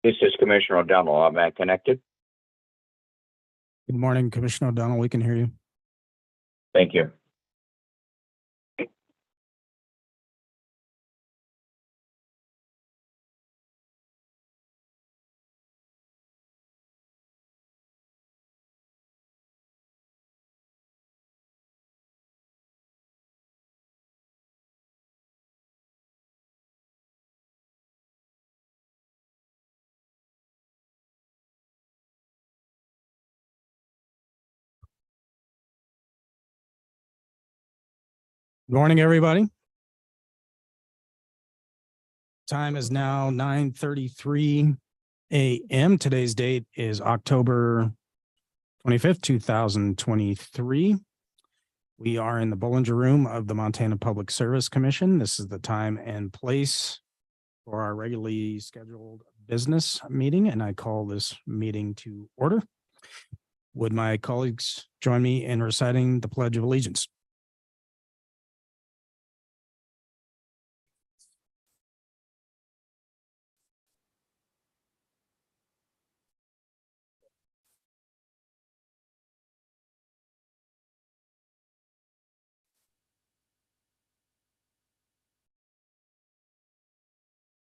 This is Commissioner O'Donnell. Am I connected? Good morning, Commissioner O'Donnell. We can hear you. Thank you. Good morning, everybody. Time is now 9:33 a.m. Today's date is October 25th, 2023. We are in the Bollinger Room of the Montana Public Service Commission. This is the time and place for our regularly scheduled business meeting, and I call this meeting to order. Would my colleagues join me in reciting the Pledge of Allegiance?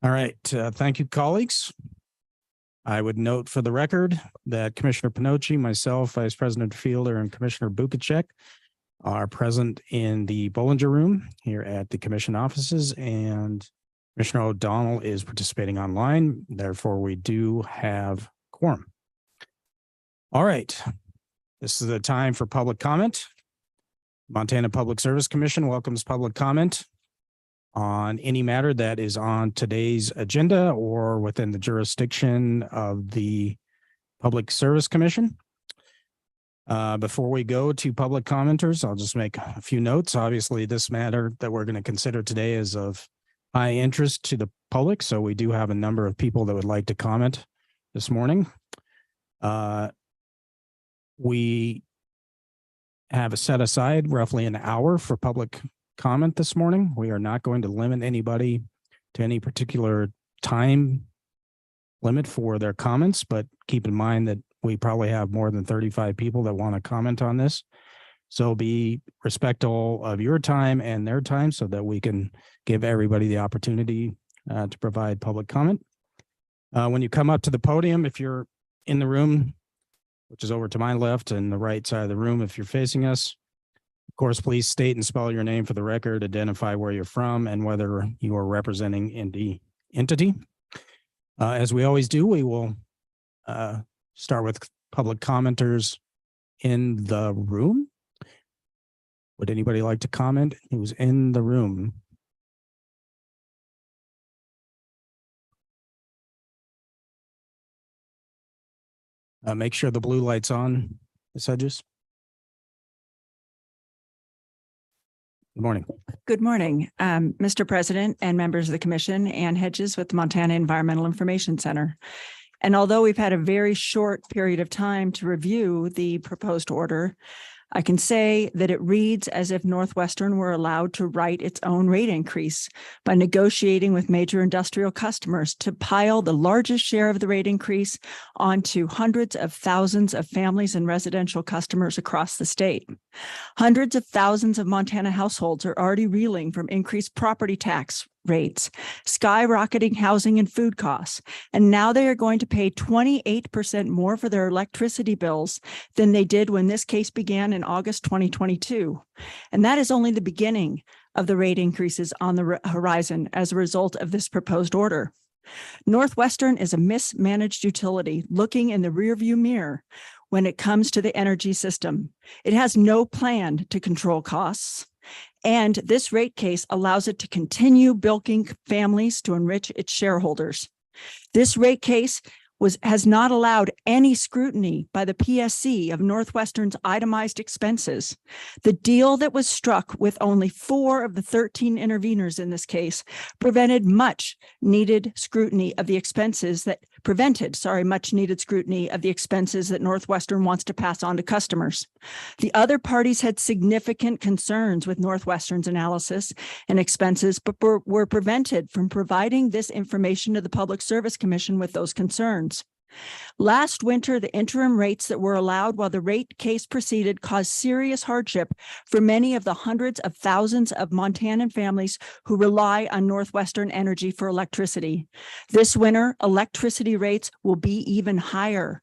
All right. Thank you, colleagues. I would note for the record that Commissioner Pinocci, myself, Vice President Fielder, and Commissioner Bukacek are present in the Bollinger Room here at the Commission offices, and Commissioner O'Donnell is participating online. Therefore, we do have quorum. All right. This is the time for public comment. Montana Public Service Commission welcomes public comment on any matter that is on today's agenda or within the jurisdiction of the Public Service Commission. Before we go to public commenters, I'll just make a few notes. Obviously, this matter that we're going to consider today is of high interest to the public, so we do have a number of people that would like to comment this morning. We have set aside roughly an hour for public comment this morning. We are not going to limit anybody to any particular time limit for their comments, but keep in mind that we probably have more than 35 people that want to comment on this. So be respectful of your time and their time so that we can give everybody the opportunity to provide public comment. When you come up to the podium, if you're in the room, which is over to my left and the right side of the room, if you're facing us, of course, please state and spell your name for the record, identify where you're from, and whether you are representing the entity. As we always do, we will start with public commenters in the room. Would anybody like to comment who's in the room? Make sure the blue light's on, Ms. Hedges. Good morning. Good morning, Mr. President and members of the Commission. Ann Hedges with the Montana Environmental Information Center. And although we've had a very short period of time to review the proposed order, I can say that it reads as if Northwestern were allowed to write its own rate increase by negotiating with major industrial customers to pile the largest share of the rate increase onto hundreds of thousands of families and residential customers across the state. Hundreds of thousands of Montana households are already reeling from increased property tax rates, skyrocketing housing and food costs, and now they are going to pay 28% more for their electricity bills than they did when this case began in August 2022. And that is only the beginning of the rate increases on the horizon as a result of this proposed order. Northwestern is a mismanaged utility looking in the rearview mirror when it comes to the energy system. It has no plan to control costs. And this rate case allows it to continue bilking families to enrich its shareholders. This rate case has not allowed any scrutiny by the PSC of Northwestern's itemized expenses. The deal that was struck with only 4 of the 13 interveners in this case prevented much needed scrutiny of the expenses that much needed scrutiny of the expenses that Northwestern wants to pass on to customers. The other parties had significant concerns with Northwestern's analysis and expenses, but were prevented from providing this information to the Public Service Commission with those concerns. Last winter, the interim rates that were allowed while the rate case proceeded caused serious hardship for many of the hundreds of thousands of Montanan families who rely on Northwestern Energy for electricity. This winter, electricity rates will be even higher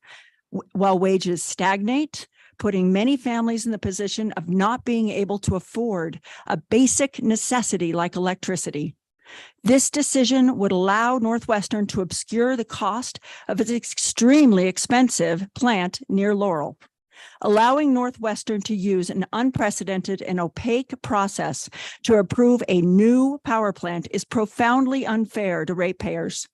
while wages stagnate, putting many families in the position of not being able to afford a basic necessity like electricity. This decision would allow Northwestern to obscure the cost of its extremely expensive plant near Laurel, allowing Northwestern to use an unprecedented and opaque process to approve a new power plant is profoundly unfair to ratepayers.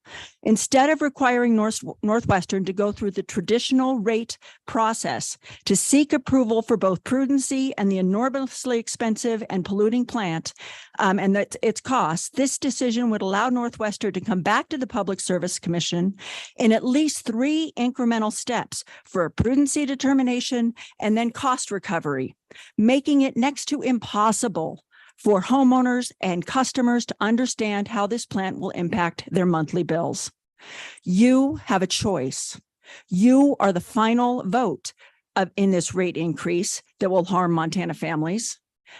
Instead of requiring Northwestern to go through the traditional rate process to seek approval for both prudency and the enormously expensive and polluting plant and its costs, this decision would allow Northwestern to come back to the Public Service Commission in at least 3 incremental steps for a prudency determination and then cost recovery, making it next to impossible for homeowners and customers to understand how this plant will impact their monthly bills. You have a choice. You are the final vote in this rate increase that will harm Montana families.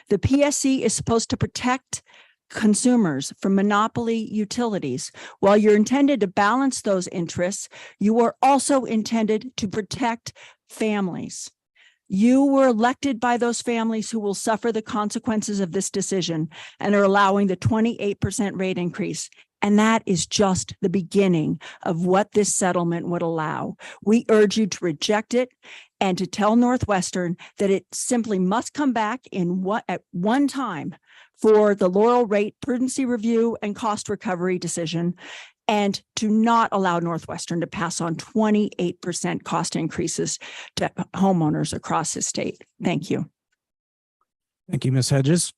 The PSC is supposed to protect consumers from monopoly utilities. While you're intended to balance those interests, you are also intended to protect families. You were elected by those families who will suffer the consequences of this decision and are allowing the 28% rate increase. And that is just the beginning of what this settlement would allow. We urge you to reject it and to tell Northwestern that it simply must come back at one time for the Laurel rate prudency review and cost recovery decision, and to not allow Northwestern to pass on 28% cost increases to homeowners across the state. Thank you. Thank you, Ms. Hedges.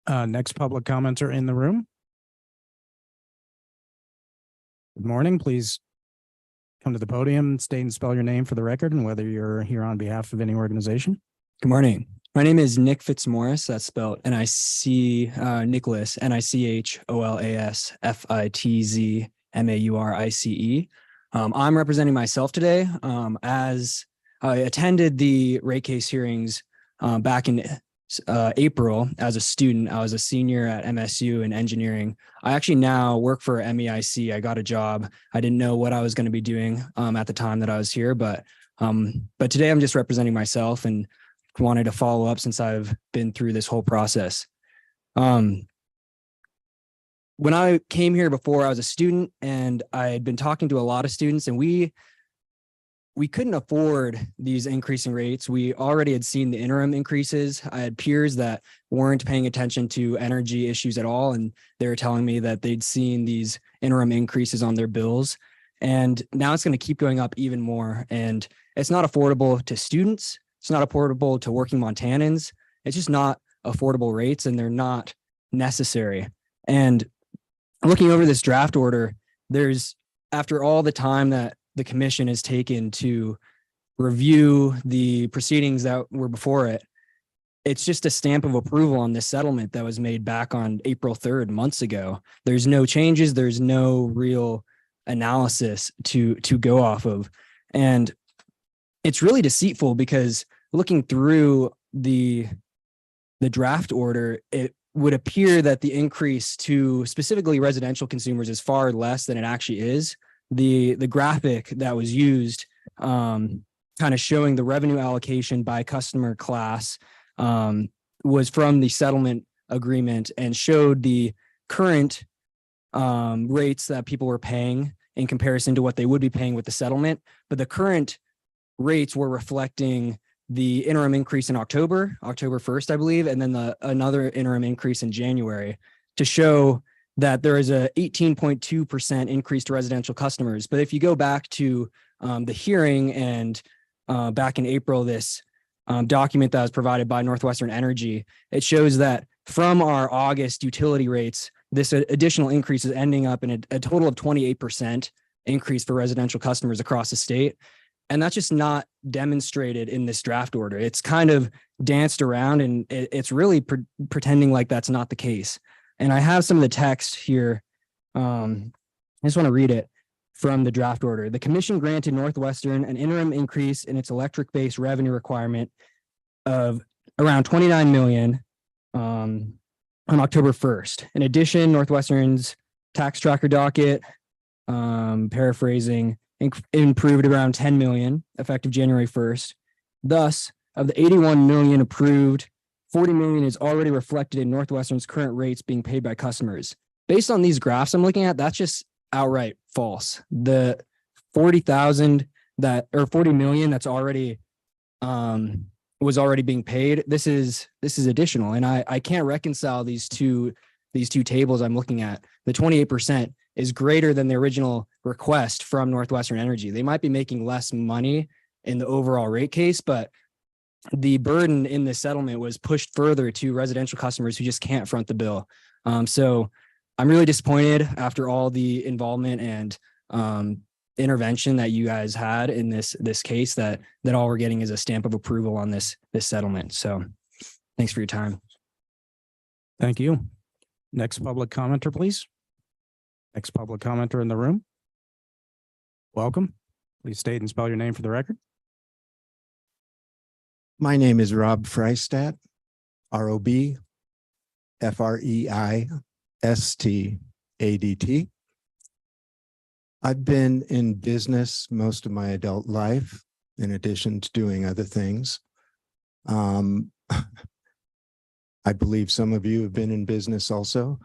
Next public commenter in the room. Good morning. Please come to the podium, state and spell your name for the record and whether you're here on behalf of any organization. Good morning. My name is Nick Fitzmaurice. That's spelled Nicholas, Nicholas, FITZMAURICE. I'm representing myself today as I attended the rate case hearings back in April as a student. I was a senior at MSU in engineering. I actually now work for MEIC. I got a job. I didn't know what I was going to be doing at the time that I was here, but today I'm just representing myself and wanted to follow up since I've been through this whole process. When I came here before, I was a student and I had been talking to a lot of students, and we couldn't afford these increasing rates. We already had seen the interim increases. I had peers that weren't paying attention to energy issues at all, and they were telling me that they'd seen these interim increases on their bills. And now it's going to keep going up even more. And it's not affordable to students. It's not affordable to working Montanans. It's just not affordable rates, and they're not necessary. And looking over this draft order, after all the time that the commission has taken to review the proceedings that were before it, it's just a stamp of approval on this settlement that was made back on April 3rd, months ago. There's no changes. There's no real analysis to go off of. And it's really deceitful because looking through the draft order, it would appear that the increase to specifically residential consumers is far less than it actually is. The graphic that was used kind of showing the revenue allocation by customer class was from the settlement agreement and showed the current rates that people were paying in comparison to what they would be paying with the settlement. But the current rates were reflecting the interim increase in October 1st, I believe, and then another interim increase in January, to show that there is a 18.2% increase to residential customers. But if you go back to the hearing and back in April, this document that was provided by Northwestern Energy, it shows that from our August utility rates, this additional increase is ending up in a total of 28%. increase for residential customers across the state. And that's just not demonstrated in this draft order. It's kind of danced around, and it's really pretending like that's not the case. And I have some of the text here. I just want to read it from the draft order. The commission granted Northwestern an interim increase in its electric-based revenue requirement of around 29 million on October 1st. In addition, Northwestern's tax tracker docket, paraphrasing, improved around 10 million effective January 1st. Thus, of the 81 million approved, 40 million is already reflected in Northwestern's current rates being paid by customers. Based on these graphs I'm looking at, that's just outright false. The 40,000 or 40 million that's already was already being paid. This is additional, and I can't reconcile these two tables I'm looking at. The 28% is greater than the original request from Northwestern Energy. They might be making less money in the overall rate case, but the burden in the settlement was pushed further to residential customers who just can't front the bill. So I'm really disappointed after all the involvement and intervention that you guys had in this case that all we're getting is a stamp of approval on this settlement. So thanks for your time. Thank you. Next public commenter, please. Next public commenter in the room. Welcome. Please state and spell your name for the record. My name is Rob Freistadt, ROB, FREISTADT. I've been in business most of my adult life, in addition to doing other things. I believe some of you have been in business also.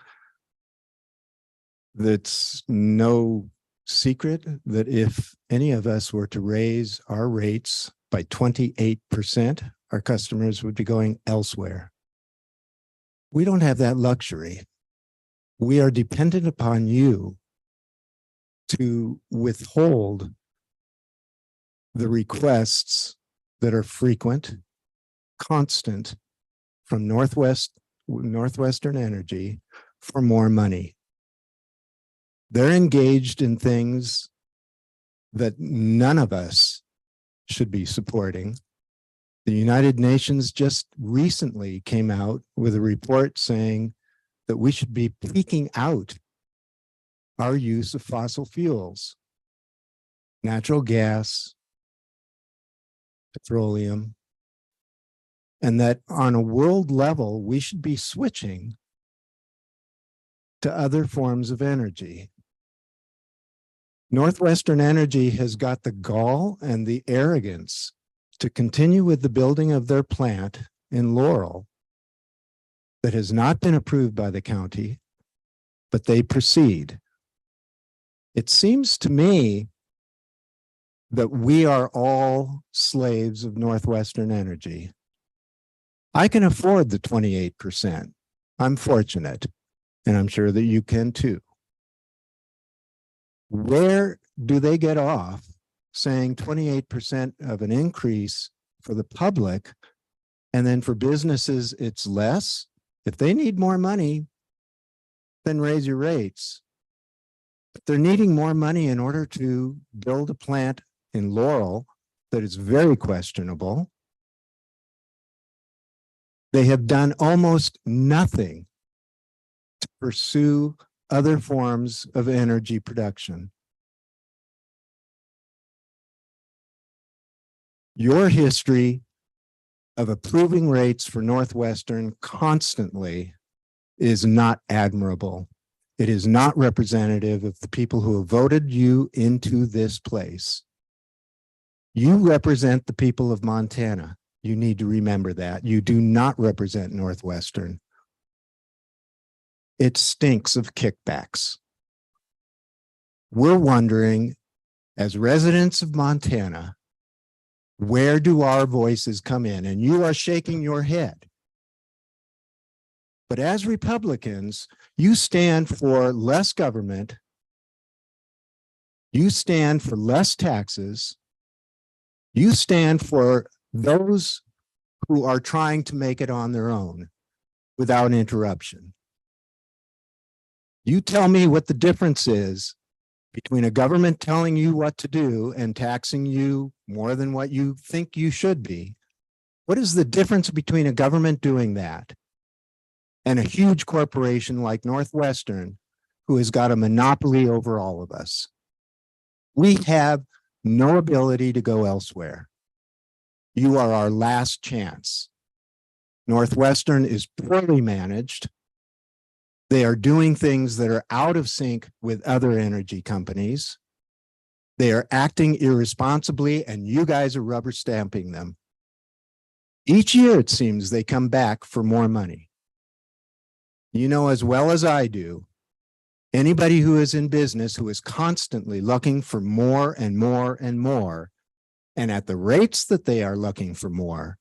That's no secret that if any of us were to raise our rates by 28%, our customers would be going elsewhere. We don't have that luxury. We are dependent upon you to withhold the requests that are frequent, constant from Northwestern Energy for more money. They're engaged in things that none of us should be supporting. The United Nations just recently came out with a report saying that we should be peaking out our use of fossil fuels, natural gas, petroleum, and that on a world level, we should be switching to other forms of energy. Northwestern Energy has got the gall and the arrogance to continue with the building of their plant in Laurel that has not been approved by the county, but they proceed. It seems to me that we are all slaves of Northwestern Energy. I can afford the 28%. I'm fortunate, and I'm sure that you can too. Where do they get off saying 28% of an increase for the public, and then for businesses it's less? If they need more money, then raise your rates. But they're needing more money in order to build a plant in Laurel that is very questionable. They have done almost nothing to pursue other forms of energy production. Your history of approving rates for Northwestern constantly is not admirable. It is not representative of the people who have voted you into this place. You represent the people of Montana. You need to remember that. You do not represent Northwestern. It stinks of kickbacks. We're wondering, as residents of Montana, where do our voices come in? And you are shaking your head. But as Republicans, you stand for less government. You stand for less taxes. You stand for those who are trying to make it on their own without interruption. You tell me what the difference is between a government telling you what to do and taxing you more than what you think you should be. What is the difference between a government doing that and a huge corporation like Northwestern, who has got a monopoly over all of us? We have no ability to go elsewhere. You are our last chance. Northwestern is poorly managed. They are doing things that are out of sync with other energy companies. They are acting irresponsibly, and you guys are rubber stamping them. Each year, it seems, they come back for more money. You know as well as I do, anybody who is in business who is constantly looking for more and more and more, and at the rates that they are looking for more,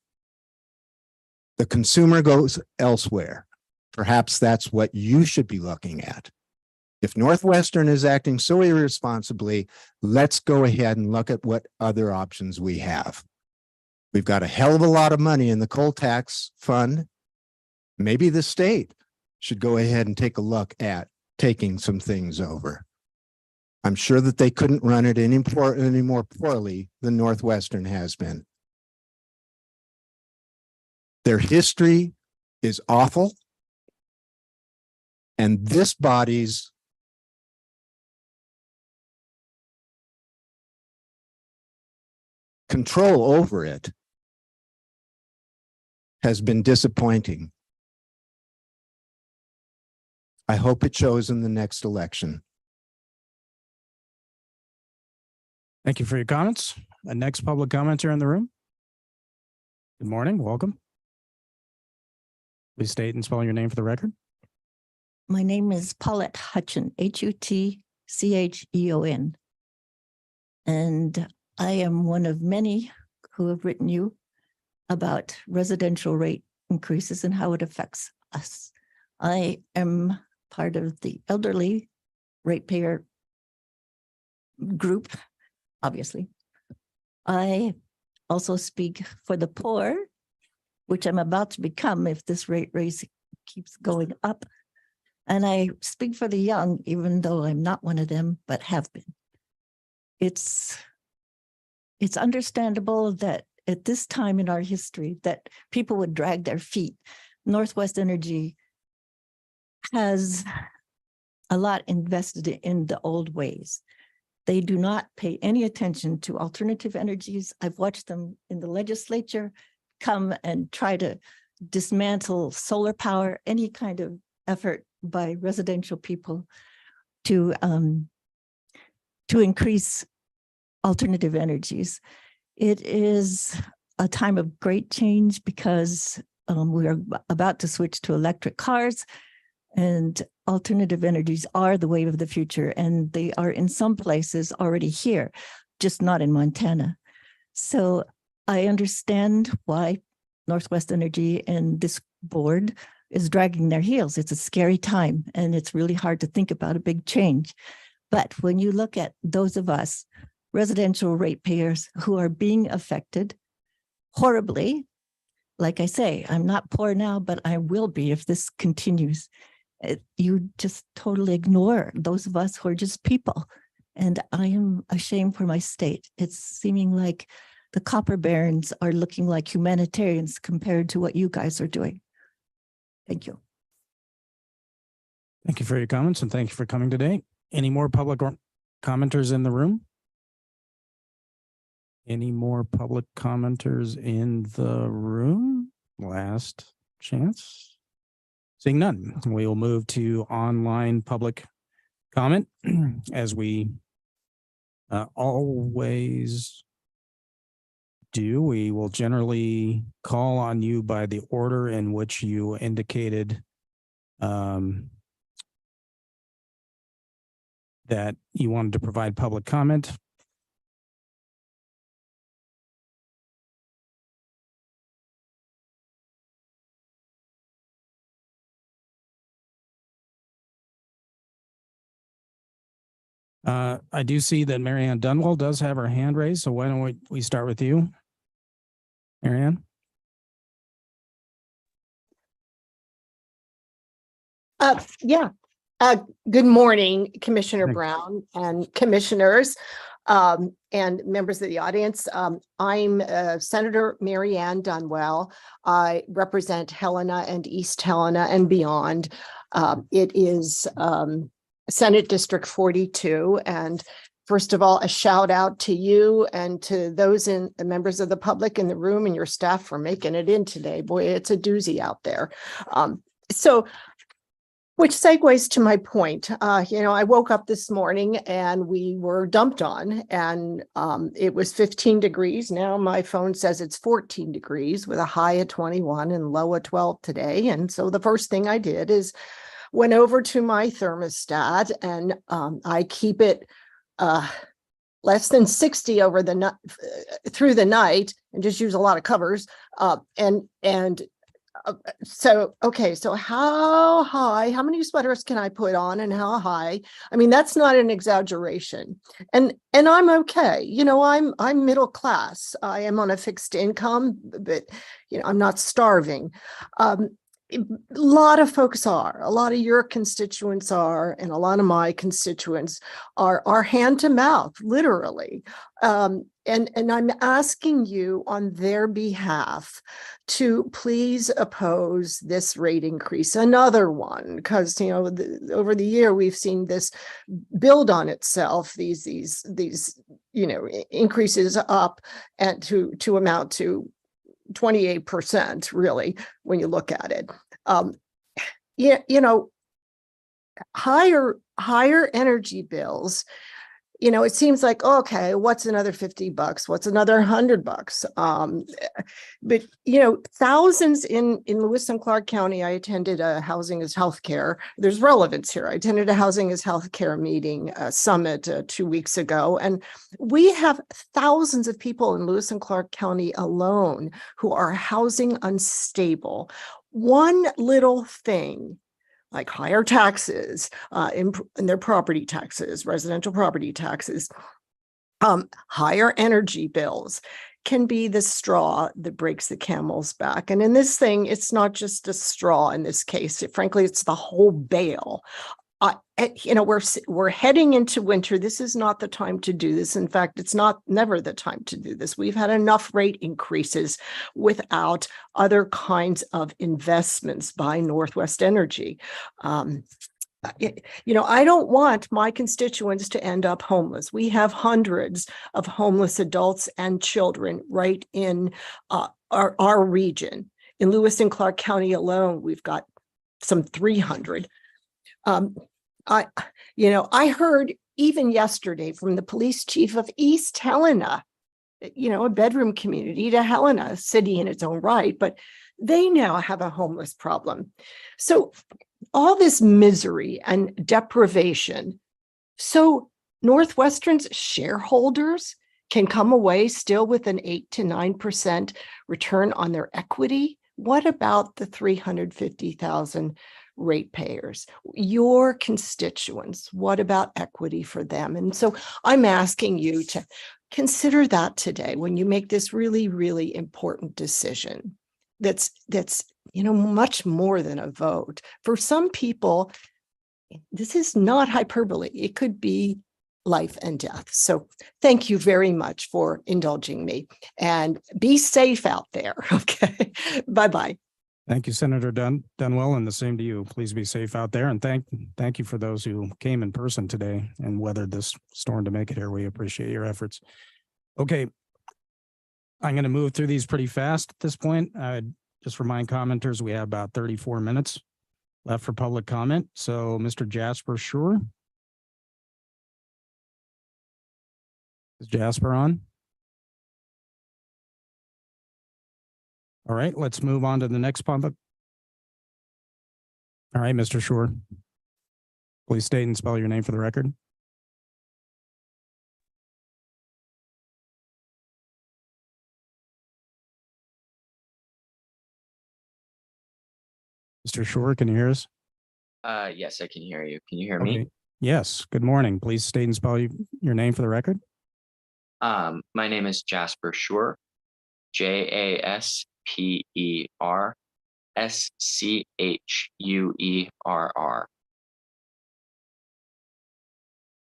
the consumer goes elsewhere. Perhaps that's what you should be looking at. If Northwestern is acting so irresponsibly, let's go ahead and look at what other options we have. We've got a hell of a lot of money in the coal tax fund. Maybe the state should go ahead and take a look at taking some things over. I'm sure that they couldn't run it any more poorly than Northwestern has been. Their history is awful. And this body's control over it has been disappointing. I hope it shows in the next election. Thank you for your comments. The next public commenter in the room. Good morning, welcome. Please state and spell your name for the record. My name is Paulette Hutcheon, Hutcheon. And I am one of many who have written you about residential rate increases and how it affects us. I am part of the elderly ratepayer group, obviously. I also speak for the poor, which I'm about to become if this rate raise keeps going up. And I speak for the young, even though I'm not one of them, but have been. It's understandable that at this time in our history that people would drag their feet. Northwest Energy has a lot invested in the old ways. They do not pay any attention to alternative energies. I've watched them in the legislature come and try to dismantle solar power, any kind of effort by residential people to increase alternative energies. It is a time of great change because we are about to switch to electric cars, and alternative energies are the wave of the future, and they are in some places already here, just not in Montana. So I understand why Northwest Energy and this board is dragging their heels. It's a scary time, and it's really hard to think about a big change. But when you look at those of us, residential ratepayers who are being affected horribly, like I say, I'm not poor now, but I will be if this continues. You just totally ignore those of us who are just people. And I am ashamed for my state. It's seeming like the copper barons are looking like humanitarians compared to what you guys are doing. Thank you. Thank you for your comments and thank you for coming today. Any more public commenters in the room? Any more public commenters in the room? Last chance. Seeing none, we will move to online public comment as we always do. We will generally call on you by the order in which you indicated that you wanted to provide public comment. I do see that Marianne Dunwell does have her hand raised, so why don't we start with you, Marianne? Yeah, Good morning, Commissioner Morning. Brown and commissioners, and members of the audience. I'm Senator Mary Ann Dunwell. I represent Helena and East Helena and beyond. It is Senate District 42. And first of all, a shout out to you and to those members of the public in the room and your staff for making it in today. Boy, it's a doozy out there. Which segues to my point. I woke up this morning and we were dumped on, and it was 15 degrees. Now my phone says it's 14 degrees with a high of 21 and low of 12 today. And so the first thing I did is went over to my thermostat, and I keep it less than 60 over the through the night, and just use a lot of covers. So how many sweaters can I put on, and how high? I mean, that's not an exaggeration. And I'm okay. I'm middle class. I am on a fixed income, but I'm not starving. A lot of folks are, a lot of your constituents are, and a lot of my constituents are hand to mouth, literally. And I'm asking you on their behalf to please oppose this rate increase, another one, because over the year we've seen this build on itself. These increases up and to amount to 28%, really, when you look at it. Higher energy bills. It seems like, okay, what's another $50? What's another $100? But thousands in Lewis and Clark County. I attended a Housing is Healthcare. There's relevance here. I attended a Housing is Healthcare meeting summit 2 weeks ago, and we have thousands of people in Lewis and Clark County alone who are housing unstable. One little thing, like higher taxes in their property taxes, residential property taxes, higher energy bills, can be the straw that breaks the camel's back. And in this thing, it's not just a straw in this case. Frankly, it's the whole bale. We're heading into winter. This is not the time to do this. In fact, it's never the time to do this. We've had enough rate increases without other kinds of investments by Northwest Energy. I don't want my constituents to end up homeless. We have hundreds of homeless adults and children right in our region. In Lewis and Clark County alone, we've got some 300. I heard even yesterday from the police chief of East Helena, a bedroom community to Helena, a city in its own right, but they now have a homeless problem. So all this misery and deprivation, so Northwestern's shareholders can come away still with an 8 to 9% return on their equity. What about the 350,000 ratepayers, your constituents? What about equity for them? And so I'm asking you to consider that today when you make this really, really important decision. That's much more than a vote. For some people, this is not hyperbole. It could be life and death. So thank you very much for indulging me, and be safe out there. Okay. Bye-bye. Thank you, Senator Dunwell, and the same to you. Please be safe out there, and thank you for those who came in person today and weathered this storm to make it here. We appreciate your efforts. Okay, I'm going to move through these pretty fast at this point. Just remind commenters we have about 34 minutes left for public comment. So, Mr. Jasper Schur. Is Jasper on? All right, let's move on to the next public. All right, Mr. Schur, please state and spell your name for the record. Mr. Schur, can you hear us? Yes, I can hear you. Can you hear Okay. me? Yes, good morning. Please state and spell your name for the record. My name is Jasper Schur, JASPERSCHUERR.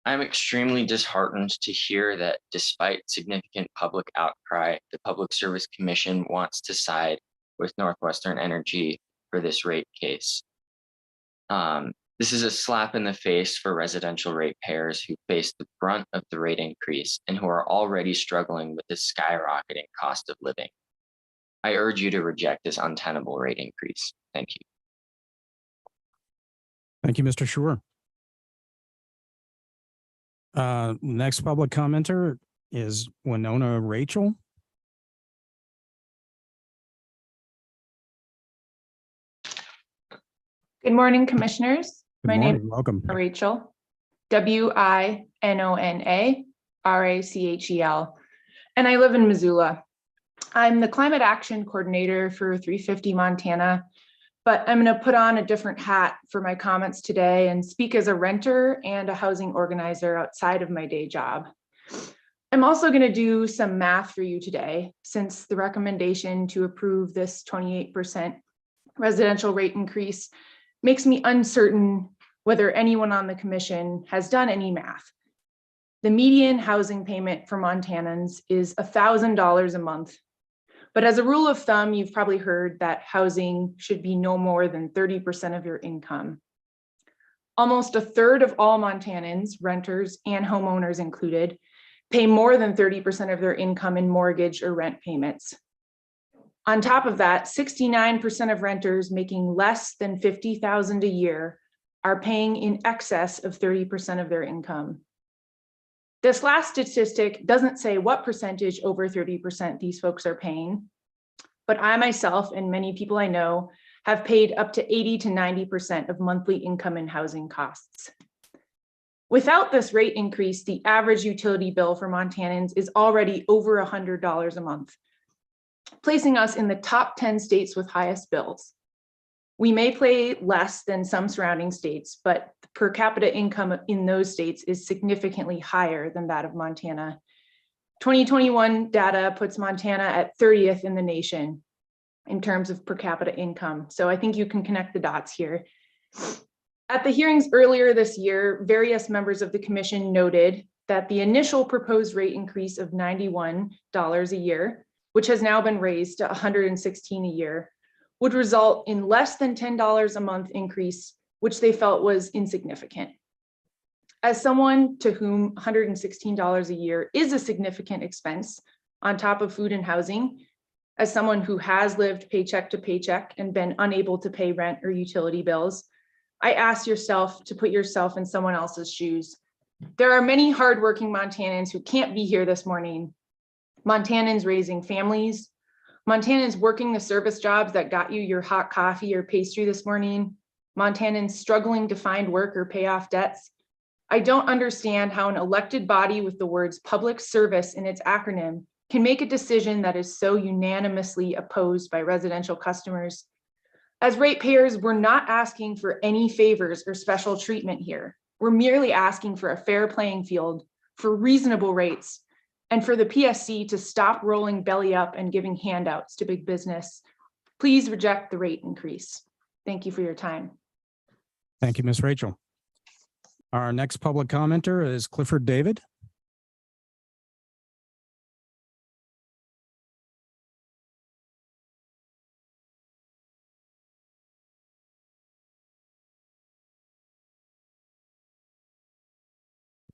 I'm extremely disheartened to hear that despite significant public outcry, the Public Service Commission wants to side with Northwestern Energy for this rate case. This is a slap in the face for residential ratepayers who face the brunt of the rate increase and who are already struggling with the skyrocketing cost of living. I urge you to reject this untenable rate increase. Thank you. Thank you, Mr. Schur. Next public commenter is Winona Rachel. Good morning, commissioners. Good My morning. name Welcome. is Rachel, WINONA-RACHEL, and I live in Missoula. I'm the climate action coordinator for 350 Montana, but I'm going to put on a different hat for my comments today and speak as a renter and a housing organizer outside of my day job. I'm also going to do some math for you today, since the recommendation to approve this 28% residential rate increase makes me uncertain whether anyone on the commission has done any math. The median housing payment for Montanans is $1,000 a month. But as a rule of thumb, you've probably heard that housing should be no more than 30% of your income. Almost a third of all Montanans, renters and homeowners included, pay more than 30% of their income in mortgage or rent payments. On top of that, 69% of renters making less than $50,000 a year are paying in excess of 30% of their income. This last statistic doesn't say what percentage over 30% these folks are paying, but I myself and many people I know have paid up to 80 to 90% of monthly income and housing costs. Without this rate increase, the average utility bill for Montanans is already over $100 a month, placing us in the top 10 states with highest bills. We may pay less than some surrounding states, but per capita income in those states is significantly higher than that of Montana. 2021 data puts Montana at 30th in the nation in terms of per capita income. So I think you can connect the dots here. At the hearings earlier this year, various members of the commission noted that the initial proposed rate increase of $91 a year, which has now been raised to $116 a year, would result in less than $10 a month increase, which they felt was insignificant. As someone to whom $116 a year is a significant expense on top of food and housing, as someone who has lived paycheck to paycheck and been unable to pay rent or utility bills, I ask yourself to put yourself in someone else's shoes. There are many hardworking Montanans who can't be here this morning. Montanans raising families, Montanans working the service jobs that got you your hot coffee or pastry this morning, Montanans struggling to find work or pay off debts. I don't understand how an elected body with the words public service in its acronym can make a decision that is so unanimously opposed by residential customers. As ratepayers, we're not asking for any favors or special treatment here. We're merely asking for a fair playing field, for reasonable rates, and for the PSC to stop rolling belly up and giving handouts to big business. Please reject the rate increase. Thank you for your time. Thank you, Ms. Rachel. Our next public commenter is Clifford David.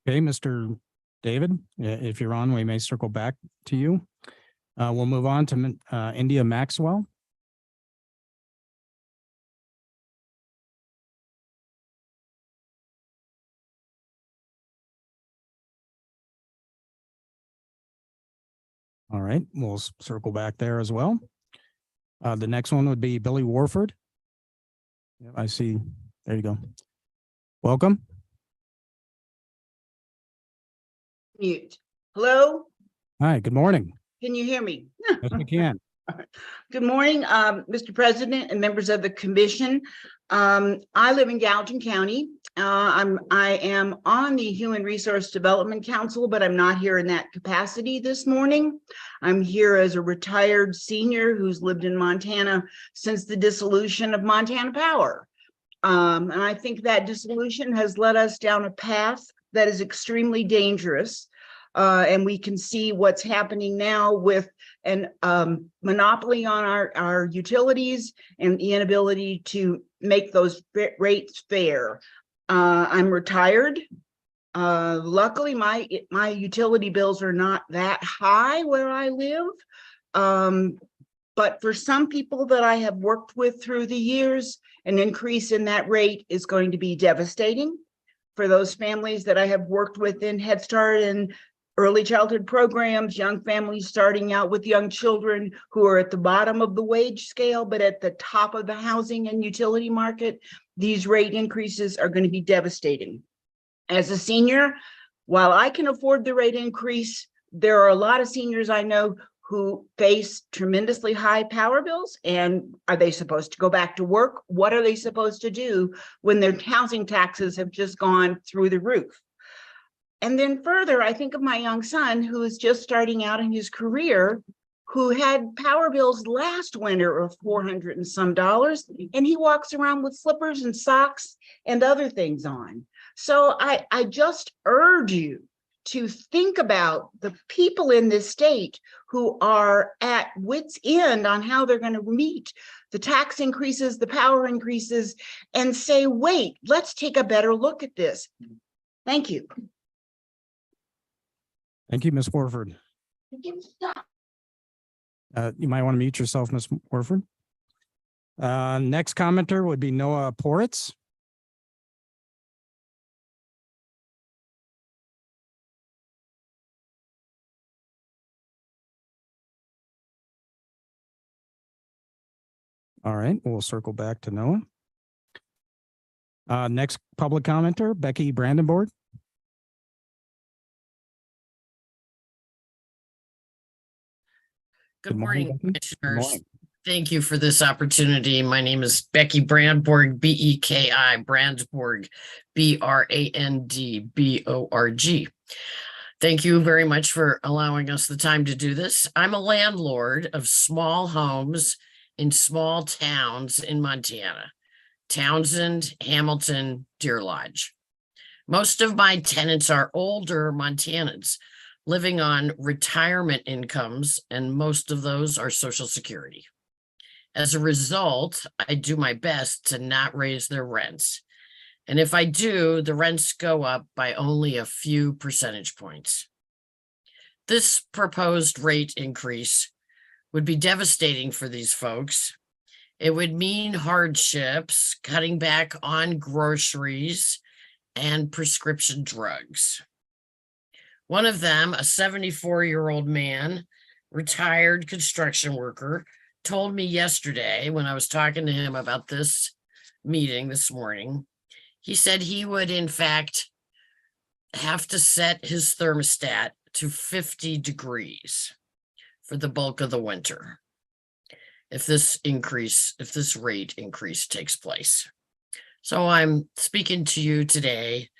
Okay, Mr. David, if you're on, we may circle back to you. We'll move on to India Maxwell. All right, we'll circle back there as well. The next one would be Billy Warford. Yeah, I see. There you go. Welcome. Mute. Hello? Hi, good morning. Can you hear me? Yes, we can. Good morning, Mr. President and members of the commission. I live in Gallatin County. I am on the Human Resource Development Council, but I'm not here in that capacity this morning. I'm here as a retired senior who's lived in Montana since the dissolution of Montana Power. And I think that dissolution has led us down a path that is extremely dangerous. And we can see what's happening now with an monopoly on our utilities and the inability to make those rates fair. I'm retired. Luckily, my utility bills are not that high where I live. But for some people that I have worked with through the years, an increase in that rate is going to be devastating. For those families that I have worked with in Head Start and early childhood programs, young families starting out with young children who are at the bottom of the wage scale, but at the top of the housing and utility market, these rate increases are going to be devastating. As a senior, while I can afford the rate increase, there are a lot of seniors I know who face tremendously high power bills. And are they supposed to go back to work? What are they supposed to do when their housing taxes have just gone through the roof? And then further, I think of my young son who is just starting out in his career, who had power bills last winter of $400 and some, and he walks around with slippers and socks and other things on. So I just urge you to think about the people in this state who are at wit's end on how they're going to meet the tax increases, the power increases, and say, wait, let's take a better look at this. Thank you. Thank you, Ms. Warford. You might want to mute yourself, Ms. Warford. Next commenter would be Noah Poritz. All right, we'll circle back to Noah. Next public commenter, Becky Brandenborg. Good morning, Becky. commissioners. Thank you for this opportunity. My name is Becky Brandborg, B-E-K-I, Brandborg, B-R-A-N-D-B-O-R-G. Thank you very much for allowing us the time to do this. I'm a landlord of small homes in small towns in Montana: Townsend, Hamilton, Deer Lodge. Most of my tenants are older Montanans living on retirement incomes, and most of those are Social Security. As a result, I do my best to not raise their rents. And if I do, the rents go up by only a few percentage points. This proposed rate increase would be devastating for these folks. It would mean hardships, cutting back on groceries and prescription drugs. One of them, a 74-year-old man, retired construction worker, told me yesterday when I was talking to him about this meeting this morning, he said he would in fact have to set his thermostat to 50 degrees for the bulk of the winter if this rate increase takes place. So I'm speaking to you today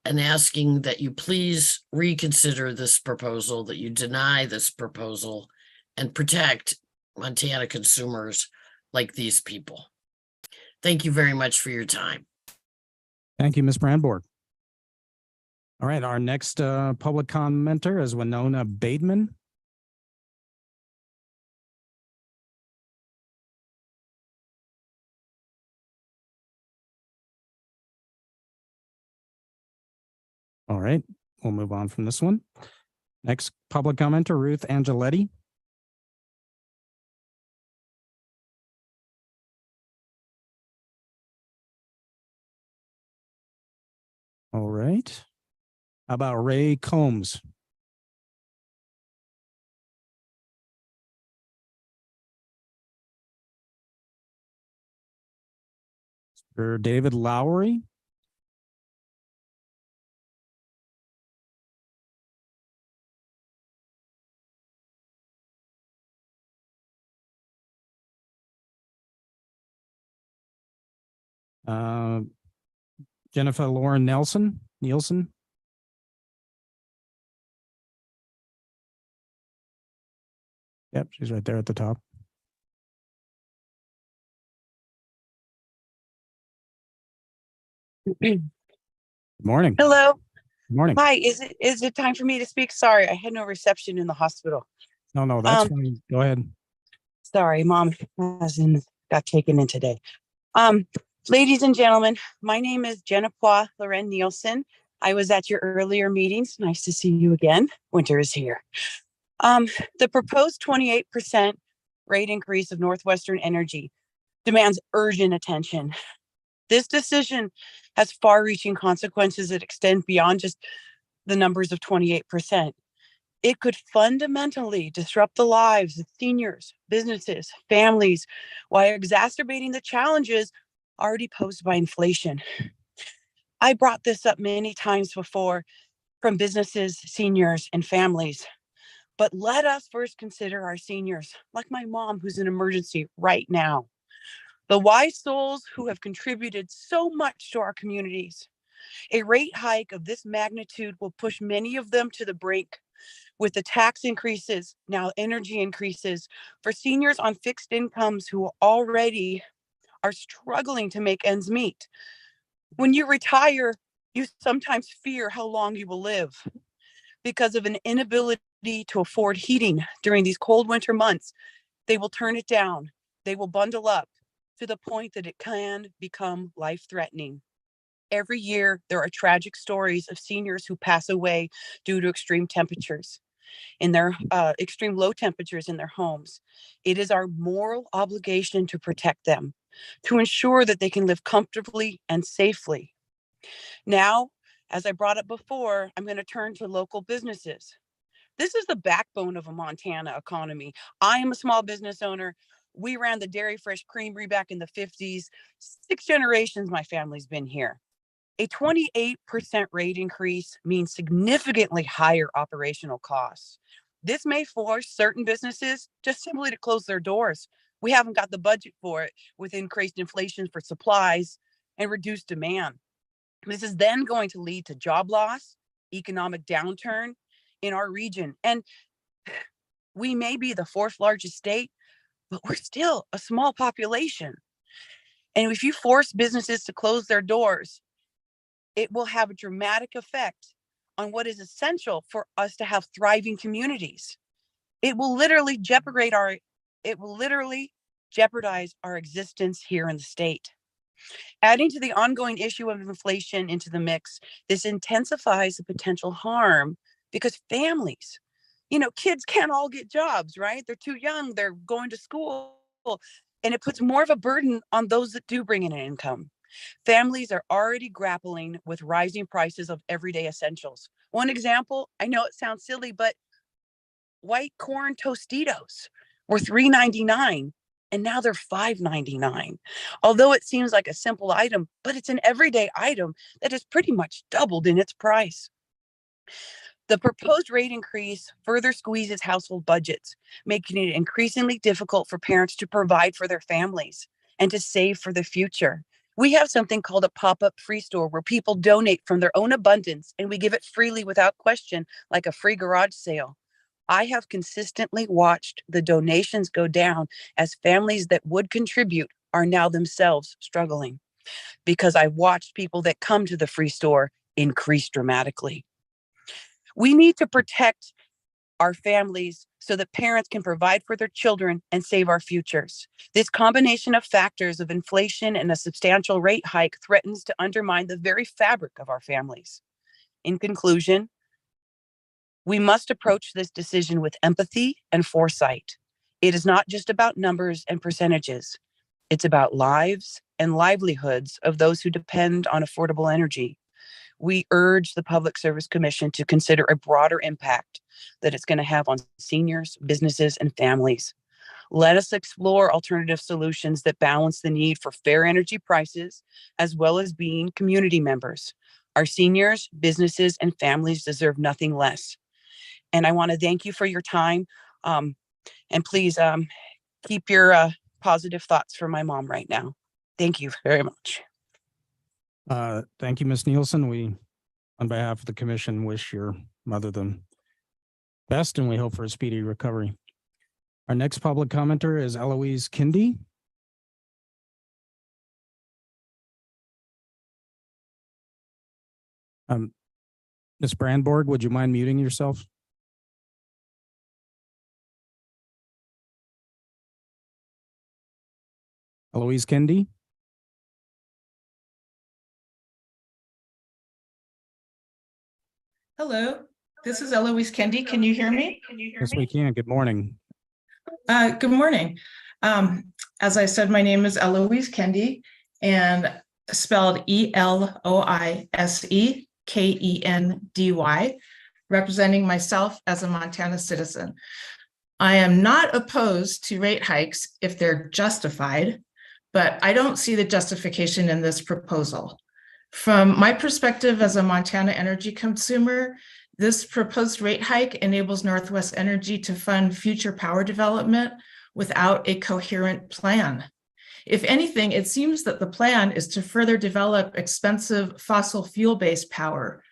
and asking that you please reconsider this proposal, that you deny this proposal, and protect Montana consumers like these people. Thank you very much for your time. Thank you, Ms. Brandborg. All right, our next public commenter is Winona Bateman. All right, we'll move on from this one. Next public commenter, Ruth Angeletti. All right. How about Ray Combs? Sir David Lowry. Jennifer Lauren Nielsen. Yep, she's right there at the top. Good morning. Hello. Good morning. Hi. Is it time for me to speak? Sorry, I had no reception in the hospital. No, that's Um, fine. Go ahead. Sorry, mom got taken in today. Ladies and gentlemen, my name is Jennifer Loren Nielsen. I was at your earlier meetings. Nice to see you again. Winter is here. The proposed 28% rate increase of Northwestern Energy demands urgent attention. This decision has far-reaching consequences that extend beyond just the numbers of 28%. It could fundamentally disrupt the lives of seniors, businesses, families, while exacerbating the challenges already posed by inflation. I brought this up many times before from businesses, seniors, and families. But let us first consider our seniors, like my mom, who's in emergency right now. The wise souls who have contributed so much to our communities. A rate hike of this magnitude will push many of them to the brink. With the tax increases, now energy increases for seniors on fixed incomes who already are struggling to make ends meet. When you retire, you sometimes fear how long you will live because of an inability to afford heating during these cold winter months. They will turn it down. They will bundle up to the point that it can become life-threatening. Every year, there are tragic stories of seniors who pass away due to extreme temperatures in their extreme low temperatures in their homes. It is our moral obligation to protect them, to ensure that they can live comfortably and safely. Now, as I brought up before, I'm going to turn to local businesses. This is the backbone of a Montana economy. I am a small business owner. We ran the Dairy Fresh Creamery back in the 50s. 6 generations my family's been here. A 28% rate increase means significantly higher operational costs. This may force certain businesses just simply to close their doors. We haven't got the budget for it with increased inflation for supplies and reduced demand. This is then going to lead to job loss, economic downturn in our region. And we may be the 4th largest state, but we're still a small population. And if you force businesses to close their doors, it will have a dramatic effect on what is essential for us to have thriving communities. It will literally jeopardize our existence here in the state. Adding to the ongoing issue of inflation into the mix, this intensifies the potential harm because families, kids can't all get jobs, right? They're too young, they're going to school, and it puts more of a burden on those that do bring in an income. Families are already grappling with rising prices of everyday essentials. One example, I know it sounds silly, but white corn Tostitos were $3.99 and now they're $5.99. Although it seems like a simple item, but it's an everyday item that has pretty much doubled in its price. The proposed rate increase further squeezes household budgets, making it increasingly difficult for parents to provide for their families and to save for the future. We have something called a pop-up free store where people donate from their own abundance and we give it freely without question, like a free garage sale. I have consistently watched the donations go down as families that would contribute are now themselves struggling because I watched people that come to the free store increase dramatically. We need to protect our families so that parents can provide for their children and save our futures. This combination of factors of inflation and a substantial rate hike threatens to undermine the very fabric of our families. In conclusion, we must approach this decision with empathy and foresight. It is not just about numbers and percentages. It's about lives and livelihoods of those who depend on affordable energy. We urge the Public Service Commission to consider a broader impact that it's going to have on seniors, businesses, and families. Let us explore alternative solutions that balance the need for fair energy prices, as well as being community members. Our seniors, businesses, and families deserve nothing less. And I want to thank you for your time. And please keep your positive thoughts for my mom right now. Thank you very much. Thank you, Ms. Nielsen. We, on behalf of the commission, wish your mother the best and we hope for a speedy recovery. Our next public commenter is Eloise Kindy. Ms. Brandborg, would you mind muting yourself? Eloise Kendi? Hello, this is Eloise Kendi. Can you hear me? Yes, we can. Good morning. Good morning. As I said, my name is Eloise Kendi, and spelled ELOISEKENDY, representing myself as a Montana citizen. I am not opposed to rate hikes if they're justified, but I don't see the justification in this proposal. From my perspective as a Montana energy consumer, this proposed rate hike enables Northwest Energy to fund future power development without a coherent plan. If anything, it seems that the plan is to further develop expensive fossil fuel-based power.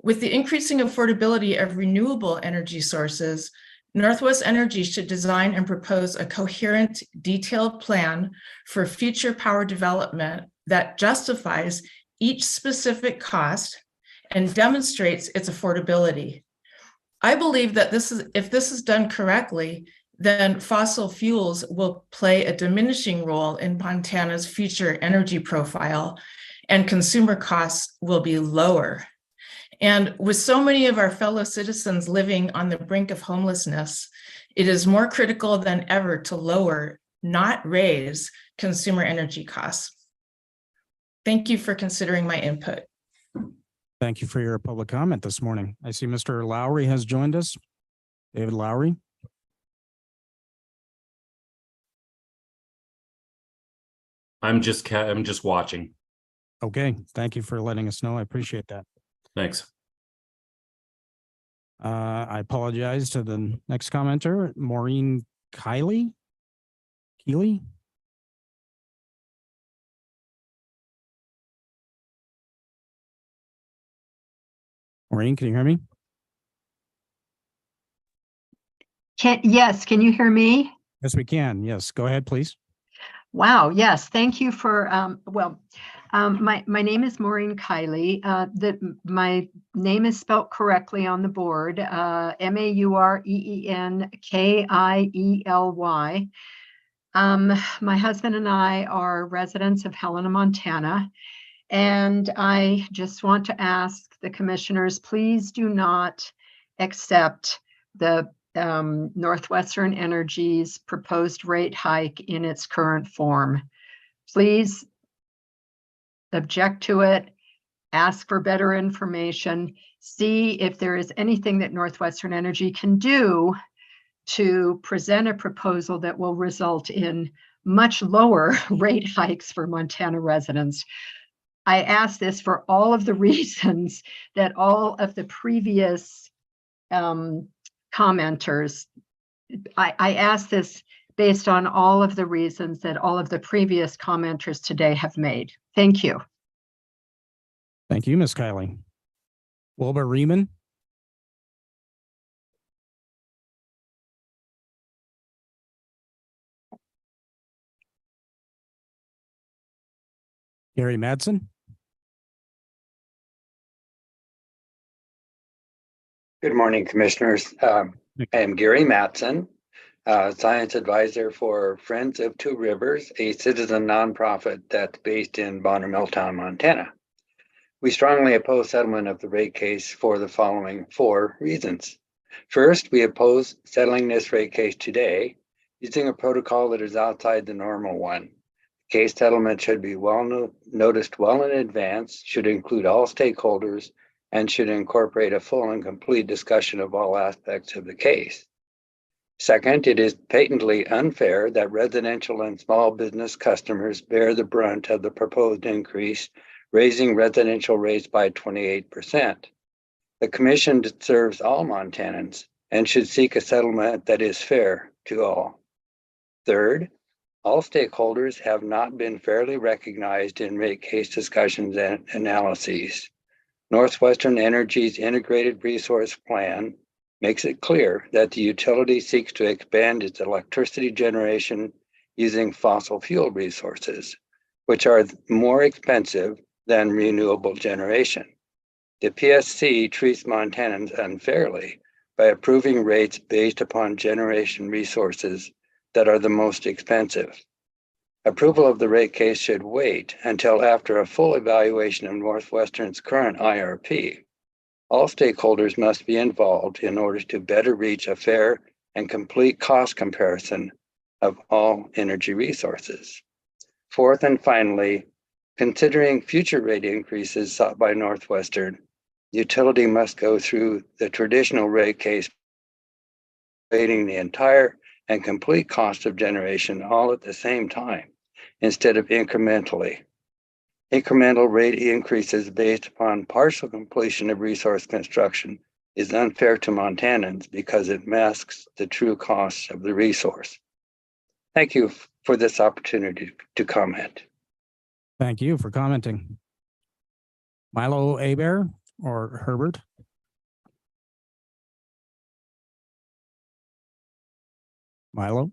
With the increasing affordability of renewable energy sources, Northwest Energy should design and propose a coherent, detailed plan for future power development that justifies each specific cost and demonstrates its affordability. I believe that if this is done correctly, then fossil fuels will play a diminishing role in Montana's future energy profile, and consumer costs will be lower. And with so many of our fellow citizens living on the brink of homelessness, it is more critical than ever to lower, not raise, consumer energy costs. Thank you for considering my input. Thank you for your public comment this morning. I see Mr. Lowry has joined us. David Lowry. I'm just watching. Okay, thank you for letting us know. I appreciate that. Thanks. I apologize to the next commenter, Maureen Keeley. Maureen, can you hear me? Yes, can you hear me? Yes, we can. Yes, go ahead, please. Wow, yes, thank you for, my name is Maureen Kiley. My name is spelled correctly on the board, Maureenkiely. My husband and I are residents of Helena, Montana, and I just want to ask the commissioners, please do not accept the Northwestern Energy's proposed rate hike in its current form. Please object to it, ask for better information, see if there is anything that Northwestern Energy can do to present a proposal that will result in much lower rate hikes for Montana residents. I ask this for all of the reasons that all of the previous commenters, I ask this based on all of the reasons that all of the previous commenters today have made. Thank you. Thank you, Ms. Kiley. Wilbur Riemann. Gary Madsen. Good morning, Commissioners. I am Gary Matson, Science Advisor for Friends of Two Rivers, a citizen nonprofit that's based in Bonner Milltown, Montana. We strongly oppose settlement of the rate case for the following 4 reasons. First, we oppose settling this rate case today using a protocol that is outside the normal one. Case settlement should be noticed well in advance, should include all stakeholders, and should incorporate a full and complete discussion of all aspects of the case. Second, it is patently unfair that residential and small business customers bear the brunt of the proposed increase, raising residential rates by 28%. The Commission serves all Montanans and should seek a settlement that is fair to all. Third, all stakeholders have not been fairly recognized in rate case discussions and analyses. Northwestern Energy's Integrated Resource Plan makes it clear that the utility seeks to expand its electricity generation using fossil fuel resources, which are more expensive than renewable generation. The PSC treats Montanans unfairly by approving rates based upon generation resources that are the most expensive. Approval of the rate case should wait until after a full evaluation of Northwestern's current IRP. All stakeholders must be involved in order to better reach a fair and complete cost comparison of all energy resources. Fourth and finally, considering future rate increases sought by Northwestern, utility must go through the traditional rate case, rating the entire and complete cost of generation all at the same time, instead of incrementally. Incremental rate increases based upon partial completion of resource construction is unfair to Montanans because it masks the true costs of the resource. Thank you for this opportunity to comment. Thank you for commenting. Milo Abear or Herbert? Milo?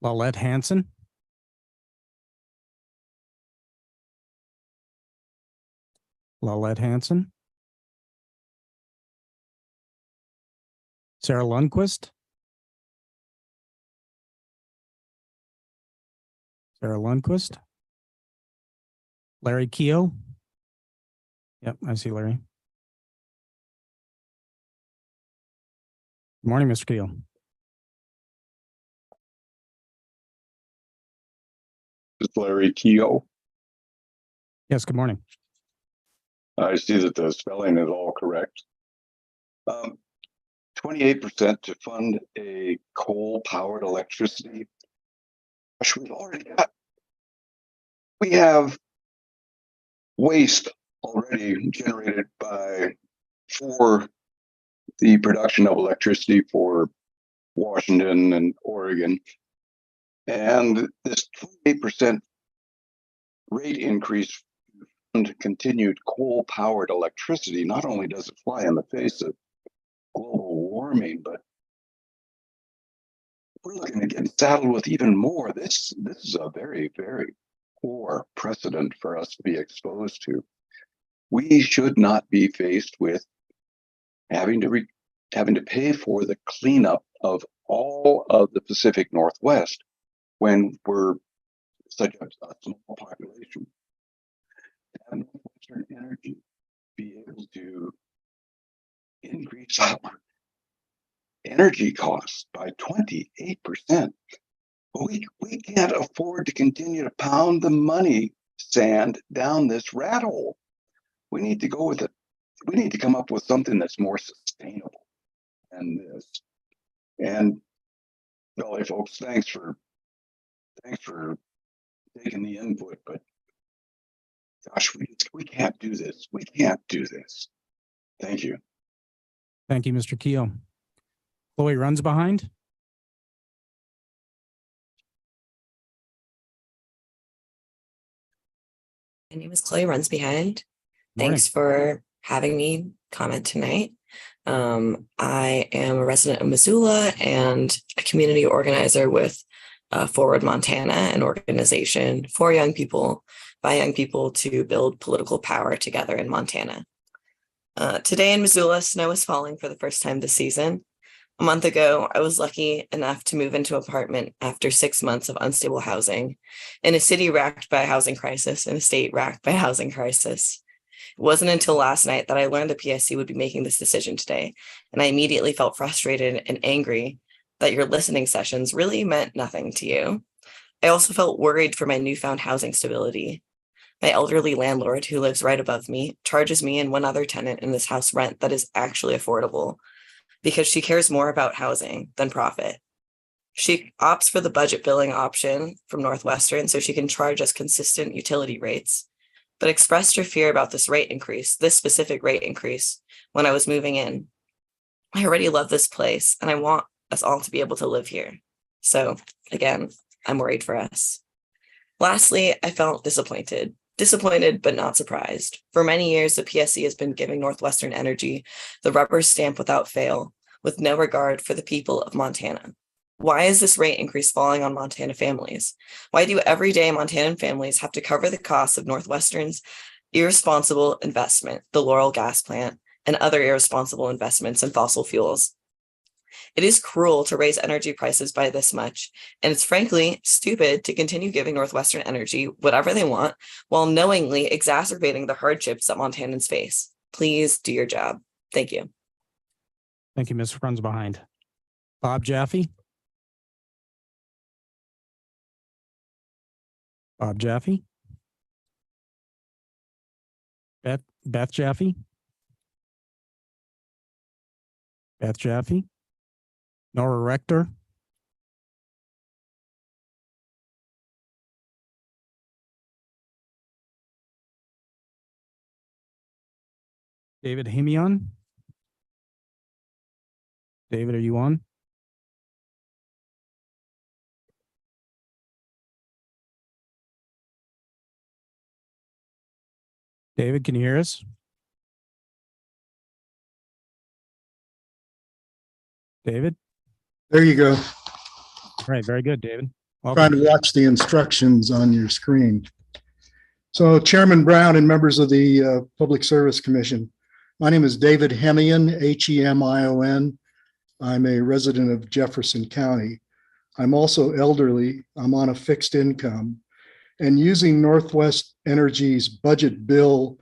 Lalette Hansen? Lalette Hansen? Sarah Lundquist? Sarah Lundquist? Larry Keough? Yep, I see Larry. Good morning, Mr. Keough. It's Larry Keough. Yes, good morning. I see that the spelling is all correct. 28% to fund a coal-powered electricity. Gosh, we have waste already generated for the production of electricity for Washington and Oregon. And this 28% rate increase and continued coal-powered electricity not only does it fly in the face of global warming, but we're looking at getting saddled with even more. This is a very, very poor precedent for us to be exposed to. We should not be faced with having to pay for the cleanup of all of the Pacific Northwest when we're such a small population. Have Northwestern Energy be able to increase our energy costs by 28%. But we can't afford to continue to pound the money sand down this rat hole. We need to go with it. We need to come up with something that's more sustainable than this. And well, hey folks, thanks for taking the input, but gosh, we can't do this. We can't do this. Thank you. Thank you, Mr. Keough. Chloe runs behind. My name is Chloe Runs Behind. Morning. Thanks for having me comment tonight. I am a resident of Missoula and a community organizer with Forward Montana, an organization for young people, by young people to build political power together in Montana. Today in Missoula, snow is falling for the first time this season. A month ago, I was lucky enough to move into an apartment after 6 months of unstable housing in a city racked by a housing crisis, in a state racked by a housing crisis. It wasn't until last night that I learned the PSC would be making this decision today, and I immediately felt frustrated and angry that your listening sessions really meant nothing to you. I also felt worried for my newfound housing stability. My elderly landlord, who lives right above me, charges me and one other tenant in this house rent that is actually affordable because she cares more about housing than profit. She opts for the budget billing option from Northwestern so she can charge us consistent utility rates, but expressed her fear about this specific rate increase when I was moving in. I already love this place and I want us all to be able to live here. So again, I'm worried for us. Lastly, I felt disappointed but not surprised. For many years, the PSC has been giving Northwestern Energy the rubber stamp without fail, with no regard for the people of Montana. Why is this rate increase falling on Montana families? Why do everyday Montanan families have to cover the costs of Northwestern's irresponsible investment, the Laurel gas plant, and other irresponsible investments in fossil fuels? It is cruel to raise energy prices by this much, and it's frankly stupid to continue giving Northwestern Energy whatever they want while knowingly exacerbating the hardships that Montanans face. Please do your job. Thank you. Thank you, Ms. Friends behind. Bob Jaffe. Bob Jaffe. Beth Jaffe. Beth Jaffe. Nora Rector. David Himion. David, are you on? David, can you hear us? David? There you go. All right, very good, David. Trying to watch the instructions on your screen. So Chairman Brown and members of the Public Service Commission, my name is David Hemion, Hemion. I'm a resident of Jefferson County. I'm also elderly. I'm on a fixed income. And using Northwest Energy's budget bill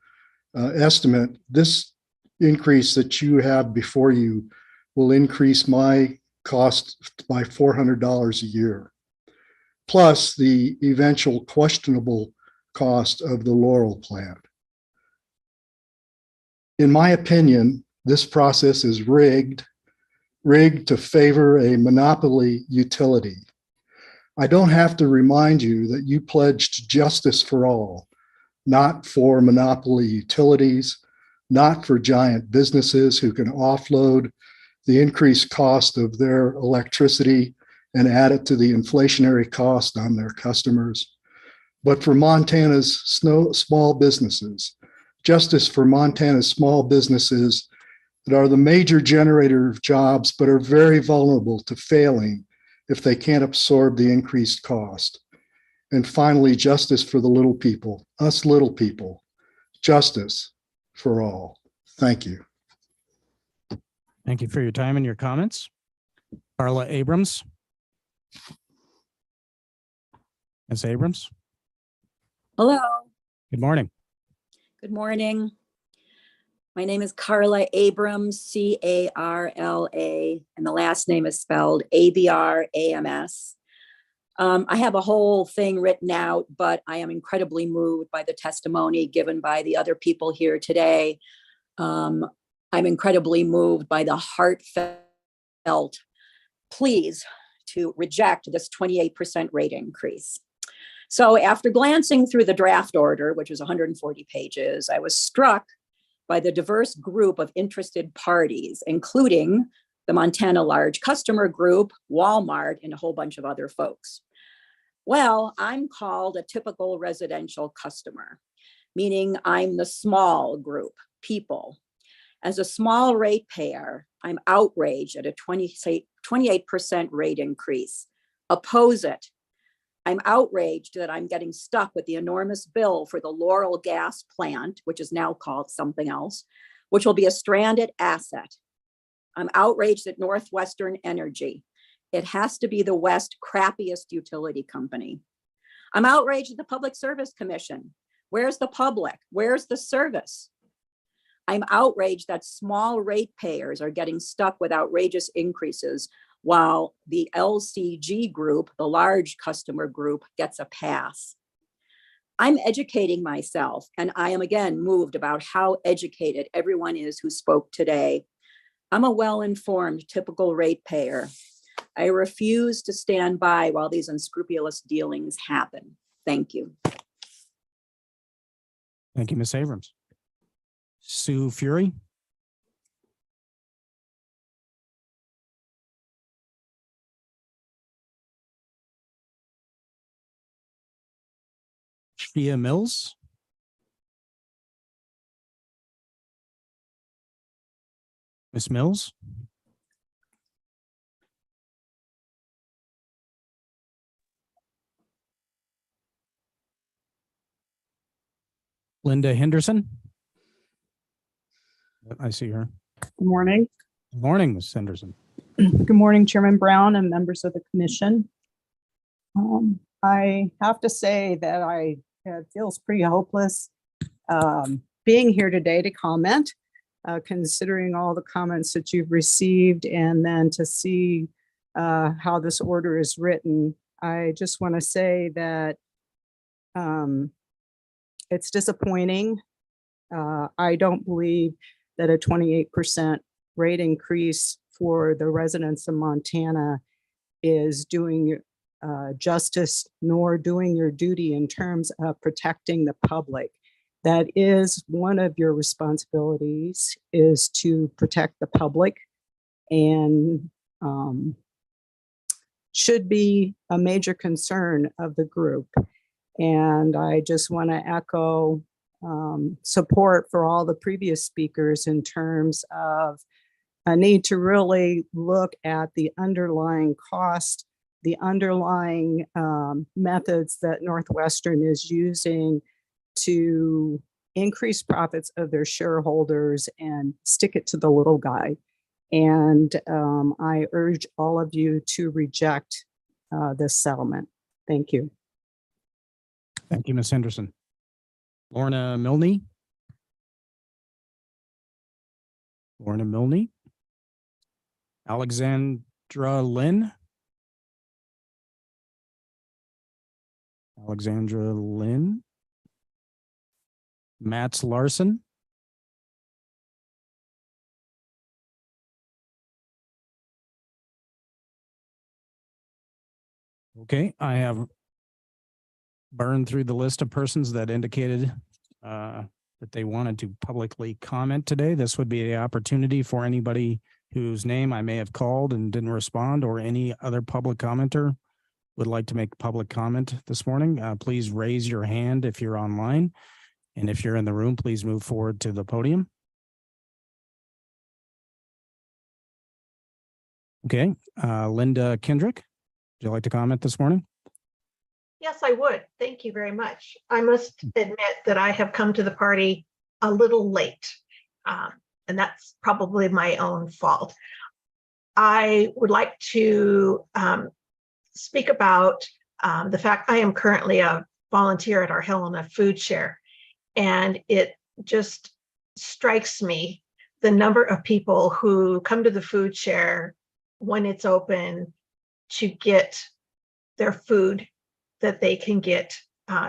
estimate, this increase that you have before you will increase my cost by $400 a year, plus the eventual questionable cost of the Laurel plant. In my opinion, this process is rigged to favor a monopoly utility. I don't have to remind you that you pledged justice for all, not for monopoly utilities, not for giant businesses who can offload the increased cost of their electricity and add it to the inflationary cost on their customers, but for Montana's small businesses, justice for Montana's small businesses that are the major generator of jobs, but are very vulnerable to failing if they can't absorb the increased cost. And finally, justice for the little people, us little people, justice for all. Thank you. Thank you for your time and your comments. Carla Abrams. Ms. Abrams. Hello. Good morning. Good morning. My name is Carla Abrams, C-A-R-L-A, and the last name is spelled A-B-R-A-M-S. I have a whole thing written out, but I am incredibly moved by the testimony given by the other people here today. I'm incredibly moved by the heartfelt pleas to reject this 28% rate increase. So after glancing through the draft order, which was 140 pages, I was struck by the diverse group of interested parties, including the Montana Large Customer Group, Walmart, and a whole bunch of other folks. Well, I'm called a typical residential customer, meaning I'm the small group, people. As a small ratepayer, I'm outraged at a 28% rate increase. Oppose it. I'm outraged that I'm getting stuck with the enormous bill for the Laurel gas plant, which is now called something else, which will be a stranded asset. I'm outraged at Northwestern Energy. It has to be the West crappiest utility company. I'm outraged at the Public Service Commission. Where's the public? Where's the service? I'm outraged that small ratepayers are getting stuck with outrageous increases while the LCG group, the large customer group, gets a pass. I'm educating myself, and I am again moved about how educated everyone is who spoke today. I'm a well-informed typical ratepayer. I refuse to stand by while these unscrupulous dealings happen. Thank you. Thank you, Ms. Abrams. Sue Fury. Shia Mills. Ms. Mills. Linda Henderson. I see her. Good morning. Good morning, Ms. Henderson. Good morning, Chairman Brown and members of the commission. I have to say that it feels pretty hopeless being here today to comment, considering all the comments that you've received, and then to see how this order is written. I just want to say that it's disappointing. I don't believe that a 28% rate increase for the residents of Montana is doing justice nor doing your duty in terms of protecting the public. That is one of your responsibilities, is to protect the public, and should be a major concern of the group. And I just want to echo support for all the previous speakers in terms of a need to really look at the underlying cost, the underlying methods that Northwestern is using to increase profits of their shareholders and stick it to the little guy. And I urge all of you to reject this settlement. Thank you. Thank you, Ms. Henderson. Lorna Milne. Lorna Milne. Alexandra Lynn. Alexandra Lynn. Mats Larson. Okay, I have burned through the list of persons that indicated that they wanted to publicly comment today. This would be an opportunity for anybody whose name I may have called and didn't respond, or any other public commenter would like to make public comment this morning. Please raise your hand if you're online. And if you're in the room, please move forward to the podium. Okay, Linda Kendrick, would you like to comment this morning? Yes, I would. Thank you very much. I must admit that I have come to the party a little late, and that's probably my own fault. I would like to speak about the fact I am currently a volunteer at our Helena food share, and it just strikes me the number of people who come to the food share when it's open to get their food that they can get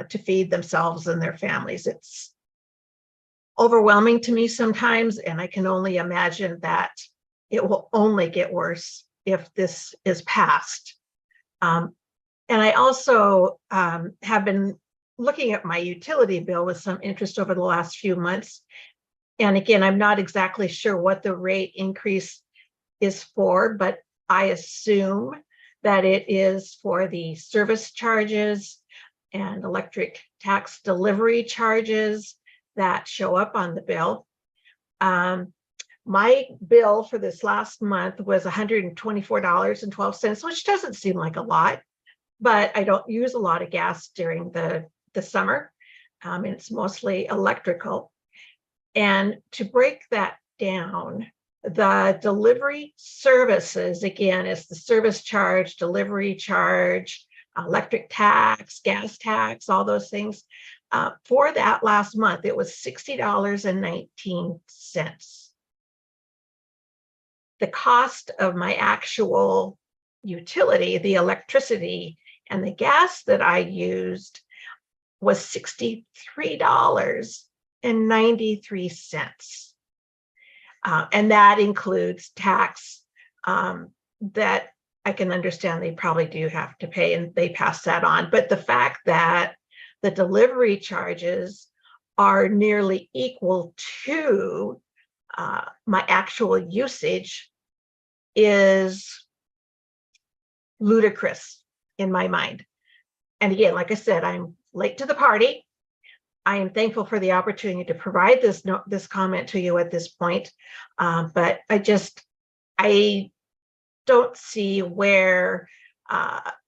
to feed themselves and their families. It's overwhelming to me sometimes, and I can only imagine that it will only get worse if this is passed. And I also have been looking at my utility bill with some interest over the last few months. And again, I'm not exactly sure what the rate increase is for, but I assume that it is for the service charges and electric tax delivery charges that show up on the bill. My bill for this last month was $124.12, which doesn't seem like a lot, but I don't use a lot of gas during the summer. And it's mostly electrical. And to break that down, the delivery services, again, is the service charge, delivery charge, electric tax, gas tax, all those things. For that last month, it was $60.19. The cost of my actual utility, the electricity and the gas that I used, was $63.93. And that includes tax that I can understand they probably do have to pay, and they pass that on. But the fact that the delivery charges are nearly equal to my actual usage is ludicrous in my mind. And again, like I said, I'm late to the party. I am thankful for the opportunity to provide this comment to you at this point, but I don't see where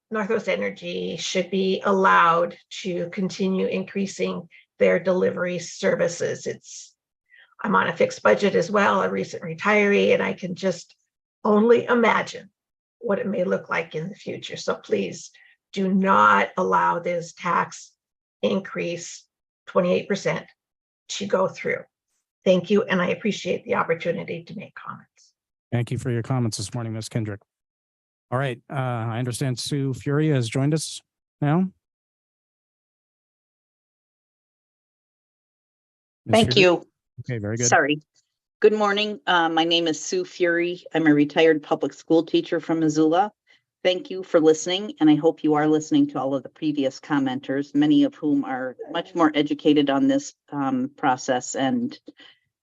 Northwest Energy should be allowed to continue increasing their delivery services. I'm on a fixed budget as well, a recent retiree, and I can just only imagine what it may look like in the future. So please do not allow this tax increase, 28%, to go through. Thank you, and I appreciate the opportunity to make comments. Thank you for your comments this morning, Ms. Kendrick. All right, I understand Sue Fury has joined us now. Ms. Thank Fury? you. Okay, very good. Sorry. Good morning. My name is Sue Fury. I'm a retired public school teacher from Missoula. Thank you for listening, and I hope you are listening to all of the previous commenters, many of whom are much more educated on this process and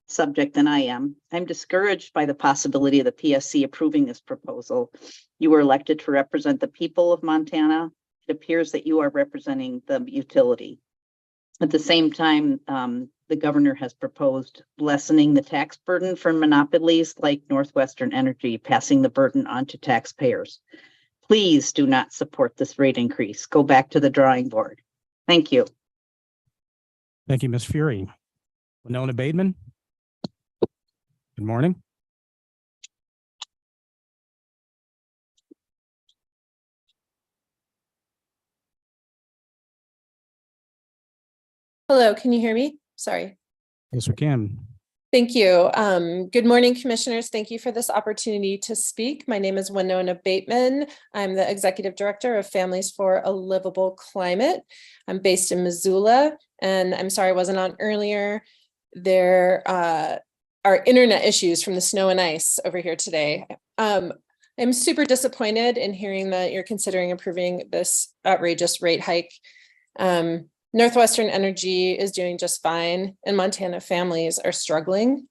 subject than I am. I'm discouraged by the possibility of the PSC approving this proposal. You were elected to represent the people of Montana. It appears that you are representing the utility. At the same time, the governor has proposed lessening the tax burden for monopolies like Northwestern Energy, passing the burden on to taxpayers. Please do not support this rate increase. Go back to the drawing board. Thank you. Thank you, Ms. Fury. Winona Bateman. Good morning. Hello, can you hear me? Sorry. Yes, we can. Thank you. Good morning, commissioners. Thank you for this opportunity to speak. My name is Winona Bateman. I'm the Executive Director of Families for a Livable Climate. I'm based in Missoula, and I'm sorry I wasn't on earlier. There are internet issues from the snow and ice over here today. I'm super disappointed in hearing that you're considering approving this outrageous rate hike. Northwestern Energy is doing just fine, and Montana families are struggling.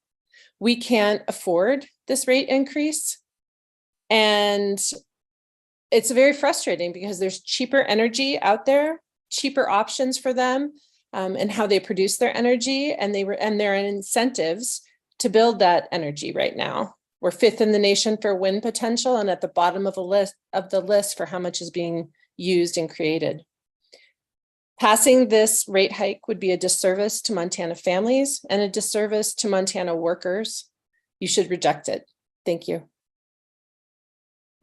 We can't afford this rate increase. And it's very frustrating because there's cheaper energy out there, cheaper options for them, and how they produce their energy, and there are incentives to build that energy right now. We're 5th in the nation for wind potential and at the bottom of the list for how much is being used and created. Passing this rate hike would be a disservice to Montana families and a disservice to Montana workers. You should reject it. Thank you.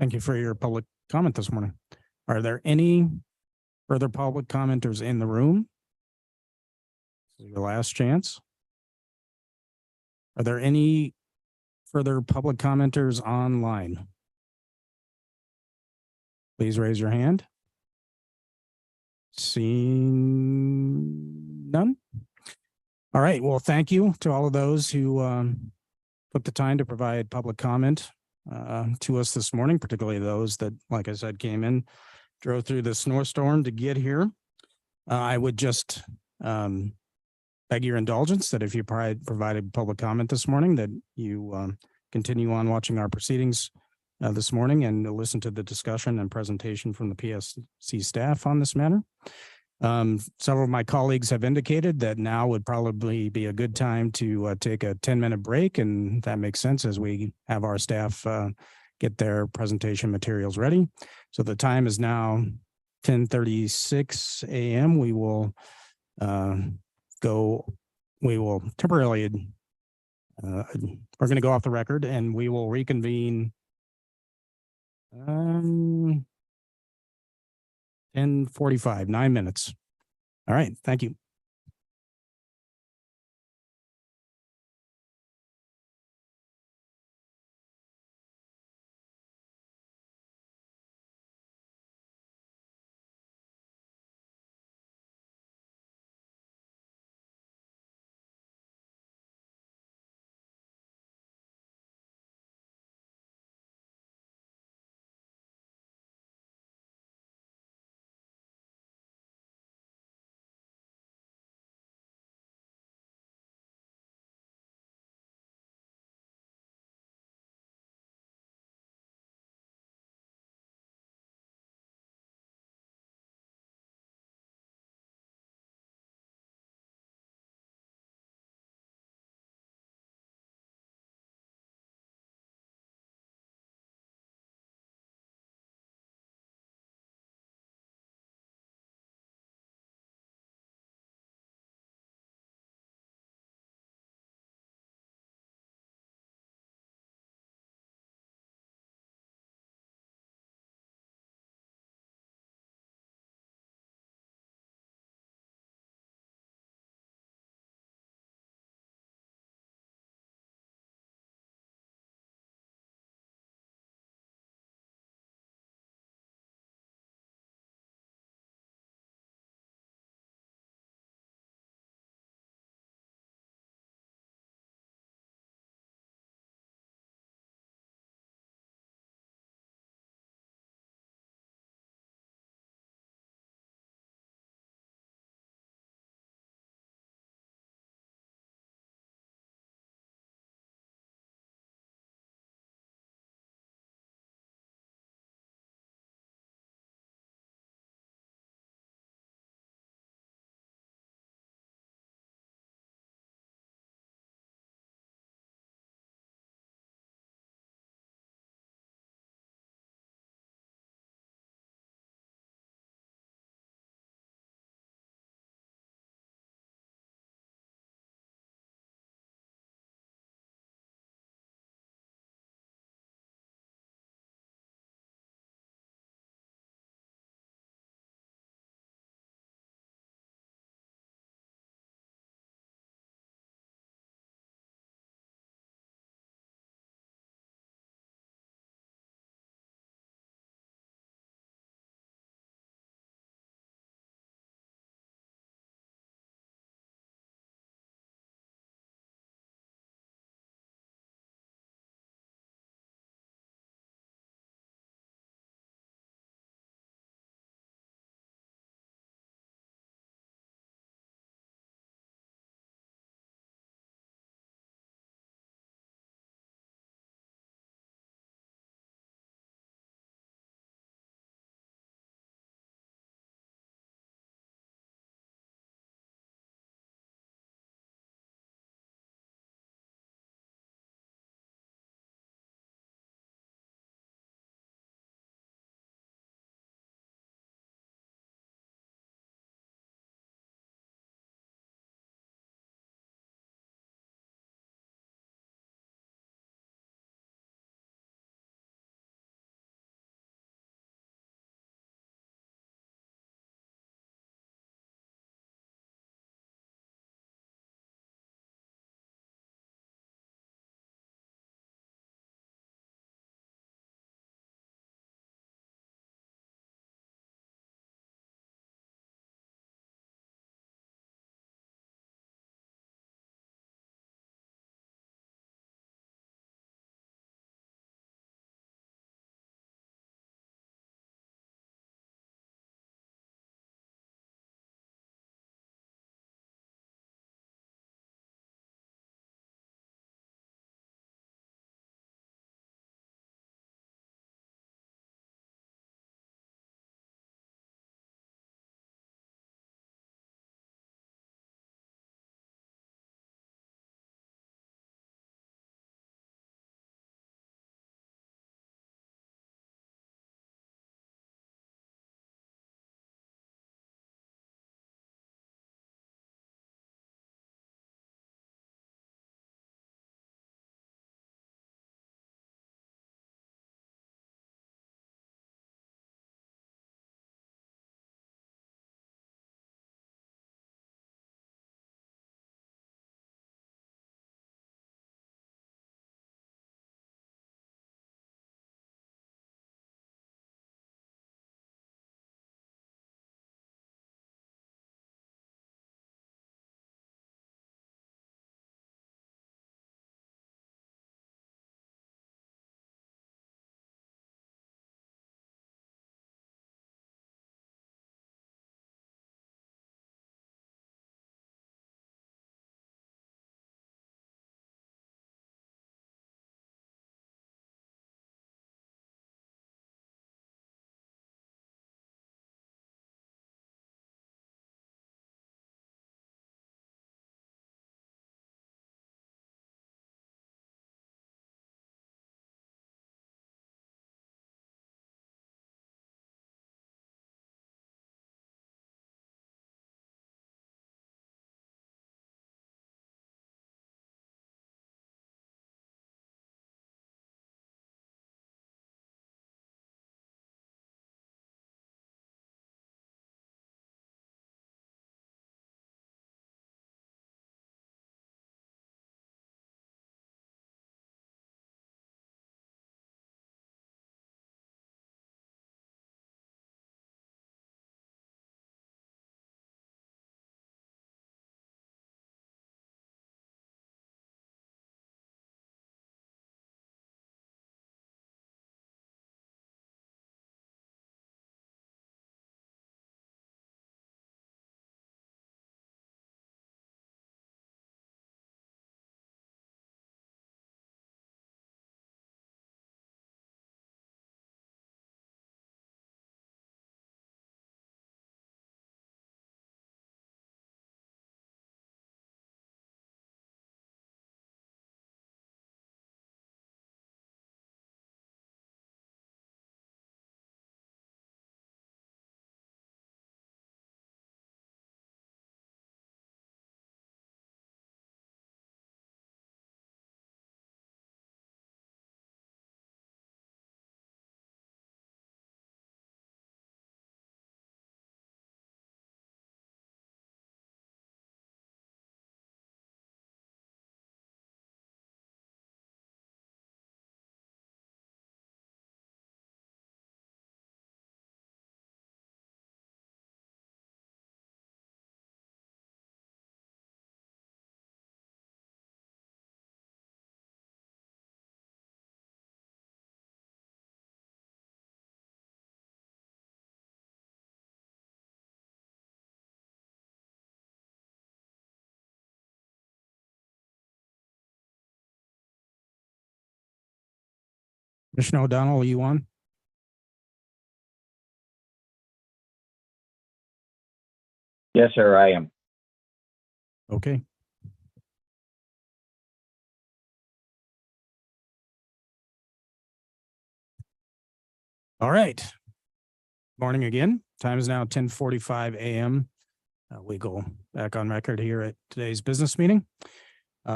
Thank you for your public comment this morning. Are there any further public commenters in the room? This is your last chance. Are there any further public commenters online? Please raise your hand. Seeing none. All right. Well, thank you to all of those who took the time to provide public comment to us this morning, particularly those that, like I said, drove through the snowstorm to get here. I would just beg your indulgence that if you provided public comment this morning, that you continue on watching our proceedings this morning and listen to the discussion and presentation from the PSC staff on this matter. Several of my colleagues have indicated that now would probably be a good time to take a 10-minute break, and that makes sense as we have our staff get their presentation materials ready. So the time is now 10:36 a.m. We will temporarily, we're going to go off the record, and we will reconvene 10:45, 9 minutes. All right. Thank you. Commissioner O'Donnell, are you on? Yes, sir, I am. Okay. All right. Morning again. Time is now 10:45 a.m. We go back on record here at today's business meeting.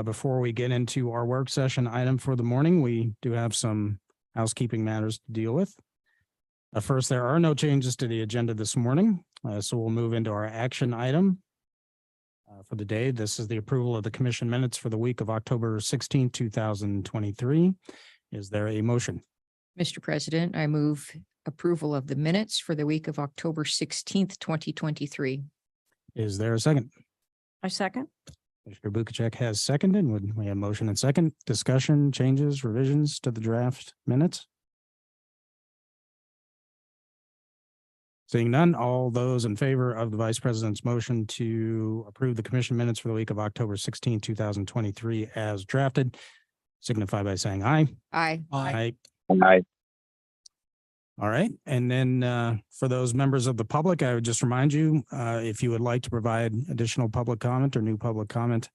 Before we get into our work session item for the morning, we do have some housekeeping matters to deal with. First, there are no changes to the agenda this morning, so we'll move into our action item for the day. This is the approval of the commission minutes for the week of October 16, 2023. Is there a motion? Mr. President, I move approval of the minutes for the week of October 16th, 2023. Is there a second? I second. Commissioner Bukacek has seconded. Would we have motion and second? Discussion, changes, revisions to the draft minutes? Seeing none, all those in favor of the Vice President's motion to approve the commission minutes for the week of October 16, 2023 as drafted, signify by saying aye. Aye. Aye. Aye. All right. And then for those members of the public, I would just remind you, if you would like to provide additional public comment or new public comment,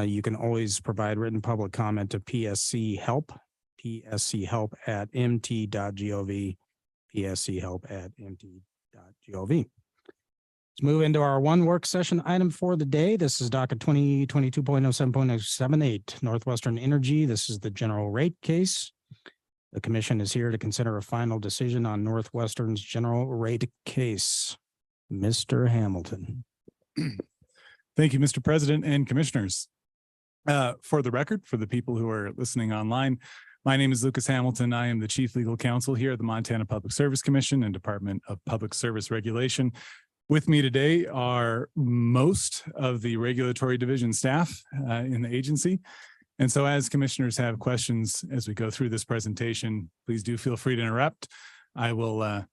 you can always provide written public comment to PSC help at mt.gov, PSC help at mt.gov. Let's move into our one work session item for the day. This is docket 2022.07.078 Northwestern Energy. This is the general rate case. The commission is here to consider a final decision on Northwestern's general rate case. Mr. Hamilton. Thank you, Mr. President and commissioners. For the record, for the people who are listening online, my name is Lucas Hamilton. I am the Chief Legal Counsel here at the Montana Public Service Commission and Department of Public Service Regulation. With me today are most of the regulatory division staff in the agency. And so as commissioners have questions as we go through this presentation, please do feel free to interrupt. I will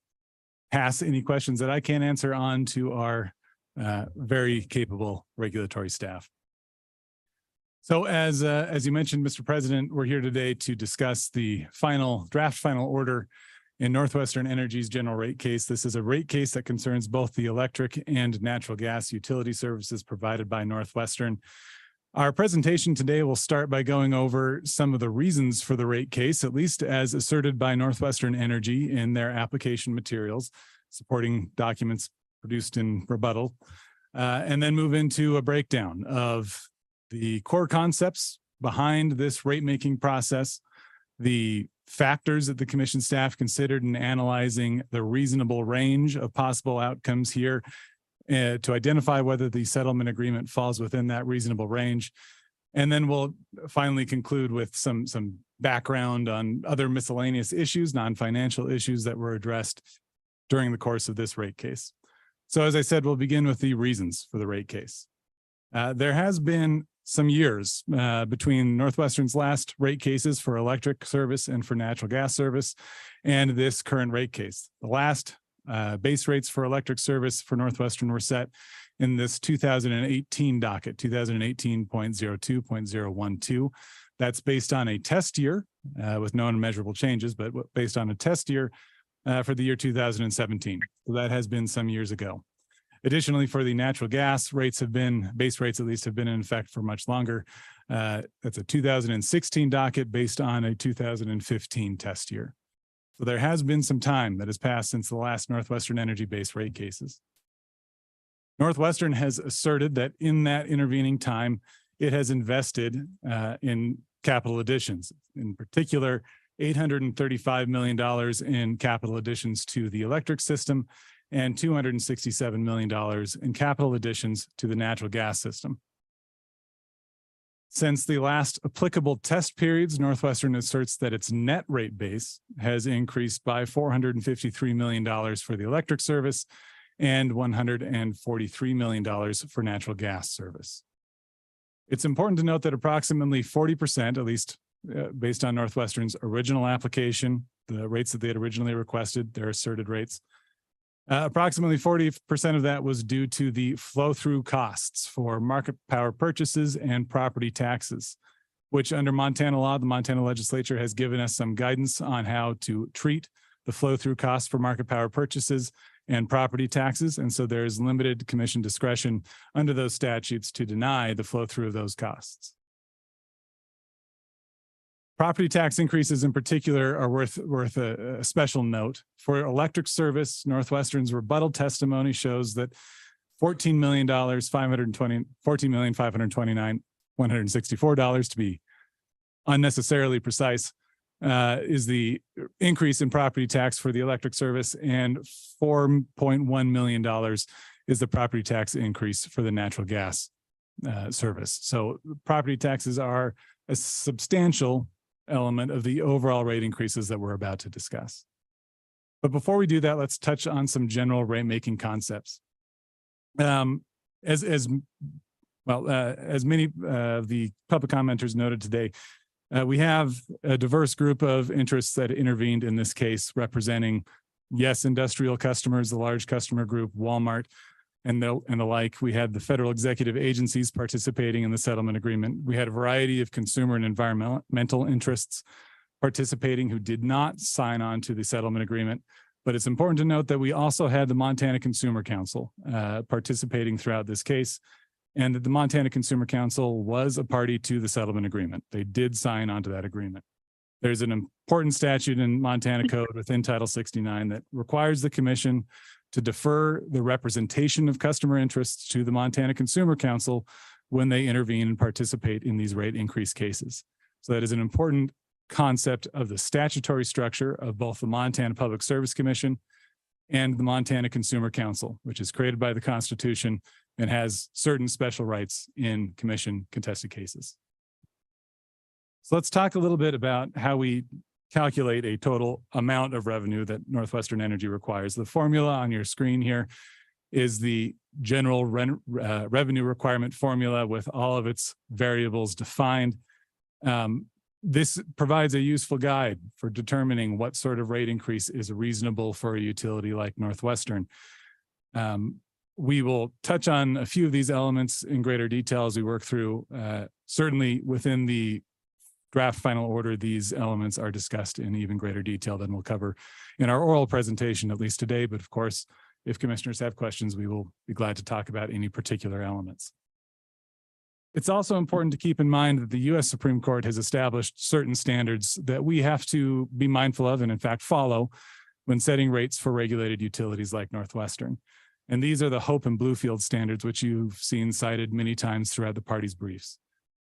pass any questions that I can't answer on to our very capable regulatory staff. So as you mentioned, Mr. President, we're here today to discuss the draft final order in Northwestern Energy's general rate case. This is a rate case that concerns both the electric and natural gas utility services provided by Northwestern. Our presentation today will start by going over some of the reasons for the rate case, at least as asserted by Northwestern Energy in their application materials, supporting documents produced in rebuttal, and then move into a breakdown of the core concepts behind this rate-making process, the factors that the commission staff considered in analyzing the reasonable range of possible outcomes here, to identify whether the settlement agreement falls within that reasonable range. And then we'll finally conclude with some background on other miscellaneous issues, non-financial issues that were addressed during the course of this rate case. So as I said, we'll begin with the reasons for the rate case. There has been some years between Northwestern's last rate cases for electric service and for natural gas service and this current rate case. The last base rates for electric service for Northwestern were set in this 2018 docket, 2018.02.012. That's based on a test year with no unmeasurable changes, but based on a test year for the year 2017. So that has been some years ago. Additionally, for the natural gas rates base rates at least have been in effect for much longer. That's a 2016 docket based on a 2015 test year. So there has been some time that has passed since the last Northwestern Energy base rate cases. Northwestern has asserted that in that intervening time, it has invested in capital additions, in particular, $835 million in capital additions to the electric system and $267 million in capital additions to the natural gas system. Since the last applicable test periods, Northwestern asserts that its net rate base has increased by $453 million for the electric service and $143 million for natural gas service. It's important to note that approximately 40%, at least based on Northwestern's original application, the rates that they had originally requested, their asserted rates, approximately 40% of that was due to the flow-through costs for market power purchases and property taxes. which under Montana law, the Montana legislature has given us some guidance on how to treat the flow-through costs for market power purchases and property taxes. And so there is limited commission discretion under those statutes to deny the flow-through of those costs. Property tax increases in particular are worth a special note. For electric service, Northwestern's rebuttal testimony shows that $14,529,164 to be unnecessarily precise, is the increase in property tax for the electric service, and $4.1 million is the property tax increase for the natural gas service. So property taxes are a substantial element of the overall rate increases that we're about to discuss. But before we do that, let's touch on some general rate making concepts. As many of the public commenters noted today, we have a diverse group of interests that intervened in this case, representing, yes, industrial customers, the large customer group, Walmart, and the like. We had the federal executive agencies participating in the settlement agreement. We had a variety of consumer and environmental interests participating who did not sign on to the settlement agreement. But it's important to note that we also had the Montana Consumer Council participating throughout this case, and that the Montana Consumer Council was a party to the settlement agreement. They did sign onto that agreement. There's an important statute in Montana Code within Title 69 that requires the commission to defer the representation of customer interests to the Montana Consumer Council when they intervene and participate in these rate increase cases. So that is an important concept of the statutory structure of both the Montana Public Service Commission and the Montana Consumer Council, which is created by the Constitution and has certain special rights in commission contested cases. So let's talk a little bit about how we calculate a total amount of revenue that Northwestern Energy requires. The formula on your screen here is the general revenue requirement formula with all of its variables defined. This provides a useful guide for determining what sort of rate increase is reasonable for a utility like Northwestern. We will touch on a few of these elements in greater detail as we work through. Certainly within the draft final order, these elements are discussed in even greater detail than we'll cover in our oral presentation, at least today. But of course, if commissioners have questions, we will be glad to talk about any particular elements. It's also important to keep in mind that the U.S. Supreme Court has established certain standards that we have to be mindful of and in fact follow when setting rates for regulated utilities like Northwestern. And these are the Hope and Bluefield standards, which you've seen cited many times throughout the parties' briefs.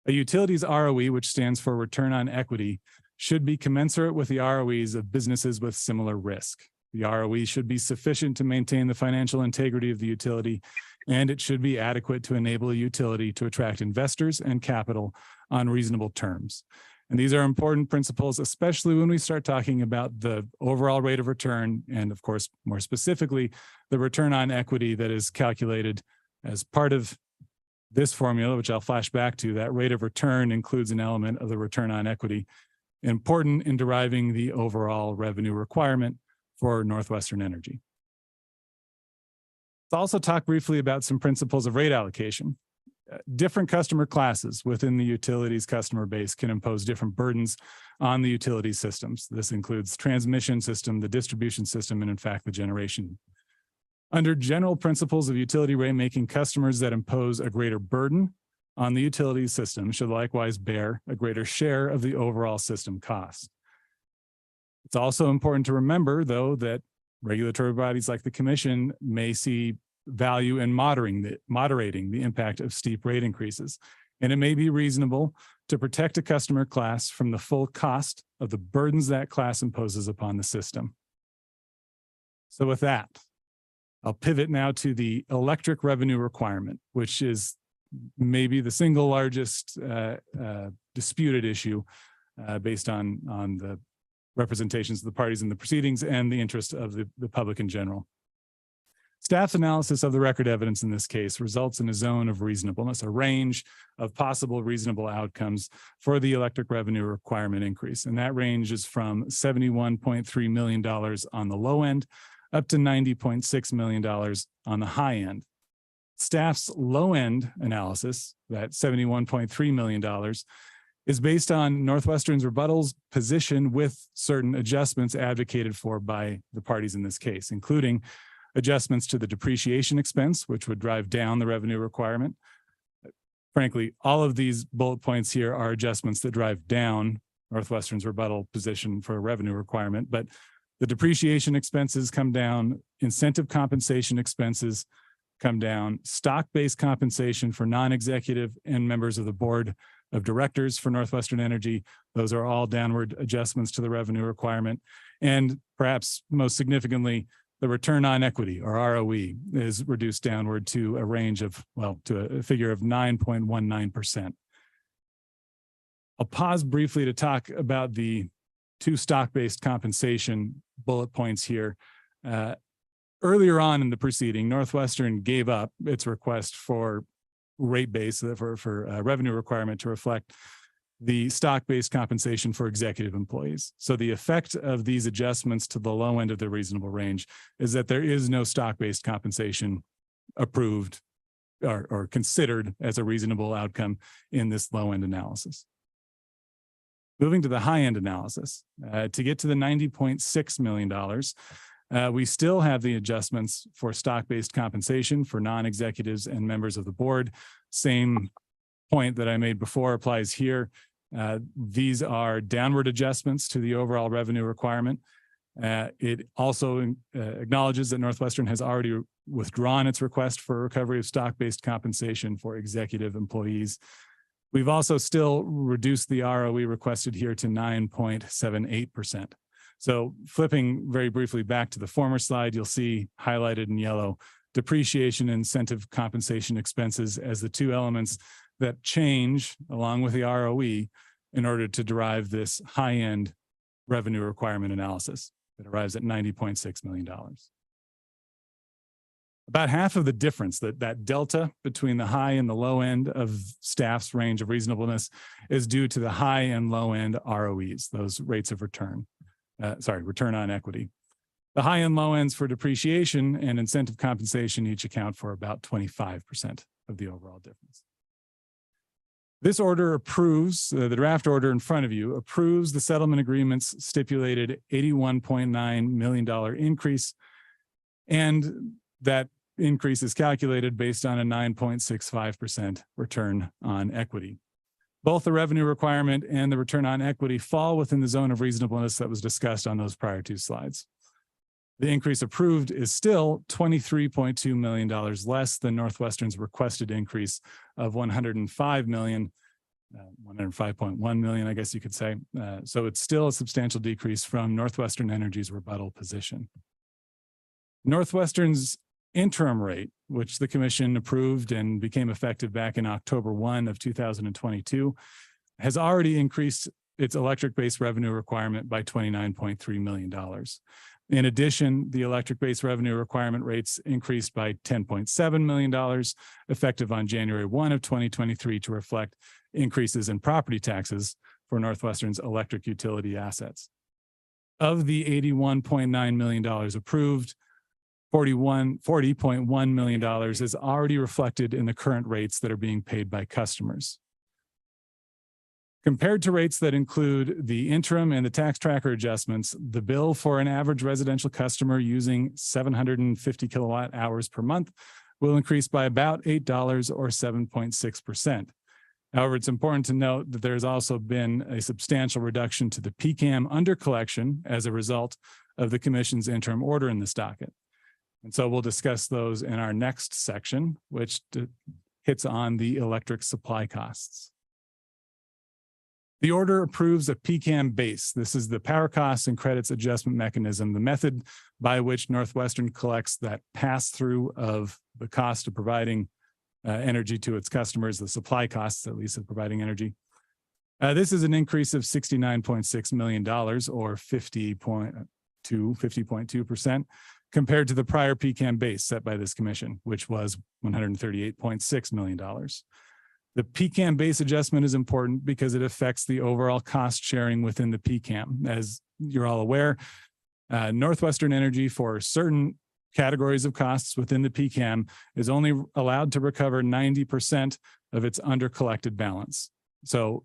A utility's ROE, which stands for return on equity, should be commensurate with the ROEs of businesses with similar risk. The ROE should be sufficient to maintain the financial integrity of the utility, and it should be adequate to enable a utility to attract investors and capital on reasonable terms. And these are important principles, especially when we start talking about the overall rate of return, and of course, more specifically, the return on equity that is calculated as part of this formula, which I'll flash back to. That rate of return includes an element of the return on equity, important in deriving the overall revenue requirement for Northwestern Energy. Let's also talk briefly about some principles of rate allocation. Different customer classes within the utilities customer base can impose different burdens on the utility systems. This includes transmission system, the distribution system, and in fact, the generation. Under general principles of utility rate making, customers that impose a greater burden on the utility system should likewise bear a greater share of the overall system cost. It's also important to remember, though, that regulatory bodies like the Commission may see value in moderating the impact of steep rate increases. And it may be reasonable to protect a customer class from the full cost of the burdens that class imposes upon the system. So with that, I'll pivot now to the electric revenue requirement, which is maybe the single largest disputed issue based on the representations of the parties in the proceedings and the interest of the public in general. Staff's analysis of the record evidence in this case results in a zone of reasonableness, a range of possible reasonable outcomes for the electric revenue requirement increase. And that range is from $71.3 million on the low end up to $90.6 million on the high end. Staff's low end analysis, that $71.3 million, is based on Northwestern's rebuttal's position with certain adjustments advocated for by the parties in this case, including adjustments to the depreciation expense, which would drive down the revenue requirement. Frankly, all of these bullet points here are adjustments that drive down Northwestern's rebuttal position for a revenue requirement, but the depreciation expenses come down, incentive compensation expenses come down, stock-based compensation for non-executive and members of the board of directors for Northwestern Energy. Those are all downward adjustments to the revenue requirement. And perhaps most significantly, the return on equity, or ROE, is reduced downward to a range of, well, to a figure of 9.19%. I'll pause briefly to talk about the two stock-based compensation bullet points here. Earlier on in the proceeding, Northwestern gave up its request for rate base for revenue requirement to reflect the stock-based compensation for executive employees. So the effect of these adjustments to the low end of the reasonable range is that there is no stock-based compensation approved or considered as a reasonable outcome in this low end analysis. Moving to the high end analysis, to get to the $90.6 million, we still have the adjustments for stock-based compensation for non-executives and members of the board. Same point that I made before applies here. These are downward adjustments to the overall revenue requirement. It also acknowledges that Northwestern has already withdrawn its request for recovery of stock-based compensation for executive employees. We've also still reduced the ROE requested here to 9.78%. So flipping very briefly back to the former slide, you'll see highlighted in yellow depreciation and incentive compensation expenses as the two elements that change along with the ROE in order to derive this high-end revenue requirement analysis that arrives at $90.6 million. About half of the difference, that delta between the high and the low end of staff's range of reasonableness, is due to the high and low end ROEs, those rates of return. Return on equity. The high and low ends for depreciation and incentive compensation each account for about 25% of the overall difference. This order approves, the draft order in front of you approves the settlement agreement's stipulated $81.9 million increase, and that increase is calculated based on a 9.65% return on equity. Both the revenue requirement and the return on equity fall within the zone of reasonableness that was discussed on those prior two slides. The increase approved is still $23.2 million less than Northwestern's requested increase of $105 million, $105.1 million, I guess you could say. So it's still a substantial decrease from Northwestern Energy's rebuttal position. Northwestern's interim rate, which the commission approved and became effective back in October 1 of 2022, has already increased its electric-based revenue requirement by $29.3 million. In addition, the electric-based revenue requirement rates increased by $10.7 million, effective on January 1 of 2023 to reflect increases in property taxes for Northwestern's electric utility assets. Of the $81.9 million approved, $40.1 million is already reflected in the current rates that are being paid by customers. Compared to rates that include the interim and the tax tracker adjustments, the bill for an average residential customer using 750 kilowatt hours per month will increase by about $8 or 7.6%. However, it's important to note that there's also been a substantial reduction to the PCAM undercollection as a result of the commission's interim order in this docket. And so we'll discuss those in our next section, which hits on the electric supply costs. The order approves a PCAM base. This is the power costs and credits adjustment mechanism, the method by which Northwestern collects that pass-through of the cost of providing energy to its customers, the supply costs, at least, of providing energy. This is an increase of $69.6 million or 50.2%. Compared to the prior PCAM base set by this commission, which was $138.6 million. The PCAM base adjustment is important because it affects the overall cost sharing within the PCAM. As you're all aware, Northwestern Energy, for certain categories of costs within the PCAM, is only allowed to recover 90% of its undercollected balance. So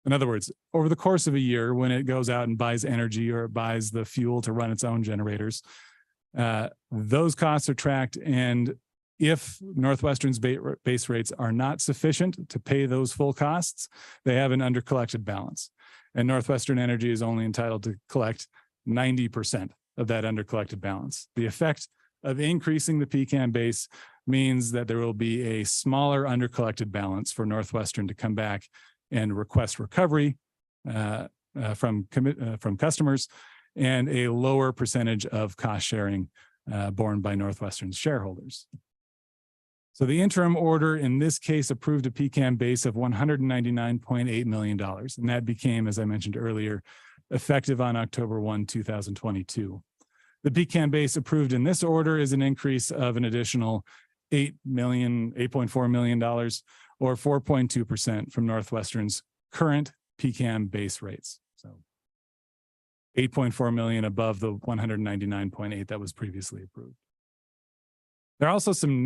In other words, over the course of a year, when it goes out and buys energy or it buys the fuel to run its own generators, those costs are tracked. And if Northwestern's base rates are not sufficient to pay those full costs, they have an undercollected balance. And Northwestern Energy is only entitled to collect 90% of that undercollected balance. The effect of increasing the PCAM base means that there will be a smaller undercollected balance for Northwestern to come back and request recovery from customers, and a lower percentage of cost sharing borne by Northwestern's shareholders. So the interim order in this case approved a PCAM base of $199.8 million, and that became, as I mentioned earlier, effective on October 1, 2022. The PCAM base approved in this order is an increase of an additional $8.4 million, or 4.2% from Northwestern's current PCAM base rates. So 8.4 million above the 199.8 that was previously approved. There are also some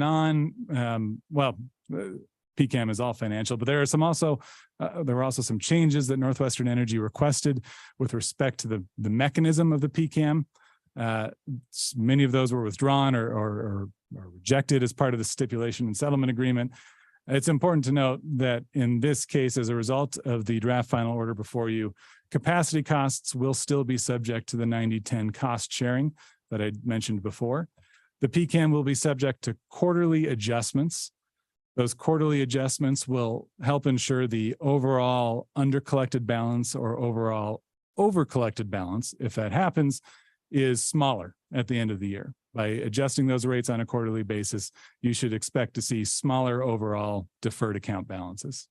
PCAM is all financial, but there are there were also some changes that Northwestern Energy requested with respect to the mechanism of the PCAM. Many of those were withdrawn or rejected as part of the stipulation and settlement agreement. It's important to note that in this case, as a result of the draft final order before you, capacity costs will still be subject to the 90-10 cost sharing that I mentioned before. The PCAM will be subject to quarterly adjustments. Those quarterly adjustments will help ensure the overall undercollected balance or overall overcollected balance, if that happens, is smaller at the end of the year. By adjusting those rates on a quarterly basis, you should expect to see smaller overall deferred account balances.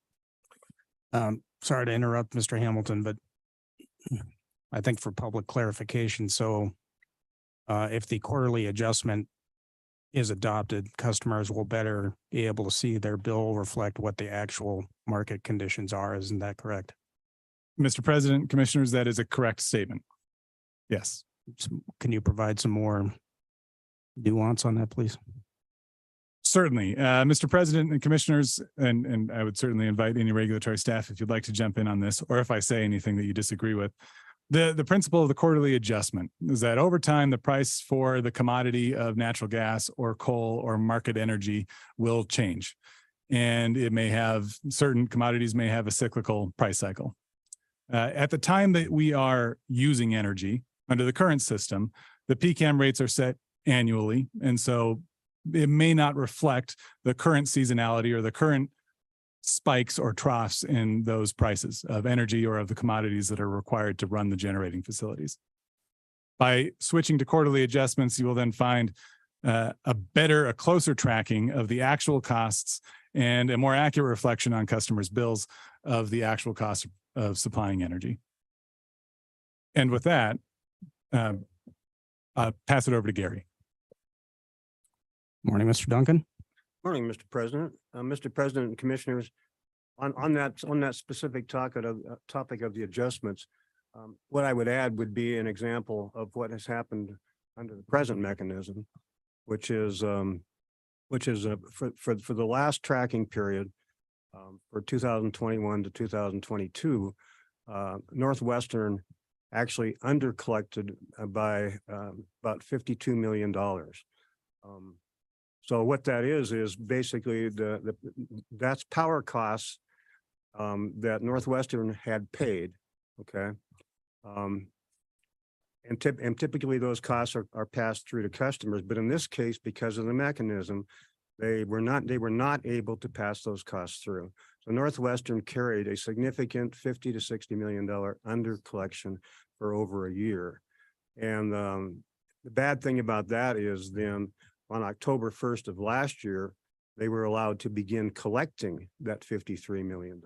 Sorry to interrupt, Mr. Hamilton, but I think for public clarification, so if the quarterly adjustment is adopted, customers will better be able to see their bill reflect what the actual market conditions are. Isn't that correct? Mr. President, Commissioners, that is a correct statement. Yes. Can you provide some more nuance on that, please? Certainly. Mr. President and Commissioners, and I would certainly invite any regulatory staff if you'd like to jump in on this, or if I say anything that you disagree with. The principle of the quarterly adjustment is that over time, the price for the commodity of natural gas or coal or market energy will change. And it may have, certain commodities may have a cyclical price cycle. At the time that we are using energy under the current system, the PCAM rates are set annually. And so it may not reflect the current seasonality or the current spikes or troughs in those prices of energy or of the commodities that are required to run the generating facilities. By switching to quarterly adjustments, you will then find a closer tracking of the actual costs and a more accurate reflection on customers' bills of the actual cost of supplying energy. And with that, I'll pass it over to Gary. Morning, Mr. Duncan. Morning, Mr. President. Mr. President and Commissioners, on that specific topic of the adjustments, what I would add would be an example of what has happened under the present mechanism, which is for the last tracking period for 2021 to 2022, Northwestern actually undercollected by about $52 million. So what that is basically that's power costs that Northwestern had paid, okay? And typically those costs are passed through to customers, but in this case, because of the mechanism, they were not able to pass those costs through. So Northwestern carried a significant $50 to $60 million under collection for over a year. And the bad thing about that is then on October 1st of last year, they were allowed to begin collecting that $53 million.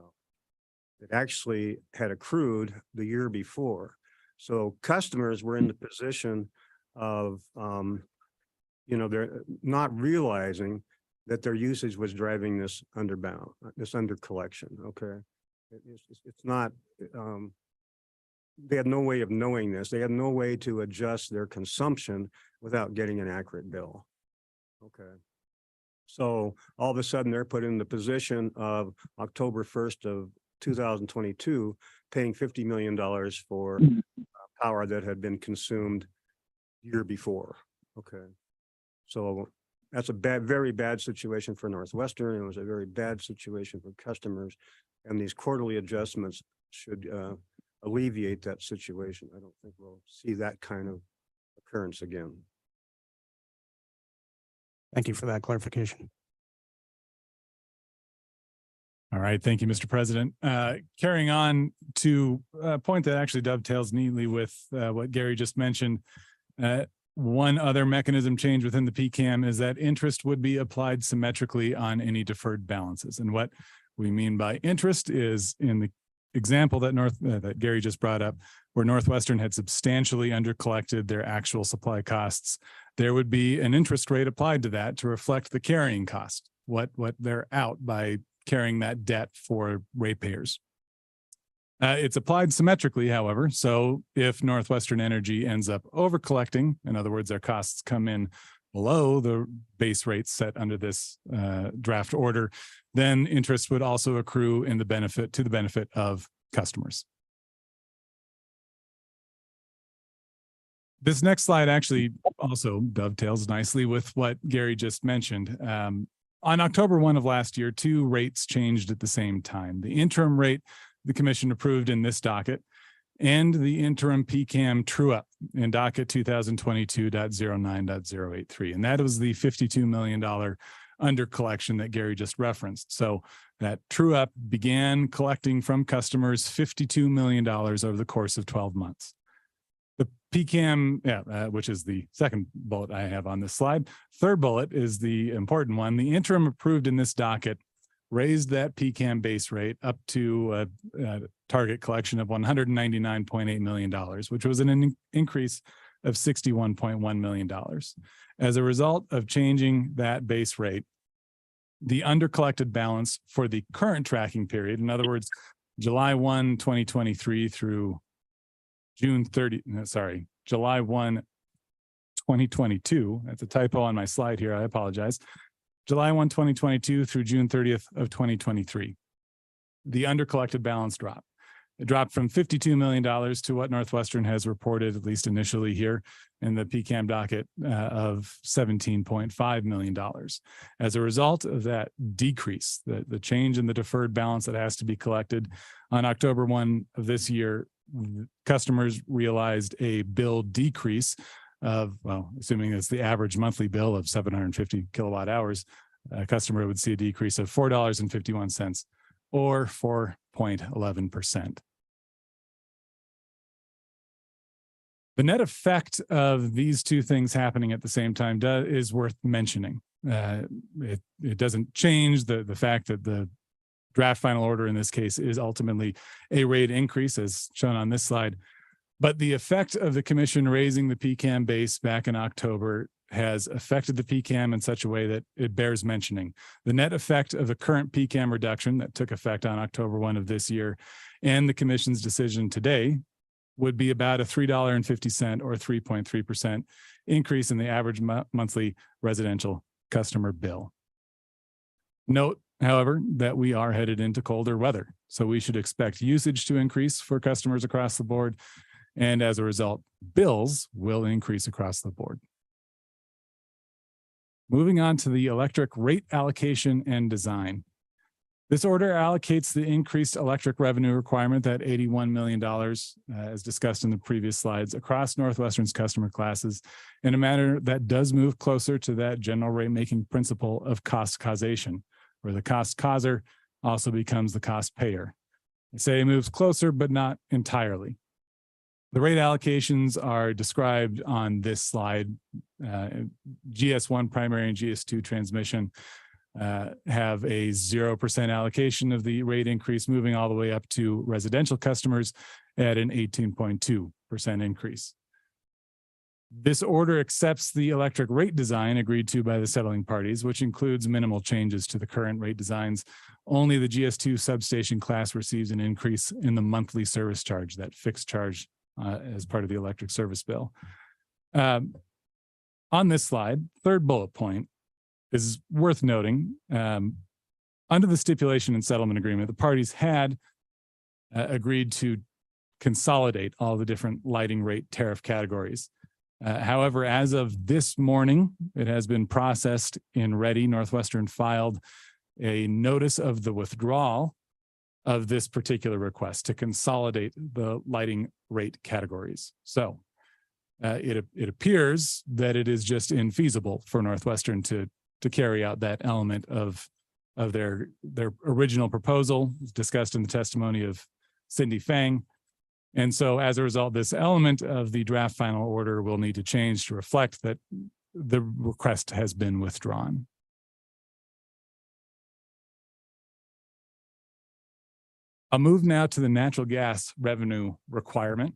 It actually had accrued the year before. So customers were in the position of, they're not realizing that their usage was driving this under collection. Okay. It's not, they had no way of knowing this. They had no way to adjust their consumption without getting an accurate bill. Okay. So all of a sudden they're put in the position of October 1st 2022, paying $50 million for power that had been consumed year before. Okay. So that's a very bad situation for Northwestern. It was a very bad situation for customers, and these quarterly adjustments should alleviate that situation. I don't think we'll see that kind of occurrence again. Thank you for that clarification. All right. Thank you, Mr. President. Carrying on to a point that actually dovetails neatly with what Gary just mentioned. One other mechanism change within the PCAM is that interest would be applied symmetrically on any deferred balances. And what we mean by interest is in the example that that Gary just brought up, where Northwestern had substantially undercollected their actual supply costs, there would be an interest rate applied to that to reflect the carrying cost, what they're out by carrying that debt for ratepayers. It's applied symmetrically, however. So if Northwestern Energy ends up over collecting, in other words, their costs come in below the base rate set under this draft order, then interest would also accrue to the benefit of customers. This next slide actually also dovetails nicely with what Gary just mentioned. On October 1 of last year, two rates changed at the same time. The interim rate the commission approved in this docket and the interim PCAM true-up in docket 2022.09.083. And that was the $52 million under collection that Gary just referenced. So that true-up began collecting from customers $52 million over the course of 12 months. The PCAM, which is the second bullet I have on this slide. Third bullet is the important one. The interim approved in this docket raised that PCAM base rate up to a target collection of $199.8 million, which was an increase of $61.1 million. As a result of changing that base rate, the undercollected balance for the current tracking period, in other words, July 1, 2023 through July 1, 2022. That's a typo on my slide here. I apologize. July 1, 2022 through June 30th of 2023. The undercollected balance dropped. It dropped from $52 million to what Northwestern has reported, at least initially here in the PCAM docket, of $17.5 million. As a result of that decrease, the change in the deferred balance that has to be collected, on October 1 of this year, customers realized a bill decrease of, well, assuming it's the average monthly bill of 750 kilowatt hours, a customer would see a decrease of $4.51 or 4.11%. The net effect of these two things happening at the same time is worth mentioning. It doesn't change the fact that the draft final order in this case is ultimately a rate increase as shown on this slide. But the effect of the commission raising the PCAM base back in October has affected the PCAM in such a way that it bears mentioning. The net effect of the current PCAM reduction that took effect on October 1 of this year and the commission's decision today would be about a $3.50 or 3.3% increase in the average monthly residential customer bill. Note, however, that we are headed into colder weather, so we should expect usage to increase for customers across the board. And as a result, bills will increase across the board. Moving on to the electric rate allocation and design. This order allocates the increased electric revenue requirement, that $81 million, as discussed in the previous slides, across Northwestern's customer classes in a manner that does move closer to that general rate-making principle of cost causation, where the cost causer also becomes the cost payer. I say it moves closer, but not entirely. The rate allocations are described on this slide. GS1 primary and GS2 transmission have a 0% allocation of the rate increase, moving all the way up to residential customers at an 18.2% increase. This order accepts the electric rate design agreed to by the settling parties, which includes minimal changes to the current rate designs. Only the GS2 substation class receives an increase in the monthly service charge, that fixed charge as part of the electric service bill. On this slide, third bullet point is worth noting. Under the stipulation and settlement agreement, the parties had agreed to consolidate all the different lighting rate tariff categories. However, as of this morning, it has been processed and ready. Northwestern filed a notice of the withdrawal of this particular request to consolidate the lighting rate categories. So it appears that it is just infeasible for Northwestern to carry out that element of their original proposal, discussed in the testimony of Cindy Fang. And so as a result, this element of the draft final order will need to change to reflect that the request has been withdrawn. I'll move now to the natural gas revenue requirement.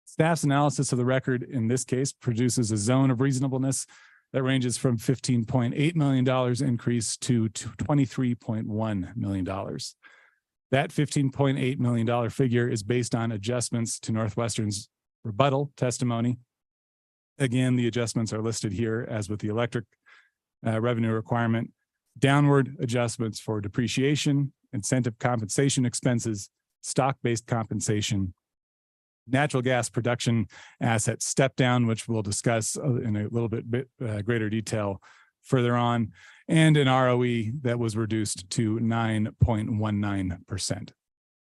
Staff's analysis of the record in this case produces a zone of reasonableness that ranges from $15.8 million increase to $23.1 million. That $15.8 million figure is based on adjustments to Northwestern's rebuttal testimony. Again, the adjustments are listed here as with the electric revenue requirement. Downward adjustments for depreciation, incentive compensation expenses, stock-based compensation, natural gas production asset step down, which we'll discuss in a little bit greater detail further on, and an ROE that was reduced to 9.19%.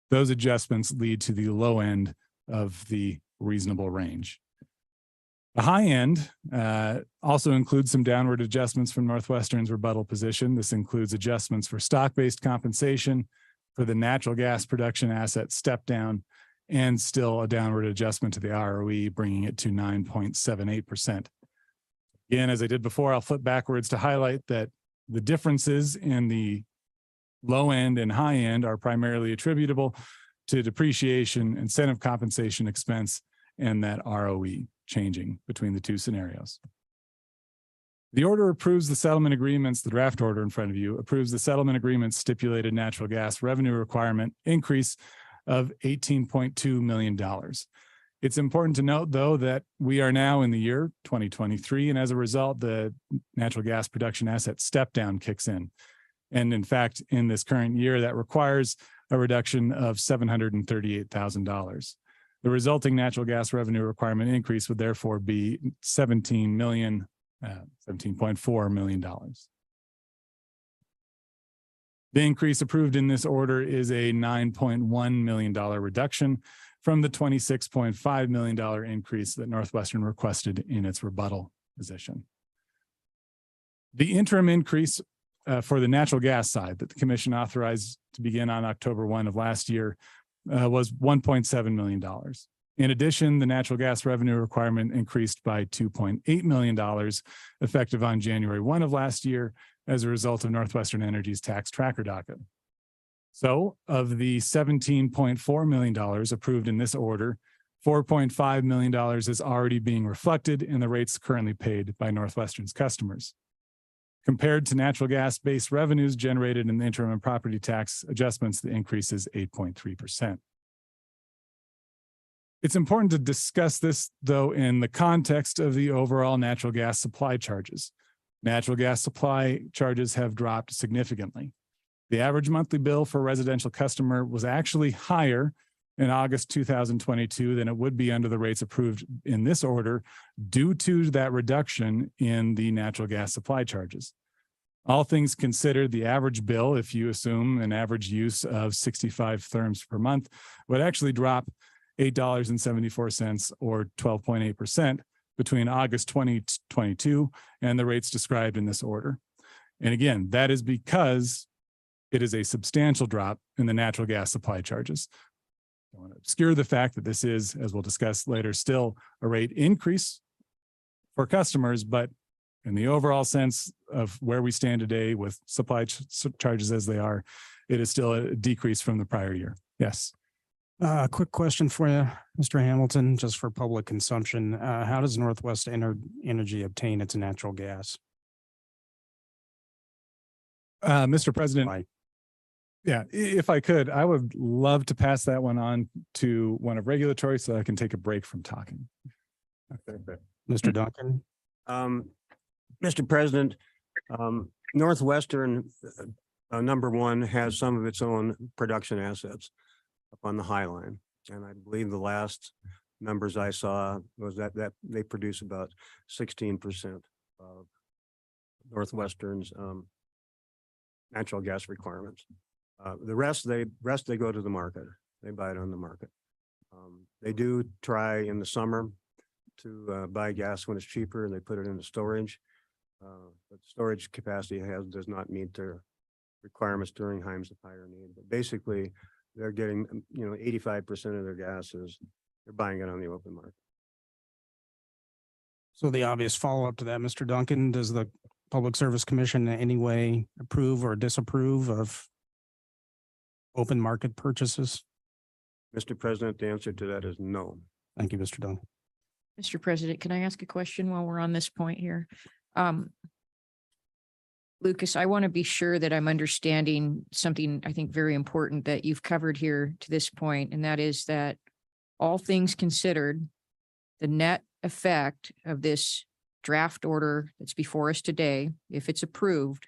Those adjustments lead to the low end of the reasonable range. The high end also includes some downward adjustments from Northwestern's rebuttal position. This includes adjustments for stock-based compensation, for the natural gas production asset step down, and still a downward adjustment to the ROE, bringing it to 9.78%. Again, as I did before, I'll flip backwards to highlight that the differences in the low end and high end are primarily attributable to depreciation, incentive compensation expense, and that ROE changing between the two scenarios. The order approves the settlement agreements, the draft order in front of you approves the settlement agreements stipulated natural gas revenue requirement increase of $18.2 million. It's important to note, though, that we are now in the year 2023, and as a result, the natural gas production asset step down kicks in. And in fact, in this current year, that requires a reduction of $738,000. The resulting natural gas revenue requirement increase would therefore be $17.4 million. The increase approved in this order is a $9.1 million reduction from the $26.5 million increase that Northwestern requested in its rebuttal position. The interim increase for the natural gas side that the commission authorized to begin on October 1 of last year was $1.7 million. In addition, the natural gas revenue requirement increased by $2.8 million effective on January 1 of last year as a result of Northwestern Energy's tax tracker docket. So of the $17.4 million approved in this order, $4.5 million is already being reflected in the rates currently paid by Northwestern's customers. Compared to natural gas-based revenues generated in the interim and property tax adjustments, the increase is 8.3%. It's important to discuss this, though, in the context of the overall natural gas supply charges. Natural gas supply charges have dropped significantly. The average monthly bill for a residential customer was actually higher in August 2022 than it would be under the rates approved in this order due to that reduction in the natural gas supply charges. All things considered, the average bill, if you assume an average use of 65 therms per month, would actually drop $8.74 or 12.8% between August 2022 and the rates described in this order. And again, that is because it is a substantial drop in the natural gas supply charges. I want to obscure the fact that this is, as we'll discuss later, still a rate increase for customers, but in the overall sense of where we stand today with supply charges as they are, it is still a decrease from the prior year. Yes. A quick question for you, Mr. Hamilton, just for public consumption. How does Northwest Energy obtain its natural gas? Mr. President, yeah, if I could, I would love to pass that one on to one of regulatory so I can take a break from talking. Okay. Mr. Duncan? Mr. President, Northwestern, number one, has some of its own production assets. up on the High Line. And I believe the last numbers I saw was that they produce about 16% of Northwestern's natural gas requirements. The rest they go to the market. They buy it on the market. They do try in the summer to buy gas when it's cheaper, and they put it into storage. But storage capacity does not meet their requirements during times of higher need. But basically, they're getting 85% of their gas they're buying it on the open market. So the obvious follow-up to that, Mr. Duncan, does the Public Service Commission in any way approve or disapprove of open market purchases? Mr. President, the answer to that is no. Thank you, Mr. Duncan. Mr. President, can I ask a question while we're on this point here? Lucas, I want to be sure that I'm understanding something I think very important that you've covered here to this point, and that is that all things considered, the net effect of this draft order that's before us today, if it's approved,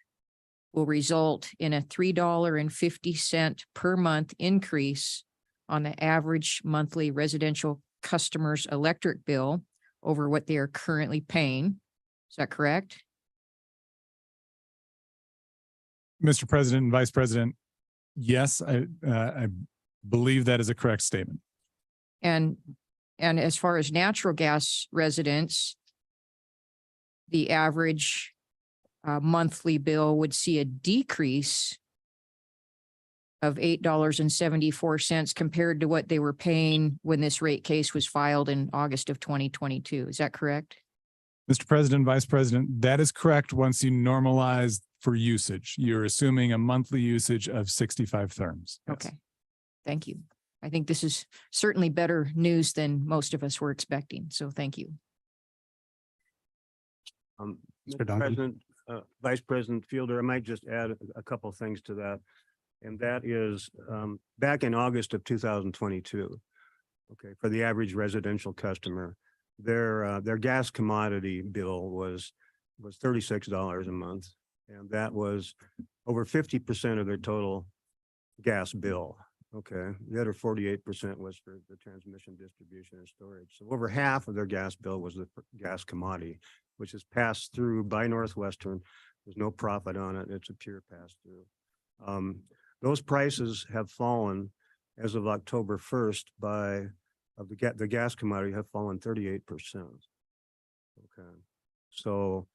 will result in a $3.50 per month increase on the average monthly residential customer's electric bill over what they are currently paying. Is that correct? Mr. President and Vice President, yes, I believe that is a correct statement. And as far as natural gas residents, the average monthly bill would see a decrease of $8.74 compared to what they were paying when this rate case was filed in August of 2022. Is that correct? Mr. President, Vice President, that is correct once you normalize for usage. You're assuming a monthly usage of 65 therms. Yes. Okay, thank you. I think this is certainly better news than most of us were expecting, so thank you. Mr. President, Vice President Fielder, I might just add a couple of things to that. And that is back in August of 2022, okay, for the average residential customer, their gas commodity bill was $36 a month. And that was over 50% of their total gas bill. Okay, the other 48% was for the transmission, distribution, and storage. So over half of their gas bill was the gas commodity, which is passed through by Northwestern. There's no profit on it. It's a pure pass through. Those prices have fallen as of October 1st the gas commodity have fallen 38%. Okay, so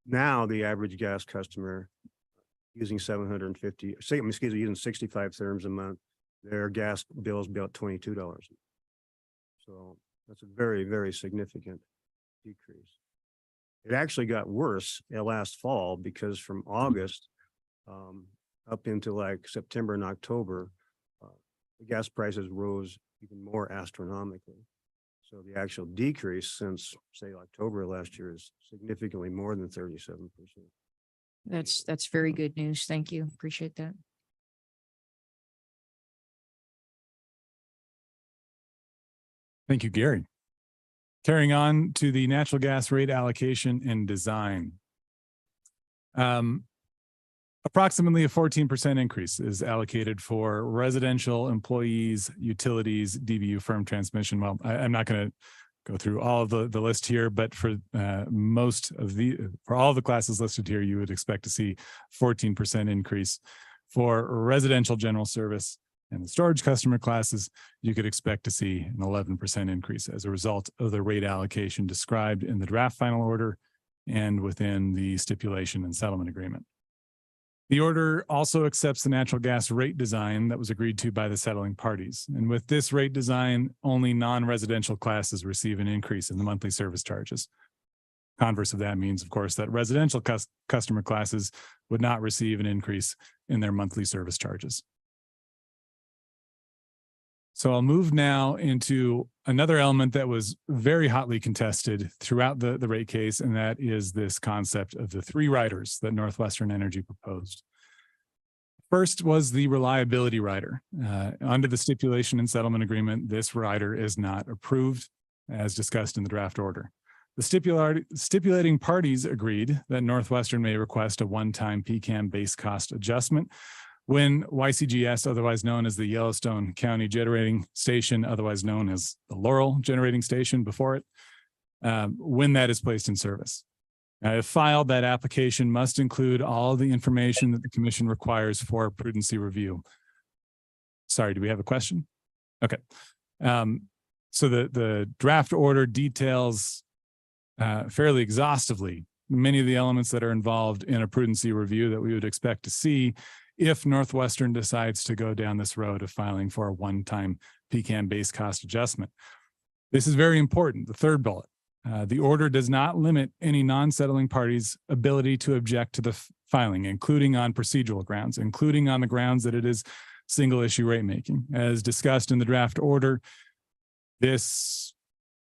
now the average gas customer using using 65 therms a month, their gas bill is about $22. So that's a very, very significant decrease. It actually got worse last fall because from August up into like September and October, the gas prices rose even more astronomically. So the actual decrease since, say, October of last year is significantly more than 37%. That's very good news. Thank you. Appreciate that. Thank you, Gary. Carrying on to the natural gas rate allocation and design. Approximately a 14% increase is allocated for residential employees, utilities, DBU firm transmission. Well, I'm not going to go through all of the list here, but for all of the classes listed here, you would expect to see 14% increase. For residential general service and the storage customer classes, you could expect to see an 11% increase as a result of the rate allocation described in the draft final order and within the stipulation and settlement agreement. The order also accepts the natural gas rate design that was agreed to by the settling parties. And with this rate design, only non-residential classes receive an increase in the monthly service charges. Converse of that means, of course, that residential customer classes would not receive an increase in their monthly service charges. So I'll move now into another element that was very hotly contested throughout the rate case, and that is this concept of the three riders that Northwestern Energy proposed. First was the reliability rider. Under the stipulation and settlement agreement, this rider is not approved, as discussed in the draft order. The stipulating parties agreed that Northwestern may request a one-time PCAM base cost adjustment When YCGS, otherwise known as the Yellowstone County Generating Station, otherwise known as the Laurel Generating Station before it, when that is placed in service. Now, if filed, that application must include all the information that the commission requires for prudency review. Sorry, do we have a question? Okay. So the draft order details fairly exhaustively many of the elements that are involved in a prudency review that we would expect to see if Northwestern decides to go down this road of filing for a one-time PCAM base cost adjustment. This is very important, the third bullet. The order does not limit any non-settling party's ability to object to the filing, including on procedural grounds, including on the grounds that it is single issue rate making. As discussed in the draft order, this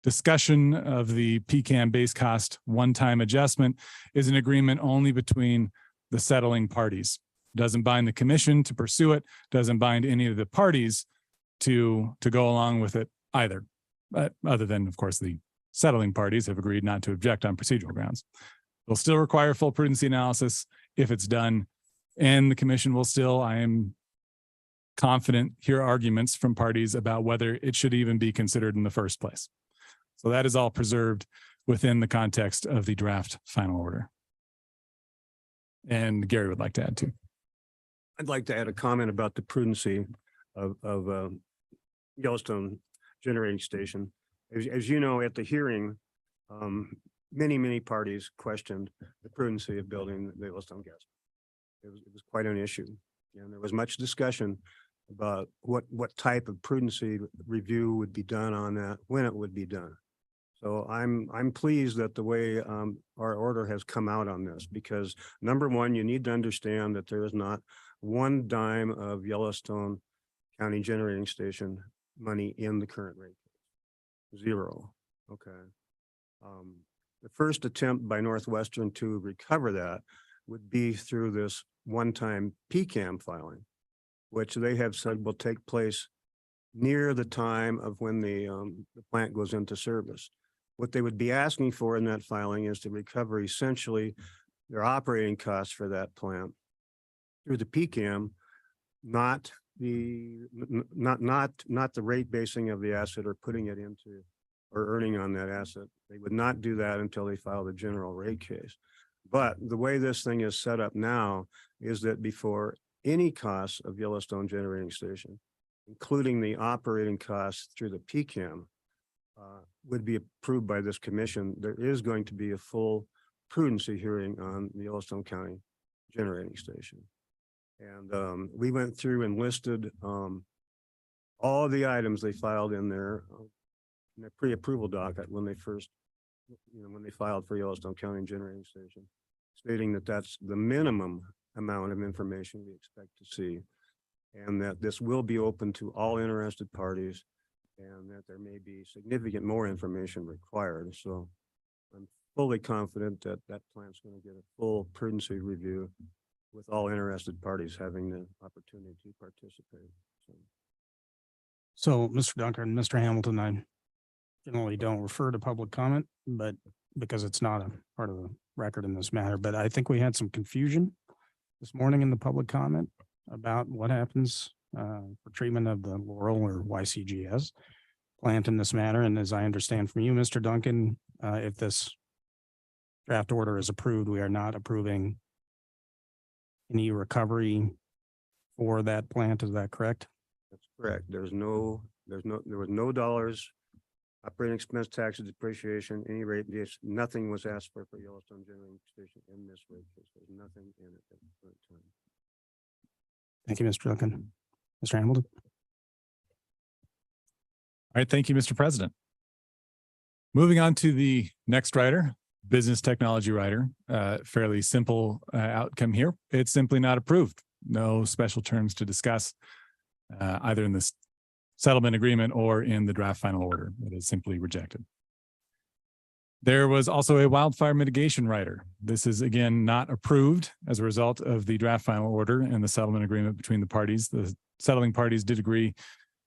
discussion of the PCAM base cost one-time adjustment is an agreement only between the settling parties. Doesn't bind the commission to pursue it, doesn't bind any of the parties to go along with it either. But other than, of course, the settling parties have agreed not to object on procedural grounds. It'll still require full prudency analysis if it's done, and the commission will still, I am confident, hear arguments from parties about whether it should even be considered in the first place. So that is all preserved within the context of the draft final order. And Gary would like to add too. I'd like to add a comment about the prudency of Yellowstone Generating Station. As you know, at the hearing, many parties questioned the prudency of building the Yellowstone gas. It was quite an issue, and there was much discussion about what type of prudency review would be done on that, when it would be done. So I'm pleased that the way our order has come out on this, because number one, you need to understand that there is not one dime of Yellowstone County Generating Station money in the current rate case. Zero. Okay. The first attempt by Northwestern to recover that would be through this one-time PCAM filing, which they have said will take place near the time of when the plant goes into service. What they would be asking for in that filing is to recover essentially their operating costs for that plant through the PCAM, not the rate basing of the asset or putting it into or earning on that asset. They would not do that until they file the general rate case. But the way this thing is set up now is that before any costs of Yellowstone Generating Station, including the operating costs through the PCAM, would be approved by this commission, there is going to be a full prudency hearing on the Yellowstone County Generating Station. And we went through and listed all of the items they filed in their pre-approval docket when they first, when they filed for Yellowstone County Generating Station, stating that that's the minimum amount of information we expect to see, and that this will be open to all interested parties, and that there may be significant more information required. So I'm fully confident that that plant's going to get a full prudency review with all interested parties having the opportunity to participate. So Mr. Duncan, Mr. Hamilton, I generally don't refer to public comment, but because it's not a part of the record in this matter, but I think we had some confusion this morning in the public comment about what happens for treatment of the Laurel or YCGS plant in this matter. And as I understand from you, Mr. Duncan, if this draft order is approved, we are not approving any recovery for that plant. Is that correct? That's correct. There was no dollars, operating expense, taxes, depreciation, any rate, nothing was asked for Yellowstone Generating Station in this rate case. There's nothing in it at the current time. Thank you, Mr. Duncan. Mr. Hamilton. All right, thank you, Mr. President. Moving on to the next rider, business technology rider. Fairly simple outcome here. It's simply not approved. No special terms to discuss either in this settlement agreement or in the draft final order. It is simply rejected. There was also a wildfire mitigation rider. This is again not approved as a result of the draft final order and the settlement agreement between the parties. The settling parties did agree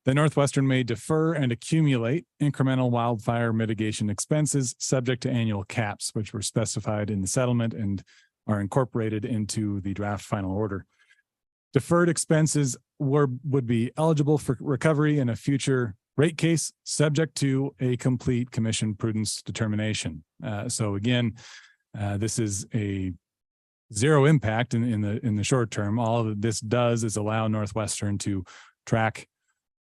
that Northwestern may defer and accumulate incremental wildfire mitigation expenses subject to annual caps, which were specified in the settlement and are incorporated into the draft final order. Deferred expenses would be eligible for recovery in a future rate case, subject to a complete commission prudence determination. So again, this is a zero impact in the short term. All of this does is allow Northwestern to track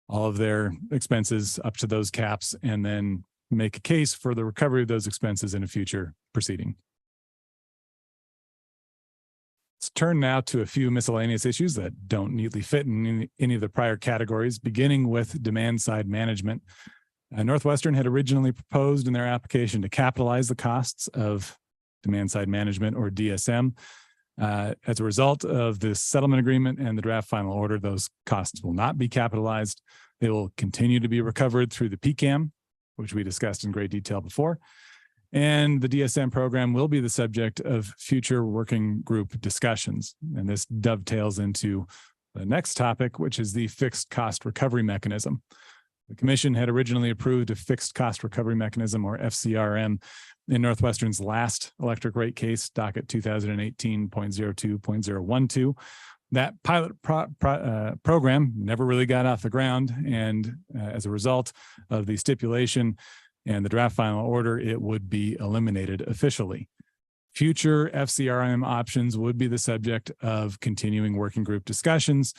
all of their expenses up to those caps and then make a case for the recovery of those expenses in a future proceeding. Let's turn now to a few miscellaneous issues that don't neatly fit in any of the prior categories, beginning with demand side management. Northwestern had originally proposed in their application to capitalize the costs of demand side management, or DSM. As a result of this settlement agreement and the draft final order, those costs will not be capitalized. They will continue to be recovered through the PCAM, which we discussed in great detail before. And the DSM program will be the subject of future working group discussions. And this dovetails into the next topic, which is the fixed cost recovery mechanism. The commission had originally approved a fixed cost recovery mechanism, or FCRM, in Northwestern's last electric rate case, docket 2018.02.012. That pilot program never really got off the ground. And as a result of the stipulation and the draft final order, it would be eliminated officially. Future FCRM options would be the subject of continuing working group discussions.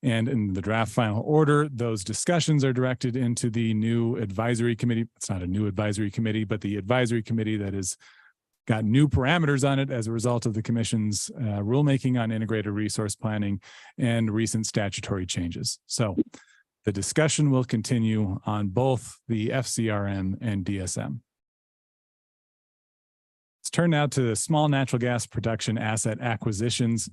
And in the draft final order, those discussions are directed into the new advisory committee. It's not a new advisory committee, but the advisory committee that has got new parameters on it as a result of the commission's rulemaking on integrated resource planning and recent statutory changes. So the discussion will continue on both the FCRM and DSM. Let's turn now to the small natural gas production asset acquisitions.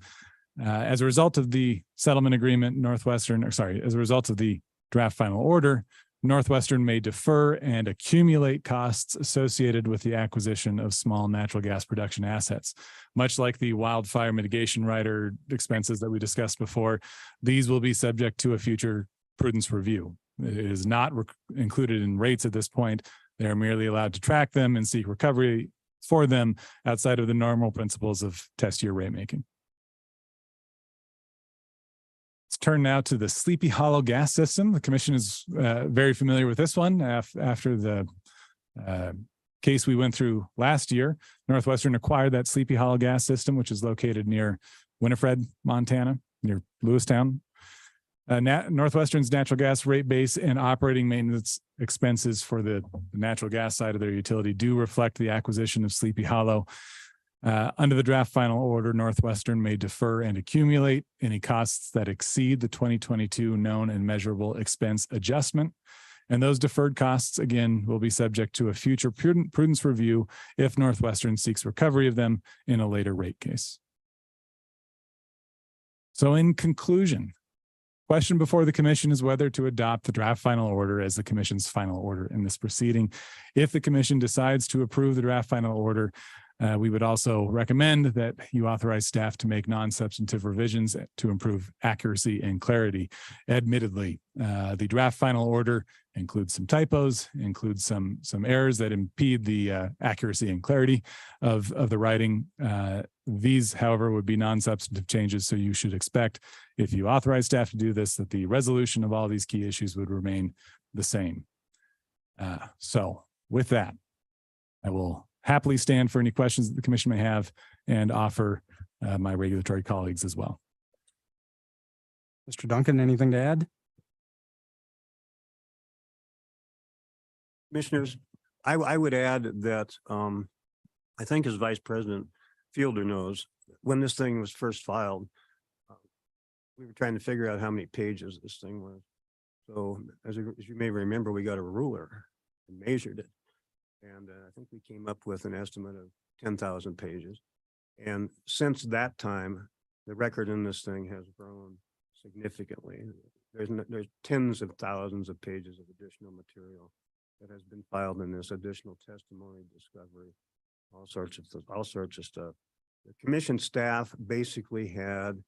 As a result of the settlement agreement, as a result of the draft final order, Northwestern may defer and accumulate costs associated with the acquisition of small natural gas production assets. Much like the wildfire mitigation rider expenses that we discussed before, these will be subject to a future prudence review. It is not included in rates at this point. They are merely allowed to track them and seek recovery for them outside of the normal principles of test year rate making. Let's turn now to the Sleepy Hollow gas system. The commission is very familiar with this one. After the case we went through last year, Northwestern acquired that Sleepy Hollow gas system, which is located near Winifred, Montana, near Lewistown. Northwestern's natural gas rate base and operating maintenance expenses for the natural gas side of their utility do reflect the acquisition of Sleepy Hollow. Under the draft final order, Northwestern may defer and accumulate any costs that exceed the 2022 known and measurable expense adjustment. And those deferred costs, again, will be subject to a future prudence review if Northwestern seeks recovery of them in a later rate case. So in conclusion, question before the commission is whether to adopt the draft final order as the commission's final order in this proceeding. If the commission decides to approve the draft final order, we would also recommend that you authorize staff to make non-substantive revisions to improve accuracy and clarity. Admittedly, the draft final order includes some typos, includes some errors that impede the accuracy and clarity of the writing. These, however, would be non-substantive changes, so you should expect, if you authorize staff to do this, that the resolution of all these key issues would remain the same. So with that, I will happily stand for any questions that the commission may have and offer my regulatory colleagues as well. Mr. Duncan, anything to add? Commissioners, I would add that I think as Vice President Fielder knows, when this thing was first filed, we were trying to figure out how many pages this thing was. So as you may remember, we got a ruler and measured it. And I think we came up with an estimate of 10,000 pages. And since that time, the record in this thing has grown significantly. There's tens of thousands of pages of additional material that has been filed in this, additional testimony, discovery, all sorts of stuff. The commission staff basically had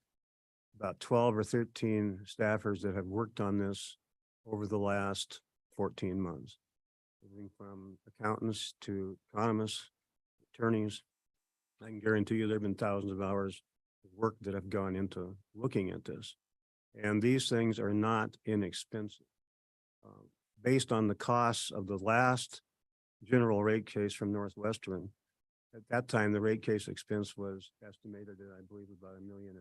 about 12 or 13 staffers that have worked on this over the last 14 months. Moving from accountants to economists, attorneys. I can guarantee you there have been thousands of hours work that have gone into looking at this. And these things are not inexpensive. Based on the costs of the last general rate case from Northwestern, at that time, the rate case expense was estimated at, I believe, about $1.5 million.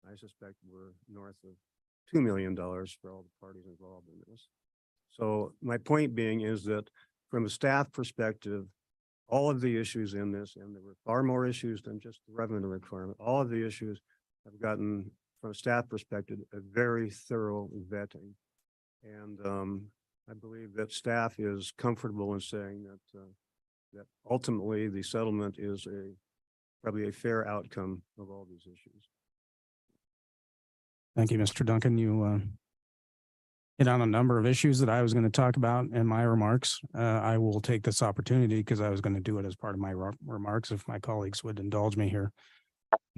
I suspect we're north of $2 million for all the parties involved in this. So my point being is that from a staff perspective, all of the issues in this, and there were far more issues than just the revenue requirement, all of the issues have gotten, from a staff perspective, a very thorough vetting. And I believe that staff is comfortable in saying that that ultimately the settlement is probably a fair outcome of all these issues. Thank you, Mr. Duncan. You hit on a number of issues that I was going to talk about in my remarks. I will take this opportunity because I was going to do it as part of my remarks if my colleagues would indulge me here.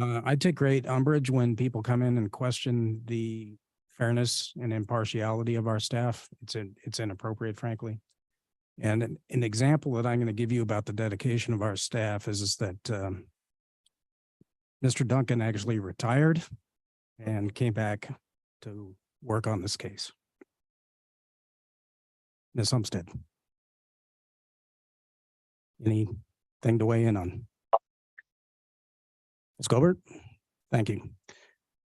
I take great umbrage when people come in and question the fairness and impartiality of our staff. It's inappropriate, frankly. And an example that I'm going to give you about the dedication of our staff is that Mr. Duncan actually retired and came back to work on this case. Ms. Umstead, anything to weigh in on? Ms. Gobert, thank you.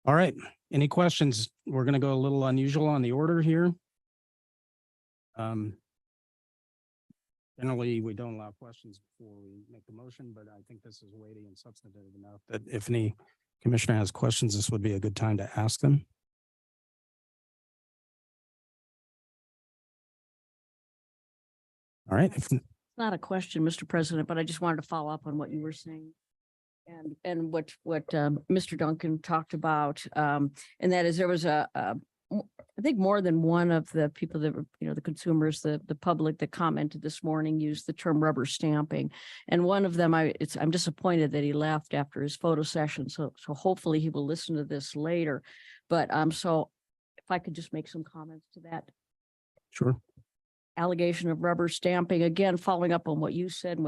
All right, any questions? We're going to go a little unusual on the order here. Generally, we don't allow questions before we make the motion, but I think this is weighty and substantive enough that if any commissioner has questions, this would be a good time to ask them. All right. It's not a question, Mr. President, but I just wanted to follow up on what you were saying. And what Mr. Duncan talked about, and that is there was I think more than one of the people that were, the consumers, the public that commented this morning used the term rubber stamping. And one of them, I'm disappointed that he left after his photo session. So hopefully he will listen to this later. But so if I could just make some comments to that. Sure. Allegation of rubber stamping, again, following up on what you said,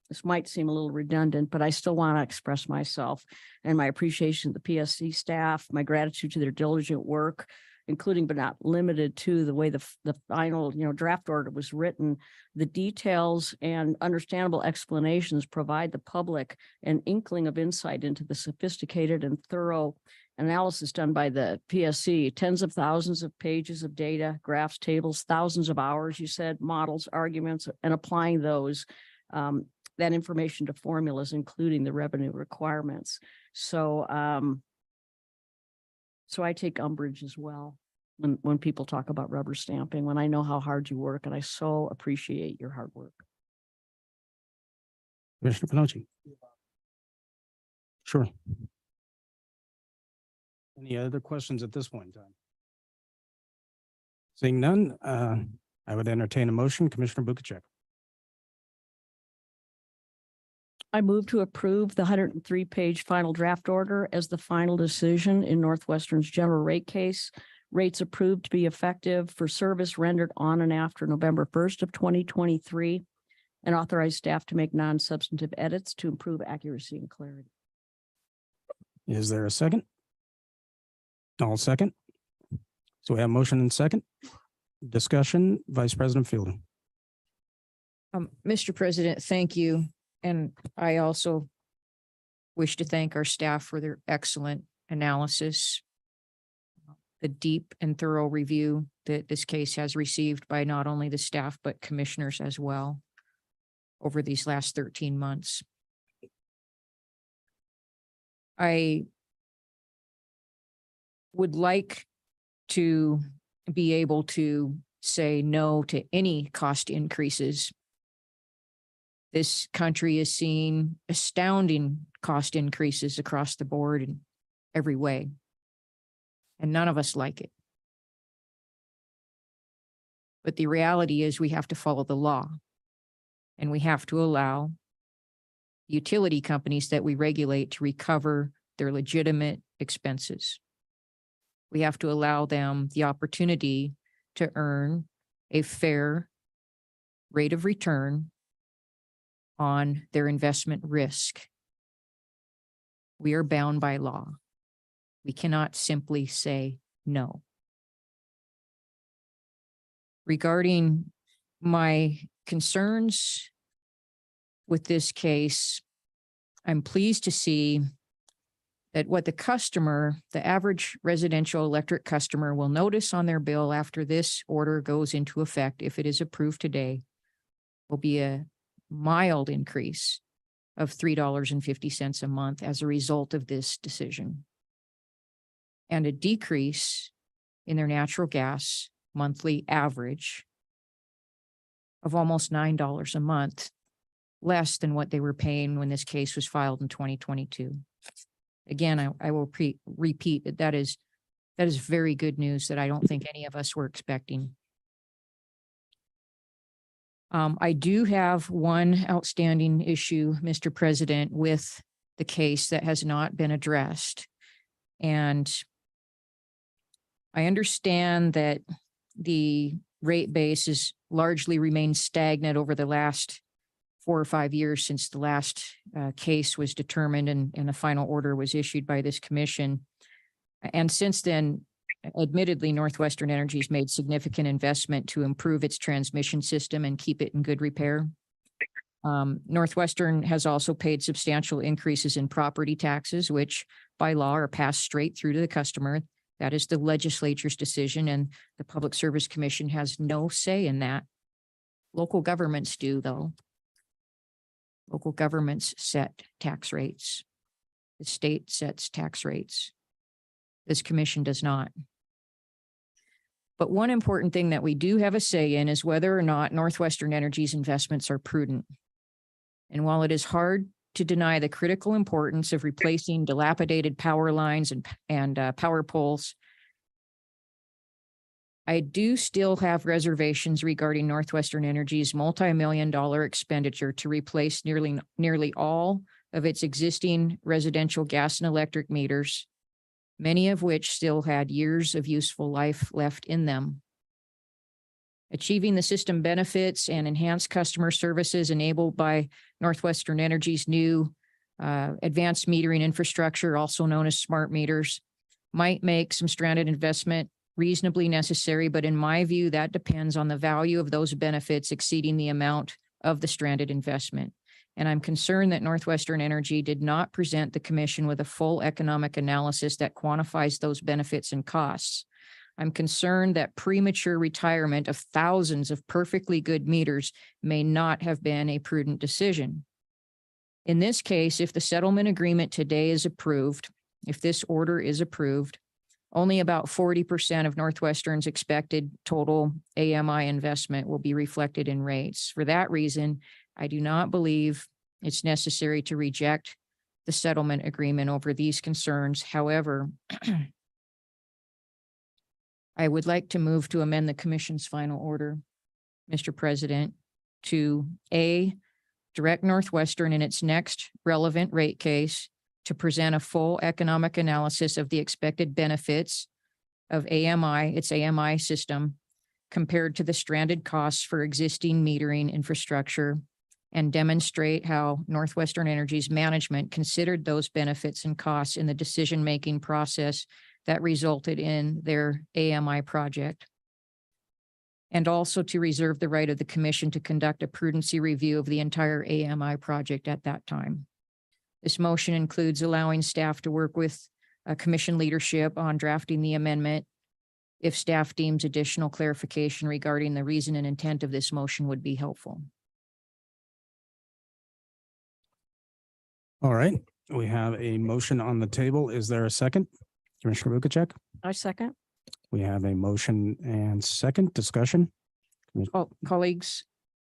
this might seem a little redundant, but I still want to express myself and my appreciation to the PSC staff, my gratitude to their diligent work, including but not limited to the way the final, draft order was written. The details and understandable explanations provide the public an inkling of insight into the sophisticated and thorough analysis done by the PSC, tens of thousands of pages of data, graphs, tables, thousands of hours, you said, models, arguments, and applying those that information to formulas, including the revenue requirements. So, so I take umbrage as well when people talk about rubber stamping, when I know how hard you work, and I so appreciate your hard work. Commissioner Panochi. Sure. Any other questions at this point in time? Seeing none, I would entertain a motion. Commissioner Bukacek. I move to approve the 103-page final draft order as the final decision in Northwestern's general rate case. Rates approved to be effective for service rendered on and after November 1st of 2023, and authorize staff to make non-substantive edits to improve accuracy and clarity. Is there a second? I'll second. So we have motion and second. Discussion, Vice President Fielding. Mr. President, thank you. And I also wish to thank our staff for their excellent analysis, the deep and thorough review that this case has received by not only the staff, but commissioners as well over these last 13 months. I would like to be able to say no to any cost increases. This country is seeing astounding cost increases across the board in every way, and none of us like it. But the reality is we have to follow the law, and we have to allow utility companies that we regulate to recover their legitimate expenses. We have to allow them the opportunity to earn a fair rate of return on their investment risk. We are bound by law. We cannot simply say no. Regarding my concerns with this case, I'm pleased to see that what the customer, the average residential electric customer, will notice on their bill after this order goes into effect, if it is approved today, will be a mild increase of $3.50 a month as a result of this decision, and a decrease in their natural gas monthly average of almost $9 a month, less than what they were paying when this case was filed in 2022. Again, I will repeat that that is very good news that I don't think any of us were expecting. I do have one outstanding issue, Mr. President, with the case that has not been addressed. And I understand that the rate base has largely remained stagnant over the last 4 or 5 years since the last case was determined and the final order was issued by this commission. And since then, admittedly, Northwestern Energy's made significant investment to improve its transmission system and keep it in good repair. Northwestern has also paid substantial increases in property taxes, which by law are passed straight through to the customer. That is the legislature's decision, and the Public Service Commission has no say in that. Local governments do, though. Local governments set tax rates. The state sets tax rates. This commission does not. But one important thing that we do have a say in is whether or not Northwestern Energy's investments are prudent. And while it is hard to deny the critical importance of replacing dilapidated power lines and power poles, I do still have reservations regarding Northwestern Energy's multi-million-dollar expenditure to replace nearly all of its existing residential gas and electric meters, many of which still had years of useful life left in them. Achieving the system benefits and enhanced customer services enabled by Northwestern Energy's new advanced metering infrastructure, also known as smart meters, might make some stranded investment reasonably necessary, but in my view, that depends on the value of those benefits exceeding the amount of the stranded investment. And I'm concerned that Northwestern Energy did not present the commission with a full economic analysis that quantifies those benefits and costs. I'm concerned that premature retirement of thousands of perfectly good meters may not have been a prudent decision. In this case, if the settlement agreement today is approved, if this order is approved, only about 40% of Northwestern's expected total AMI investment will be reflected in rates. For that reason, I do not believe it's necessary to reject the settlement agreement over these concerns. However, I would like to move to amend the commission's final order, Mr. President, to A, direct Northwestern in its next relevant rate case to present a full economic analysis of the expected benefits of AMI, its AMI system, compared to the stranded costs for existing metering infrastructure, and demonstrate how Northwestern Energy's management considered those benefits and costs in the decision-making process that resulted in their AMI project. And also to reserve the right of the commission to conduct a prudency review of the entire AMI project at that time. This motion includes allowing staff to work with commission leadership on drafting the amendment if staff deems additional clarification regarding the reason and intent of this motion would be helpful. All right, we have a motion on the table. Is there a second? Commissioner Bukacek? I second. We have a motion and second discussion. Colleagues.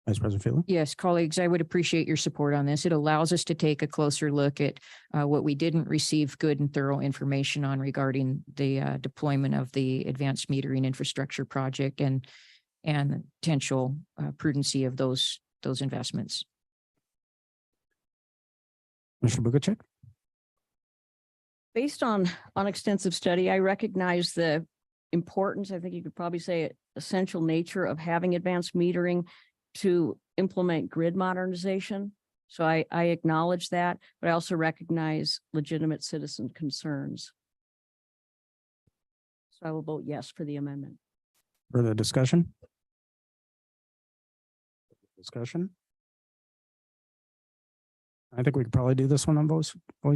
Vice President Phelan? Yes, colleagues, I would appreciate your support on this. It allows us to take a closer look at what we didn't receive good and thorough information on regarding the deployment of the advanced metering infrastructure project and potential prudency of those investments. Commissioner Bukacek? Based on extensive study, I recognize the importance, I think you could probably say essential nature of having advanced metering to implement grid modernization. So I acknowledge that, but I also recognize legitimate citizen concerns. So I will vote yes for the amendment. Further discussion? Discussion? I think we could probably do this one on voice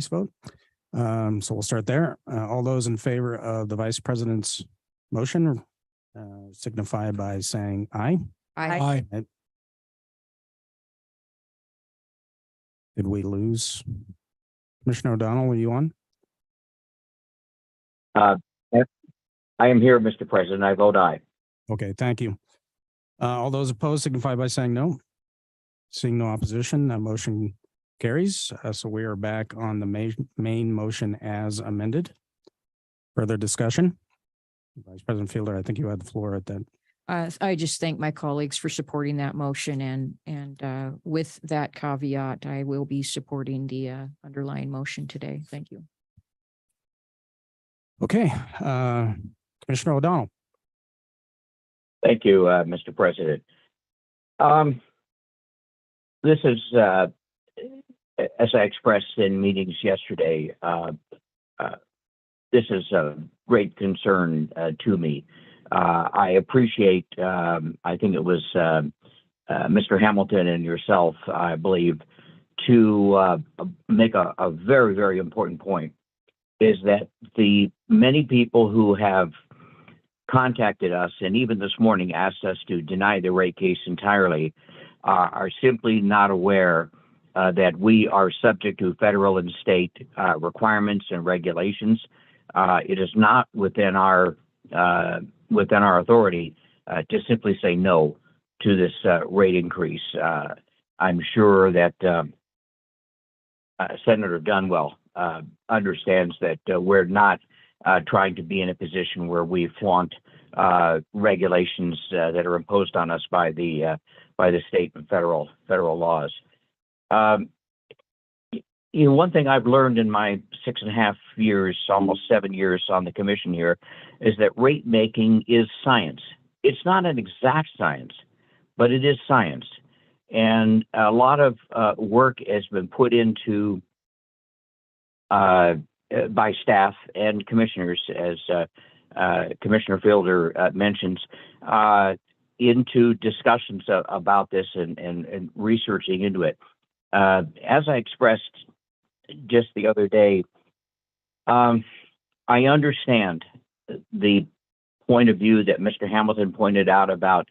vote. So we'll start there. All those in favor of the vice president's motion signify by saying aye. Aye. Aye. Did we lose? Commissioner O'Donnell, were you on? Yes, I am here, Mr. President. I vote aye. Okay, thank you. All those opposed signify by saying no. Seeing no opposition, that motion carries. So we are back on the main motion as amended. Further discussion? Vice President Fielder, I think you had the floor at that. I just thank my colleagues for supporting that motion, and with that caveat, I will be supporting the underlying motion today. Thank you. Okay, Commissioner O'Donnell. Thank you, Mr. President. This is, as I expressed in meetings yesterday, this is a great concern to me. I appreciate, I think it was Mr. Hamilton and yourself, I believe, to make a very, very important point, is that the many people who have contacted us and even this morning asked us to deny the rate case entirely are simply not aware that we are subject to federal and state requirements and regulations. It is not within our authority to simply say no to this rate increase. I'm sure that Senator Dunwell understands that we're not trying to be in a position where we flaunt regulations that are imposed on us by the state and federal laws. You know, one thing I've learned in my 6.5 years, almost 7 years on the commission here, is that rate making is science. It's not an exact science, but it is science. And a lot of work has been put into by staff and commissioners, as Commissioner Fielder mentions, into discussions about this and researching into it. As I expressed just the other day, I understand the point of view that Mr. Hamilton pointed out about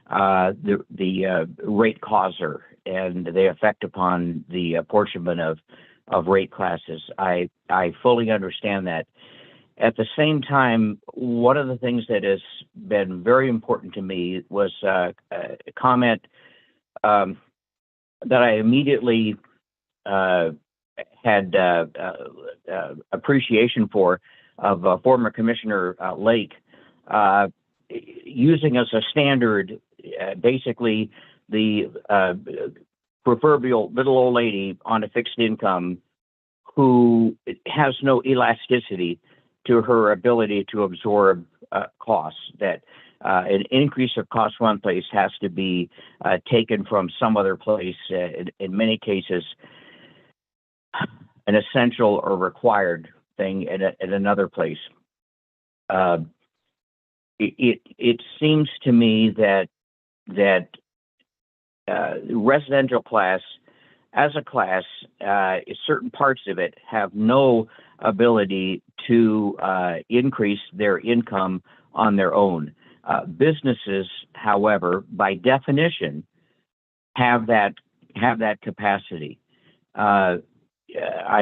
the rate causer and the effect upon the apportionment of rate classes. I fully understand that. At the same time, one of the things that has been very important to me was a comment that I immediately had appreciation for, of former Commissioner Lake, using as a standard basically the proverbial little old lady on a fixed income who has no elasticity to her ability to absorb costs, that an increase of cost one place has to be taken from some other place, in many cases an essential or required thing at another place. It seems to me that residential class, as a class, certain parts of it have no ability to increase their income on their own. Businesses, however, by definition, have that capacity. I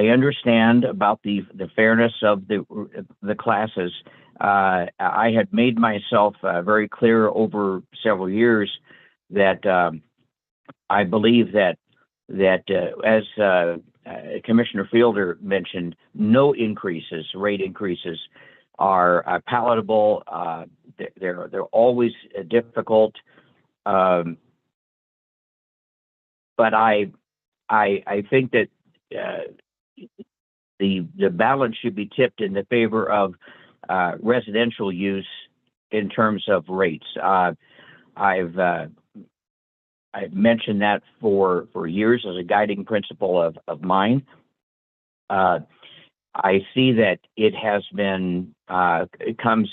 understand about the fairness of the classes. I had made myself very clear over several years that I believe that as Commissioner Fielder mentioned, no rate increases are palatable. They're always difficult. But I think that the balance should be tipped in the favor of residential use in terms of rates. I've I've mentioned that for years as a guiding principle of mine. I see that it has been, it comes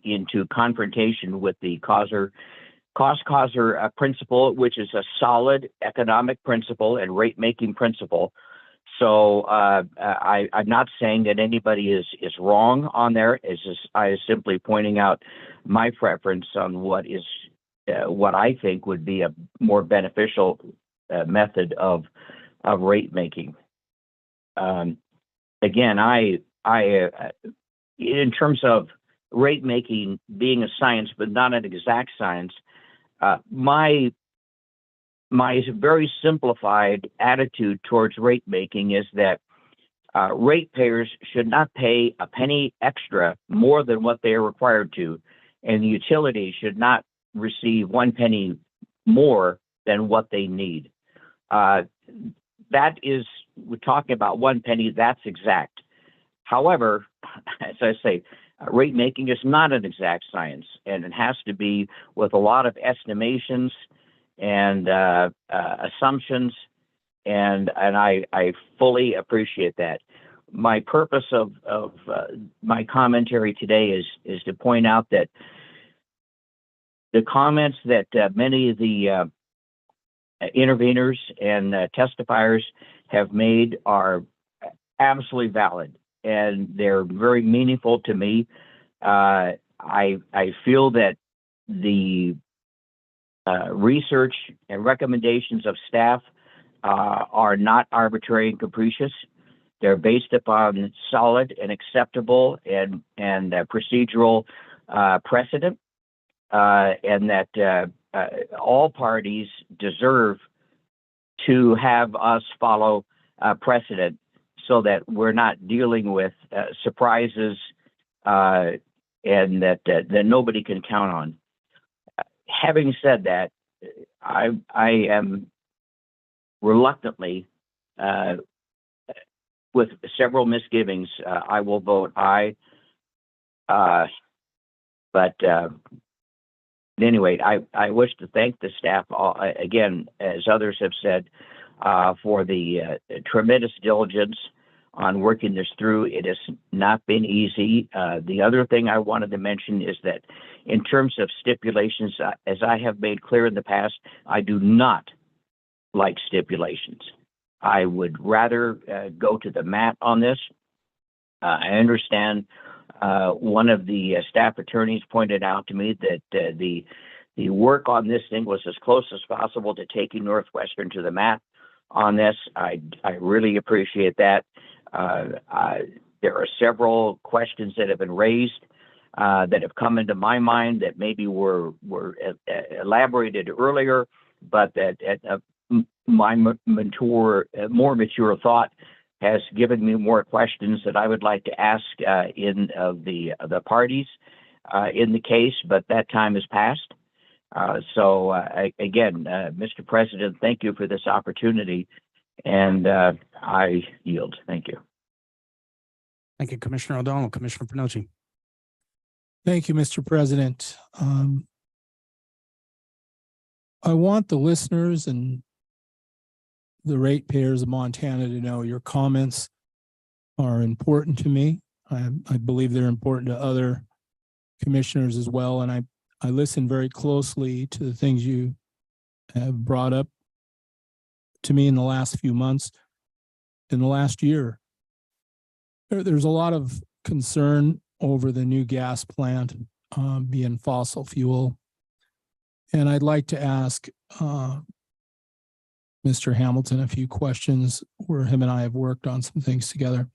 into confrontation with the cost causer principle, which is a solid economic principle and rate making principle. So I'm not saying that anybody is wrong on there. I is simply pointing out my preference on what I think would be a more beneficial method of rate making. Again, in terms of rate making being a science but not an exact science, my very simplified attitude towards rate making is that ratepayers should not pay a penny extra more than what they are required to, and the utility should not receive 1 penny more than what they need. That is, we're talking about 1 penny, that's exact. However, as I say, rate making is not an exact science, and it has to be with a lot of estimations and assumptions, and I fully appreciate that. My purpose of my commentary today is to point out that the comments that many of the interveners and testifiers have made are absolutely valid, and they're very meaningful to me. I feel that the research and recommendations of staff are not arbitrary and capricious. They're based upon solid and acceptable and procedural precedent, and that all parties deserve to have us follow precedent so that we're not dealing with surprises and that nobody can count on. Having said that, I am reluctantly, with several misgivings, I will vote aye. But anyway, I wish to thank the staff again, as others have said, for the tremendous diligence on working this through. It has not been easy. The other thing I wanted to mention is that in terms of stipulations, as I have made clear in the past, I do not like stipulations. I would rather go to the mat on this. I understand one of the staff attorneys pointed out to me that the work on this thing was as close as possible to taking Northwestern to the mat on this. I really appreciate that. There are several questions that have been raised that have come into my mind that maybe were elaborated earlier, but that my more mature thought has given me more questions that I would like to ask of the parties in the case, but that time has passed. So again, Mr. President, thank you for this opportunity, and I yield. Thank you. Thank you, Commissioner O'Donnell. Commissioner Pernocci. Thank you, Mr. President. I want the listeners and the ratepayers of Montana to know your comments are important to me. I believe they're important to other commissioners as well. And I listen very closely to the things you have brought up to me in the last few months, in the last year. There's a lot of concern over the new gas plant being fossil fuel. And I'd like to ask Mr. Hamilton a few questions where him and I have worked on some things together.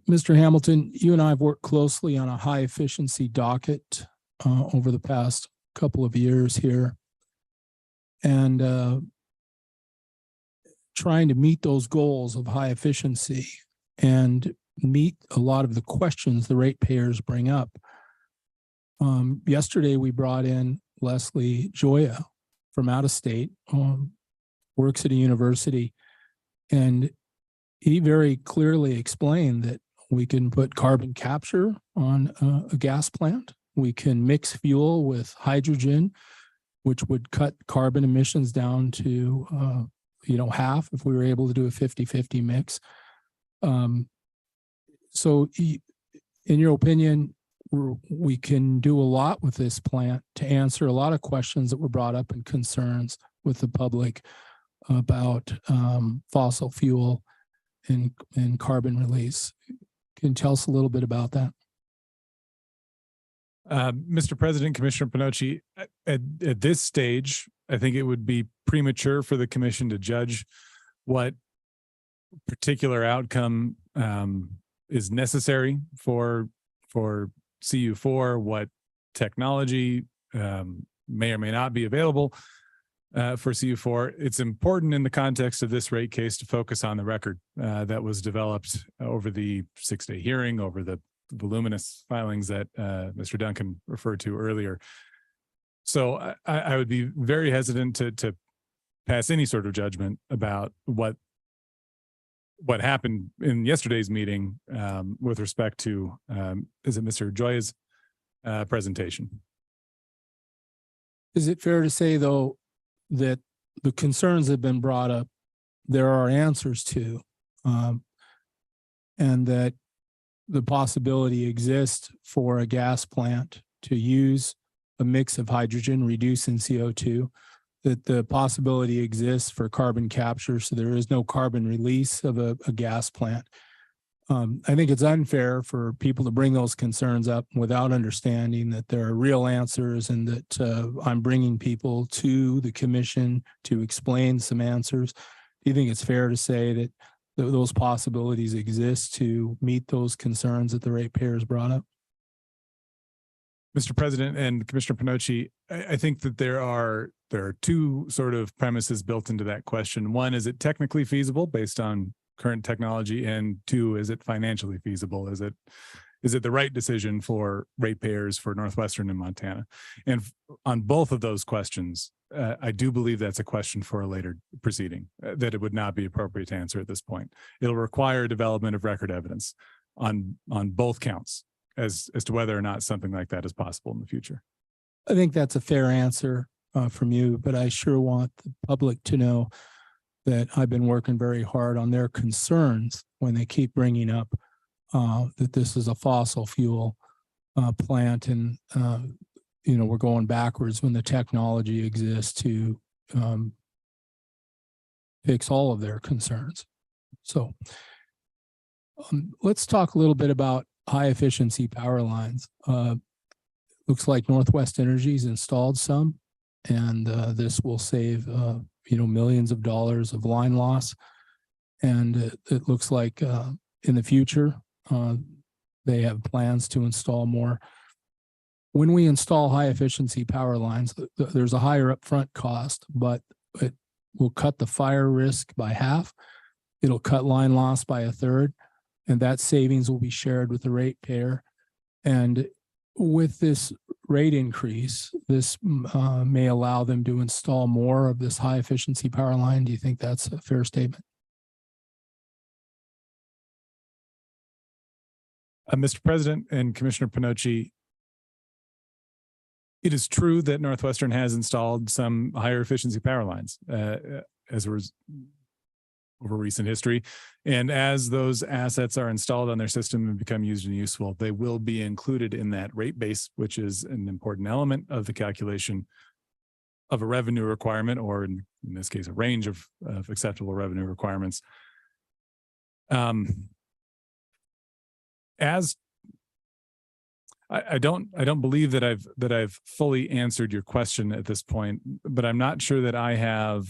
Mr. Hamilton, you and I have worked closely on a high efficiency docket over the past couple of years here, and trying to meet those goals of high efficiency and meet a lot of the questions the ratepayers bring up. Yesterday, we brought in Leslie Joya from out of state, works at a university, and he very clearly explained that we can put carbon capture on a gas plant. We can mix fuel with hydrogen which would cut carbon emissions down to, half if we were able to do a 50-50 mix. So in your opinion, we can do a lot with this plant to answer a lot of questions that were brought up and concerns with the public about fossil fuel and carbon release. Can you tell us a little bit about that? Mr. President, Commissioner Pinocci, at this stage, I think it would be premature for the commission to judge what particular outcome is necessary for CU4, what technology may or may not be available for CU4. It's important in the context of this rate case to focus on the record that was developed over the 6-day hearing, over the voluminous filings that Mr. Duncan referred to earlier. So I would be very hesitant to pass any sort of judgment about what happened in yesterday's meeting with respect to, is it Mr. Joya's presentation? Is it fair to say, though, that the concerns that have been brought up, there are answers to, and that the possibility exists for a gas plant to use a mix of hydrogen, reducing CO2, that the possibility exists for carbon capture, so there is no carbon release of a gas plant. I think it's unfair for people to bring those concerns up without understanding that there are real answers, and that I'm bringing people to the commission to explain some answers. Do you think it's fair to say that those possibilities exist to meet those concerns that the ratepayers brought up? Mr. President and Commissioner Pinocci, I think that there are two sort of premises built into that question. One, is it technically feasible based on current technology? And two, is it financially feasible? Is it the right decision for ratepayers for Northwestern and Montana? And on both of those questions, I do believe that's a question for a later proceeding, that it would not be appropriate to answer at this point. It'll require development of record evidence on both counts as to whether or not something like that is possible in the future. I think that's a fair answer from you, but I sure want the public to know that I've been working very hard on their concerns when they keep bringing up that this is a fossil fuel plant, and we're going backwards when the technology exists to fix all of their concerns. So let's talk a little bit about high efficiency power lines. Looks like Northwest Energy's installed some, and this will save millions of dollars of line loss. And it looks like in the future they have plans to install more. When we install high efficiency power lines, there's a higher upfront cost, but it will cut the fire risk by half. It'll cut line loss by a third, and that savings will be shared with the ratepayer. And with this rate increase, this may allow them to install more of this high efficiency power line. Do you think that's a fair statement? Mr. President and Commissioner Pinocci, it is true that Northwestern has installed some higher efficiency power lines as over recent history. And as those assets are installed on their system and become used and useful, they will be included in that rate base, which is an important element of the calculation of a revenue requirement, or in this case, a range of acceptable revenue requirements. I don't believe that I've fully answered your question at this point, but I'm not sure that I have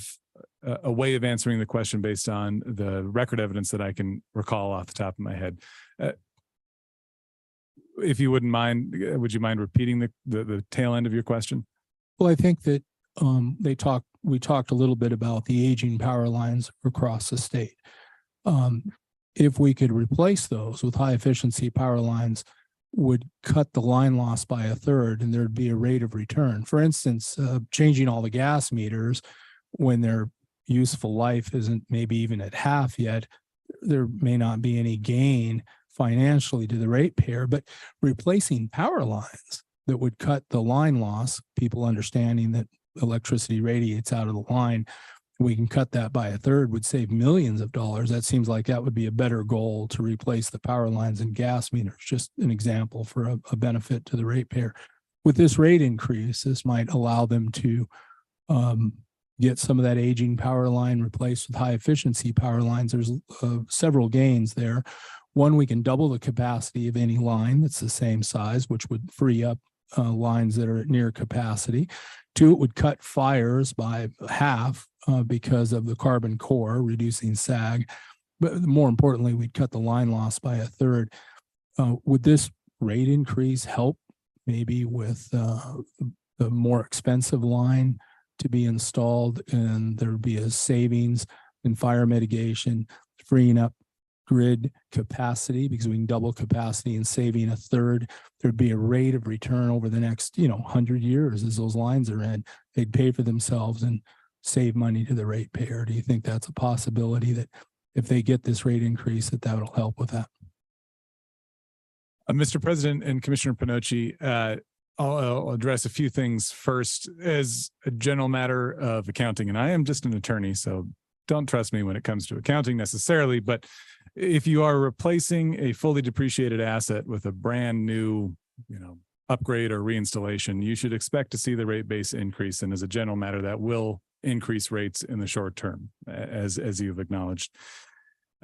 a way of answering the question based on the record evidence that I can recall off the top of my head. If you wouldn't mind, would you mind repeating the tail end of your question? Well, I think that we talked a little bit about the aging power lines across the state. If we could replace those with high efficiency power lines, would cut the line loss by a third, and there'd be a rate of return. For instance, changing all the gas meters when their useful life isn't maybe even at half yet, there may not be any gain financially to the ratepayer, but replacing power lines that would cut the line loss, people understanding that electricity radiates out of the line. We can cut that by a third, would save millions of dollars. That seems like that would be a better goal to replace the power lines and gas meters. Just an example for a benefit to the ratepayer. With this rate increase, this might allow them to get some of that aging power line replaced with high efficiency power lines. There's several gains there. One, we can double the capacity of any line that's the same size, which would free up lines that are at near capacity. Two, it would cut fires by half because of the carbon core, reducing sag. But more importantly, we'd cut the line loss by a third. Would this rate increase help maybe with the more expensive line to be installed, and there'd be a savings in fire mitigation, freeing up grid capacity because we can double capacity and saving a third? There'd be a rate of return over the next 100 years as those lines are in. They'd pay for themselves and save money to the ratepayer. Do you think that's a possibility, that if they get this rate increase, that will help with that? Mr. President and Commissioner Pinocci, I'll address a few things first as a general matter of accounting. And I am just an attorney, so don't trust me when it comes to accounting necessarily. But if you are replacing a fully depreciated asset with a brand new, upgrade or reinstallation, you should expect to see the rate base increase. And as a general matter, that will increase rates in the short term, as you've acknowledged.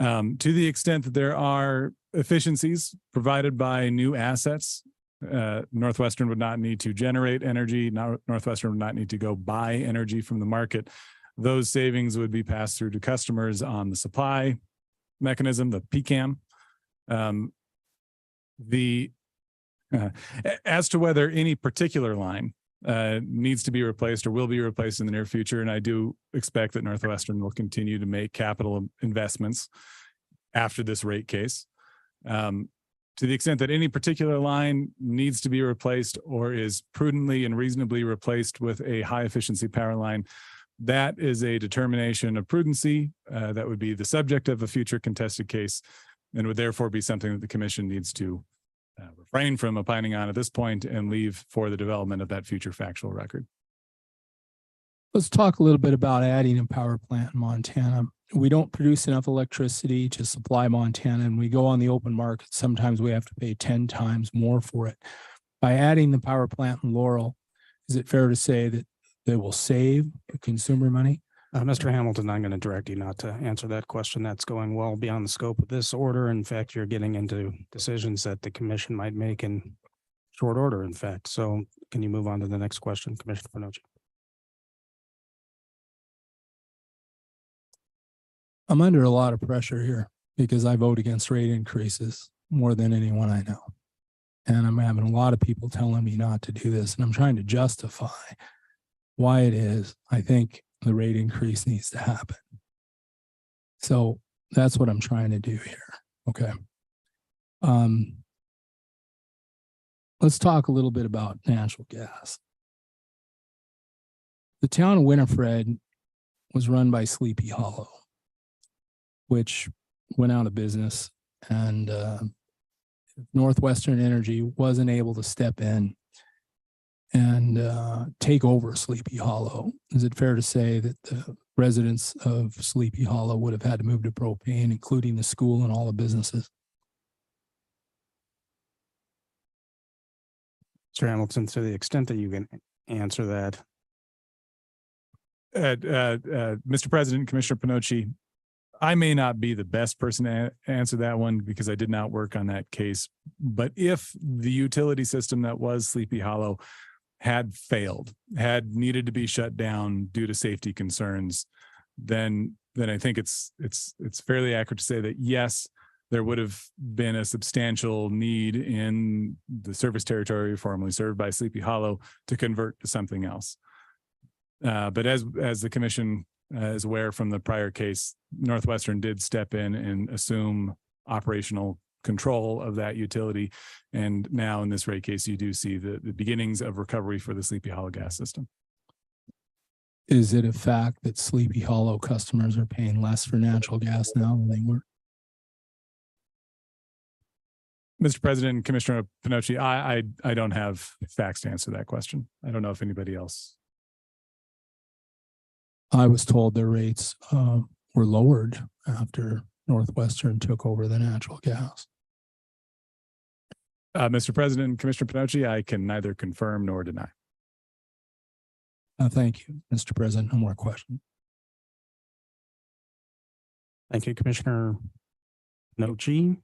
To the extent that there are efficiencies provided by new assets, Northwestern would not need to generate energy. Northwestern would not need to go buy energy from the market. Those savings would be passed through to customers on the supply mechanism, the PCAM. As to whether any particular line needs to be replaced or will be replaced in the near future, and I do expect that Northwestern will continue to make capital investments after this rate case. To the extent that any particular line needs to be replaced or is prudently and reasonably replaced with a high efficiency power line, that is a determination of prudency that would be the subject of a future contested case, and would therefore be something that the commission needs to refrain from opining on at this point and leave for the development of that future factual record. Let's talk a little bit about adding a power plant in Montana. We don't produce enough electricity to supply Montana, and we go on the open market. Sometimes we have to pay 10 times more for it. By adding the power plant in Laurel, is it fair to say that they will save the consumer money? Mr. Hamilton, I'm going to direct you not to answer that question. That's going well beyond the scope of this order. In fact, you're getting into decisions that the commission might make in short order, in fact. So can you move on to the next question, Commissioner Pinocci? I'm under a lot of pressure here because I vote against rate increases more than anyone I know. And I'm having a lot of people telling me not to do this. And I'm trying to justify why it is I think the rate increase needs to happen. So that's what I'm trying to do here. Okay. Let's talk a little bit about natural gas. The town of Winifred was run by Sleepy Hollow, which went out of business, and Northwestern Energy wasn't able to step in and take over Sleepy Hollow. Is it fair to say that the residents of Sleepy Hollow would have had to move to propane, including the school and all the businesses? Mr. Hamilton, to the extent that you can answer that. Mr. President, Commissioner Pinocci, I may not be the best person to answer that one because I did not work on that case. But if the utility system that was Sleepy Hollow had failed, had needed to be shut down due to safety concerns, then I think it's fairly accurate to say that yes, there would have been a substantial need in the service territory formerly served by Sleepy Hollow to convert to something else. But as the commission is aware from the prior case, Northwestern did step in and assume operational control of that utility. And now in this rate case, you do see the beginnings of recovery for the Sleepy Hollow gas system. Is it a fact that Sleepy Hollow customers are paying less for natural gas now than they were? Mr. President and Commissioner Pinocci, I don't have facts to answer that question. I don't know if anybody else I was told their rates were lowered after Northwestern took over the natural gas. Mr. President and Commissioner Pinocci, I can neither confirm nor deny. Thank you, Mr. President. No more questions. Thank you, Commissioner Nochi.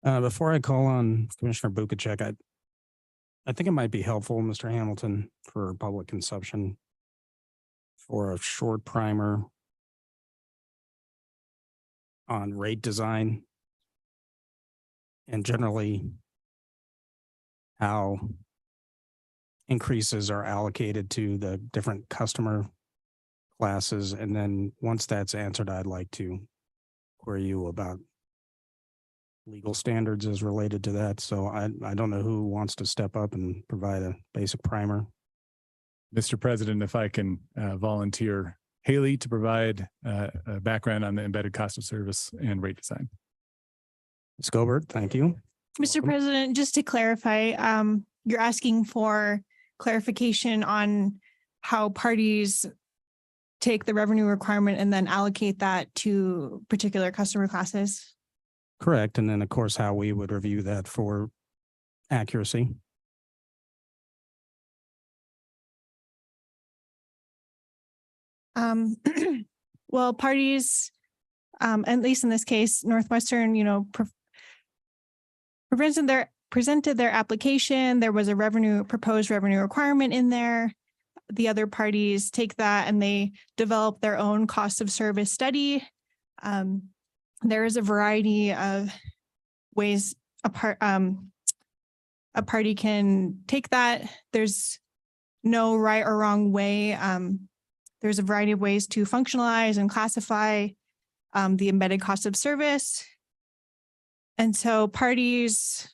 Before I call on Commissioner Bukacek, I think it might be helpful, Mr. Hamilton, for public consumption for a short primer on rate design and generally how increases are allocated to the different customer classes. And then once that's answered, I'd like to query you about legal standards as related to that. So I don't know who wants to step up and provide a basic primer. Mr. President, if I can volunteer Haley to provide a background on the embedded cost of service and rate design. Ms. Gobert, thank you. Mr. President, just to clarify, you're asking for clarification on how parties take the revenue requirement and then allocate that to particular customer classes? Correct. And then, of course, how we would review that for accuracy. Well, parties, at least in this case, Northwestern, presented their application. There was a proposed revenue requirement in there. The other parties take that and they develop their own cost of service study. There is a variety of ways a party can take that. There's no right or wrong way. There's a variety of ways to functionalize and classify the embedded cost of service. And so parties'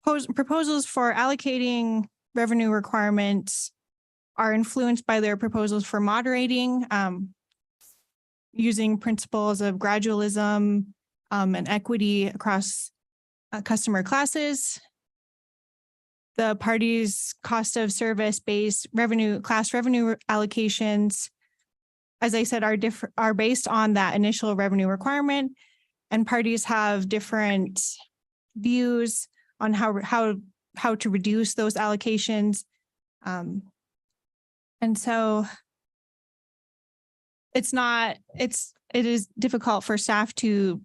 proposals for allocating revenue requirements are influenced by their proposals for moderating, using principles of gradualism and equity across customer classes. The parties' cost of service based class revenue allocations, as I said, are based on that initial revenue requirement, and parties have different views on how to reduce those allocations. And so it is difficult for staff to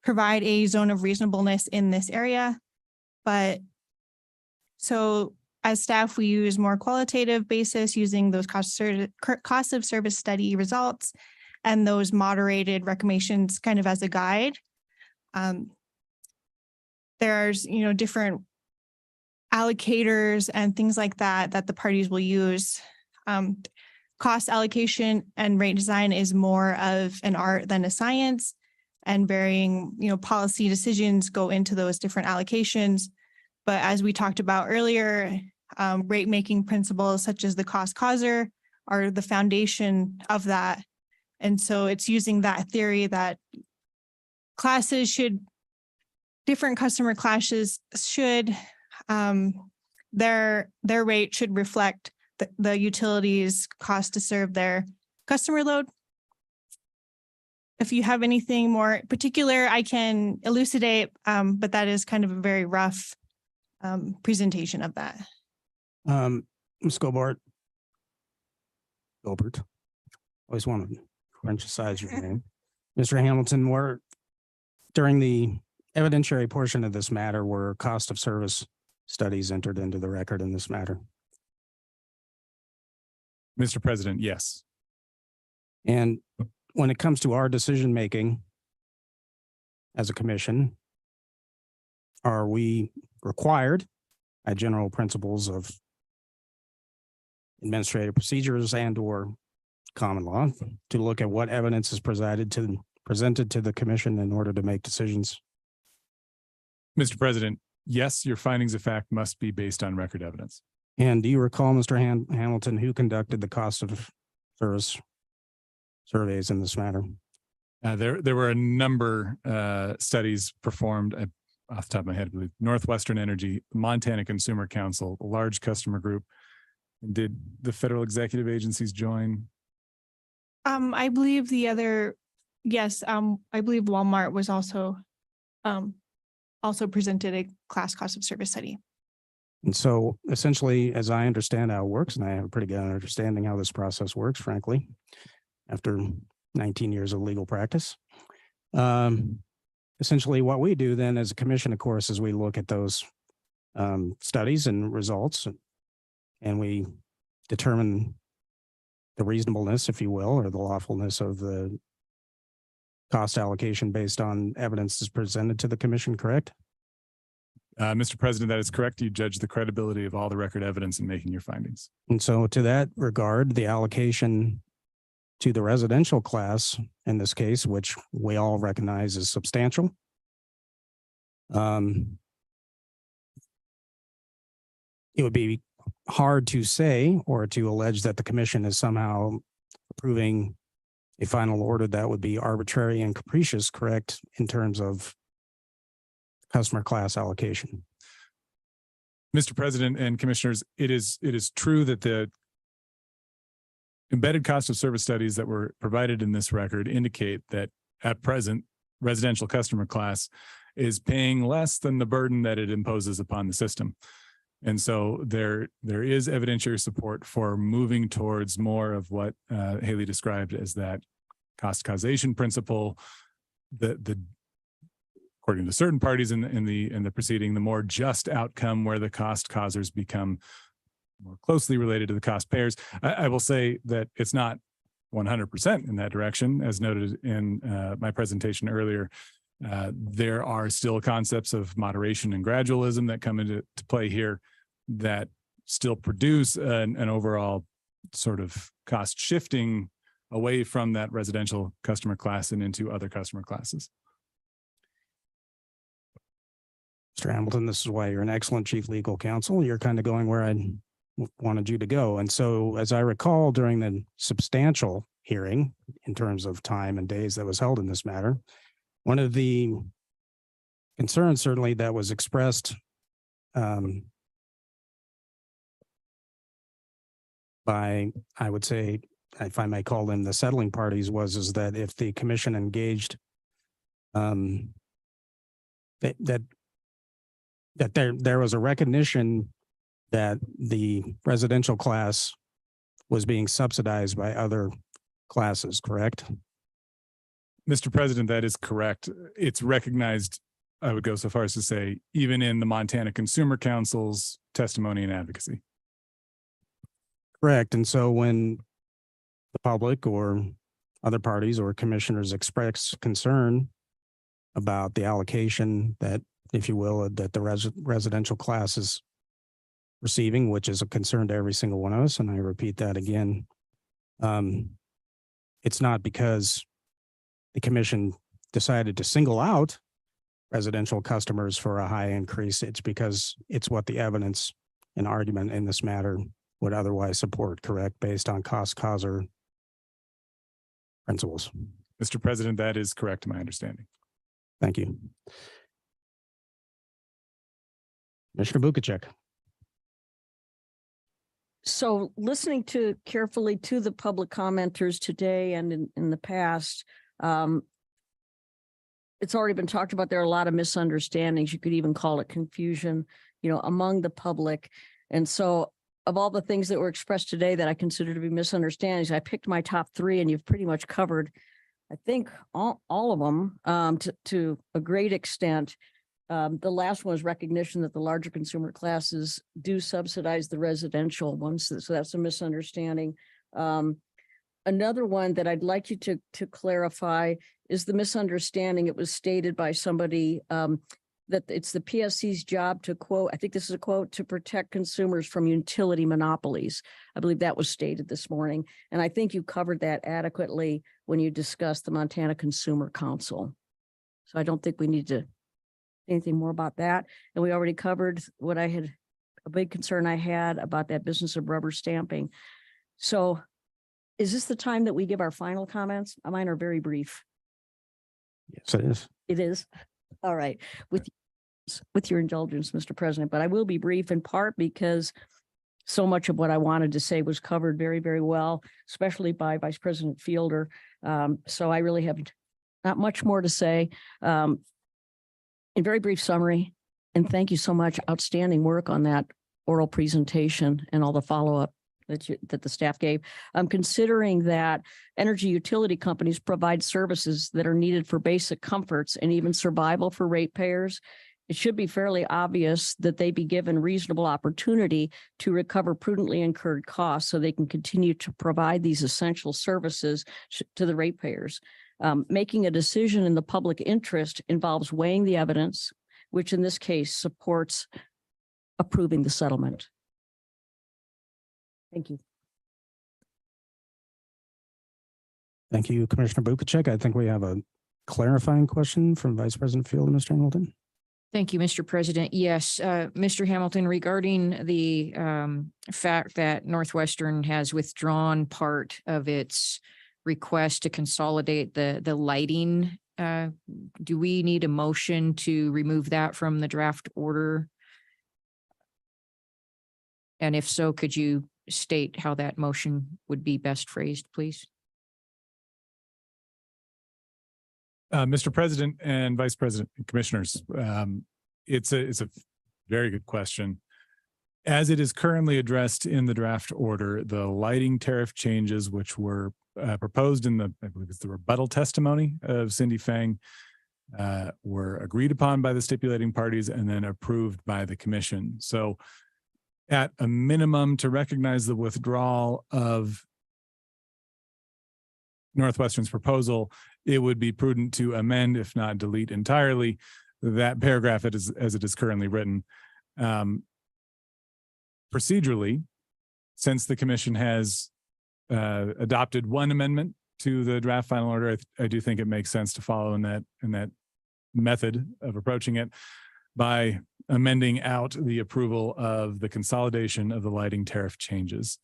provide a zone of reasonableness in this area. But so as staff, we use more qualitative basis using those cost of service study results and those moderated recommendations kind of as a guide. There's, different allocators and things like that the parties will use. Cost allocation and rate design is more of an art than a science, and varying, policy decisions go into those different allocations. But as we talked about earlier, rate making principles such as the cost causer are the foundation of that. And so it's using that theory that different customer classes should, their rate should reflect the utilities cost to serve their customer load. If you have anything more particular, I can elucidate, but that is kind of a very rough presentation of that. Ms. Gobert, always want to emphasize your name. Mr. Hamilton, during the evidentiary portion of this matter, were cost of service studies entered into the record in this matter? Mr. President, yes. And when it comes to our decision-making as a commission, are we required by general principles of administrative procedures and/or common law to look at what evidence is presented to the commission in order to make decisions? Mr. President, yes, your findings of fact must be based on record evidence. And do you recall, Mr. Hamilton, who conducted the cost of service surveys in this matter? There were a number studies performed off the top of my head, I believe Northwestern Energy, Montana Consumer Council, a large customer group. Did the federal executive agencies join? I believe yes, I believe Walmart was also presented a class cost of service study. And so essentially, as I understand how it works, and I have a pretty good understanding how this process works, frankly, after 19 years of legal practice. Essentially what we do then as a commission, of course, is we look at those studies and results, and we determine the reasonableness, if you will, or the lawfulness of the cost allocation based on evidence that's presented to the commission, correct? Mr. President, that is correct. You judge the credibility of all the record evidence in making your findings. And so to that regard, the allocation to the residential class in this case, which we all recognize is substantial. It would be hard to say or to allege that the commission is somehow approving a final order that would be arbitrary and capricious, correct, in terms of customer class allocation. Mr. President and commissioners, it is true that the embedded cost of service studies that were provided in this record indicate that at present, residential customer class is paying less than the burden that it imposes upon the system. And so there is evidentiary support for moving towards more of what Haley described as that cost causation principle. According to certain parties in the proceeding, the more just outcome where the cost causers become more closely related to the cost payers. I will say that it's not 100% in that direction, as noted in my presentation earlier. There are still concepts of moderation and gradualism that come into play here that still produce an overall sort of cost shifting away from that residential customer class and into other customer classes. Mr. Hamilton, this is why you're an excellent chief legal counsel. You're kind of going where I wanted you to go. And so as I recall during the substantial hearing in terms of time and days that was held in this matter, one of the concerns certainly that was expressed by, I would say, if I may call them the settling parties, is that if the commission engaged that there was a recognition that the residential class was being subsidized by other classes, correct? Mr. President, that is correct. It's recognized, I would go so far as to say, even in the Montana Consumer Council's testimony and advocacy. Correct. And so when the public or other parties or commissioners express concern about the allocation that, if you will, that the residential class is receiving, which is a concern to every single one of us, and I repeat that again, it's not because the commission decided to single out residential customers for a high increase. It's because it's what the evidence and argument in this matter would otherwise support, correct, based on cost causer principles. Mr. President, that is correct to my understanding. Thank you. Commissioner Bukacek. So listening carefully to the public commenters today and in the past, it's already been talked about. There are a lot of misunderstandings. You could even call it confusion, among the public. And so of all the things that were expressed today that I consider to be misunderstandings, I picked my top three, and you've pretty much covered, I think, all of them to a great extent. The last one is recognition that the larger consumer classes do subsidize the residential ones. So that's a misunderstanding. Another one that I'd like you to clarify is the misunderstanding. It was stated by somebody that it's the PSC's job to, quote, I think this is a quote, to protect consumers from utility monopolies. I believe that was stated this morning. And I think you covered that adequately when you discussed the Montana Consumer Council. So I don't think we need to say anything more about that. And we already covered what a big concern I had about that business of rubber stamping. So is this the time that we give our final comments? Mine are very brief. Yes, it is. It is. All right. With your indulgence, Mr. President, but I will be brief in part because so much of what I wanted to say was covered very, very well, especially by Vice President Fielder. So I really have not much more to say. In very brief summary, and thank you so much. Outstanding work on that oral presentation and all the follow-up that the staff gave. Considering that energy utility companies provide services that are needed for basic comforts and even survival for ratepayers, it should be fairly obvious that they be given reasonable opportunity to recover prudently incurred costs so they can continue to provide these essential services to the ratepayers. Making a decision in the public interest involves weighing the evidence, which in this case supports approving the settlement. Thank you. Thank you, Commissioner Bukacek. I think we have a clarifying question from Vice President Field and Mr. Hamilton. Thank you, Mr. President. Yes, Mr. Hamilton, regarding the fact that Northwestern has withdrawn part of its request to consolidate the lighting, do we need a motion to remove that from the draft order? And if so, could you state how that motion would be best phrased, please? Mr. President and Vice President and Commissioners, it's a very good question. As it is currently addressed in the draft order, the lighting tariff changes, which were proposed in I believe it's the rebuttal testimony of Cindy Fang, were agreed upon by the stipulating parties and then approved by the commission. So at a minimum, to recognize the withdrawal of Northwestern's proposal, it would be prudent to amend, if not delete entirely, that paragraph as it is currently written. Procedurally, since the commission has adopted one amendment to the draft final order, I do think it makes sense to follow in that method of approaching it by amending out the approval of the consolidation of the lighting tariff changes.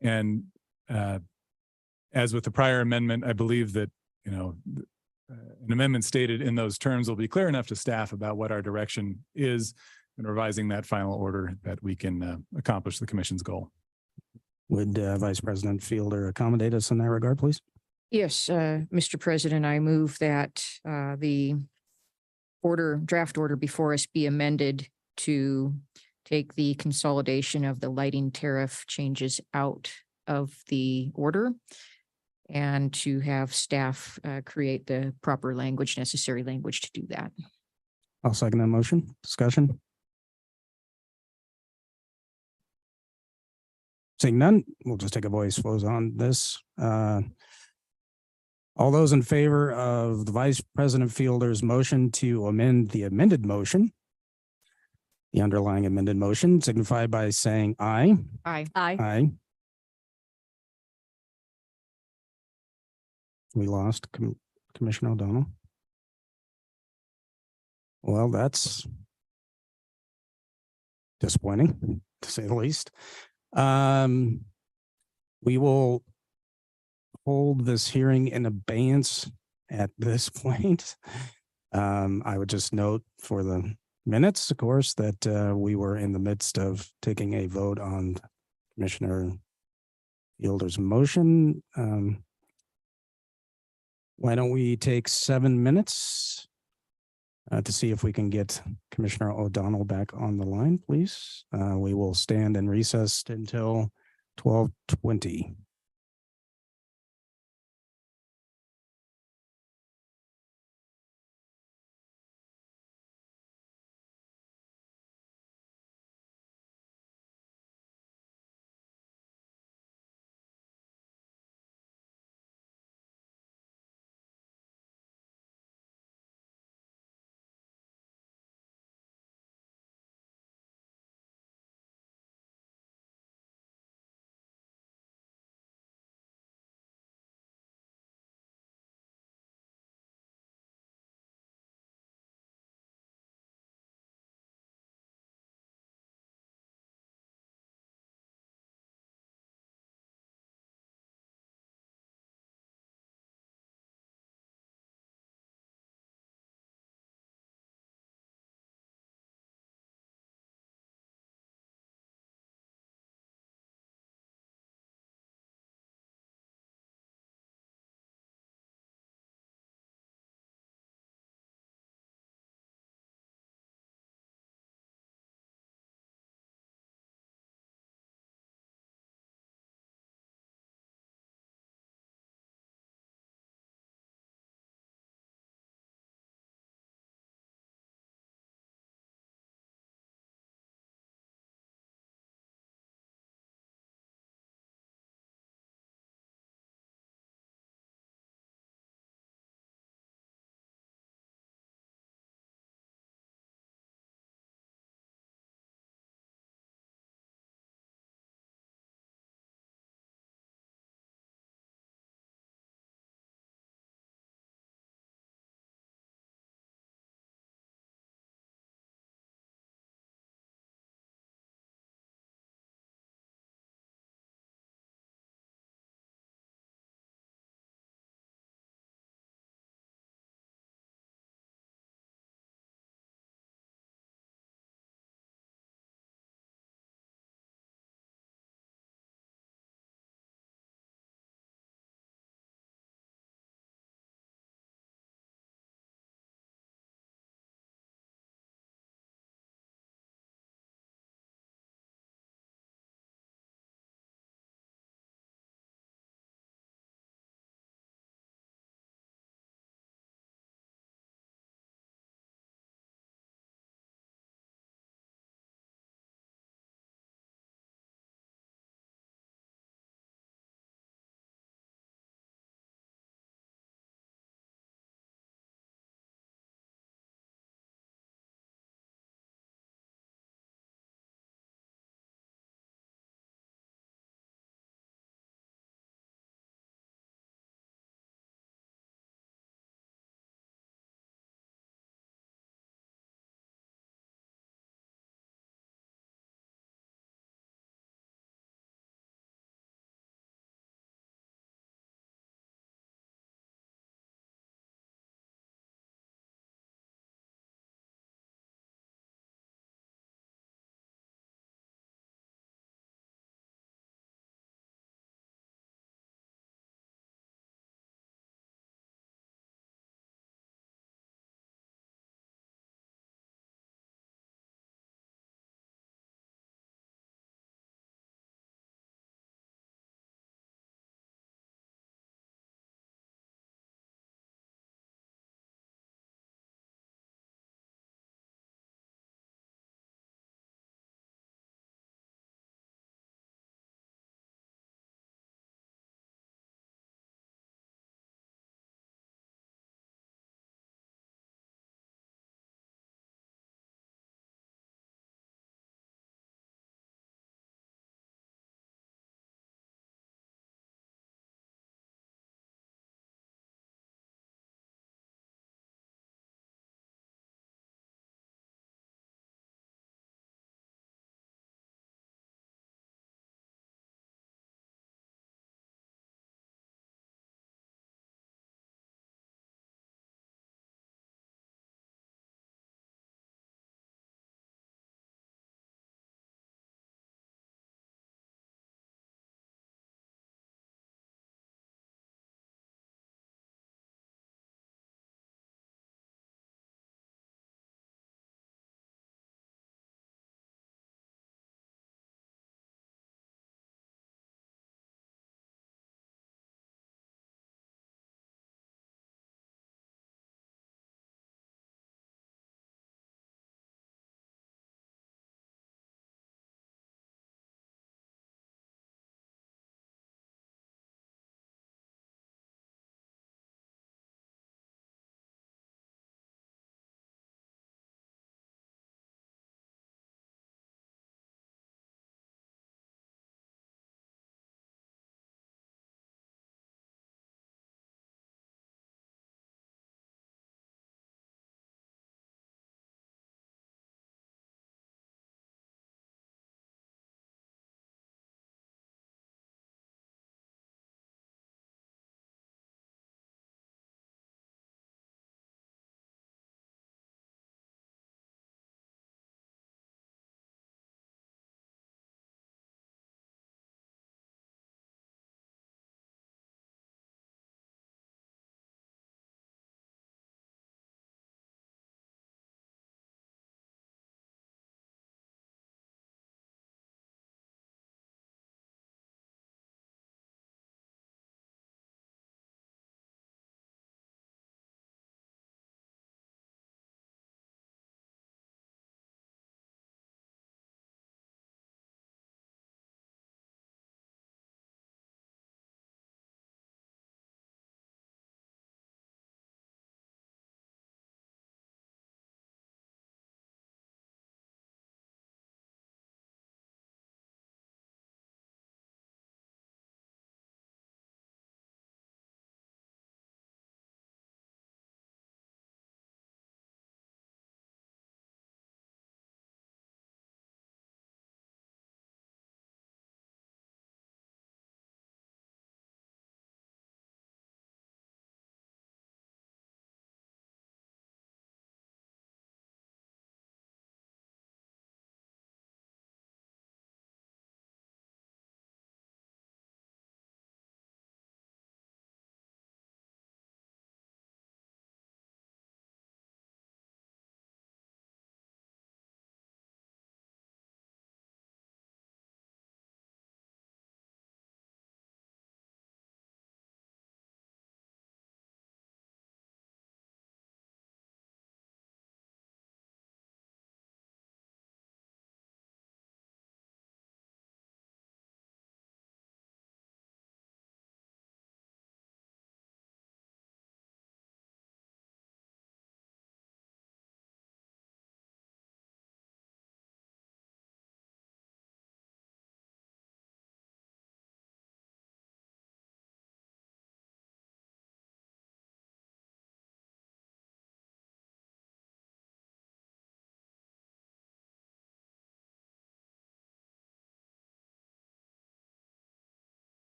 And as with the prior amendment, I believe that, an amendment stated in those terms will be clear enough to staff about what our direction is in revising that final order that we can accomplish the commission's goal. Would Vice President Fielder accommodate us in that regard, please? Yes, Mr. President, I move that the draft order before us be amended to take the consolidation of the lighting tariff changes out of the order and to have staff create the proper language, necessary language to do that. I'll second that motion. Discussion. Seeing none, we'll just take a voice vote on this. All those in favor of the Vice President Fielder's motion to amend the amended motion, the underlying amended motion, signify by saying aye. Aye. Aye. Aye. We lost Commissioner O'Donnell. Well, that's disappointing, to say the least. We will hold this hearing in abeyance at this point. I would just note for the minutes, of course, that we were in the midst of taking a vote on Commissioner Fielder's motion. Why don't we take 7 minutes to see if we can get Commissioner O'Donnell back on the line, please. We will stand in recess until 12:20.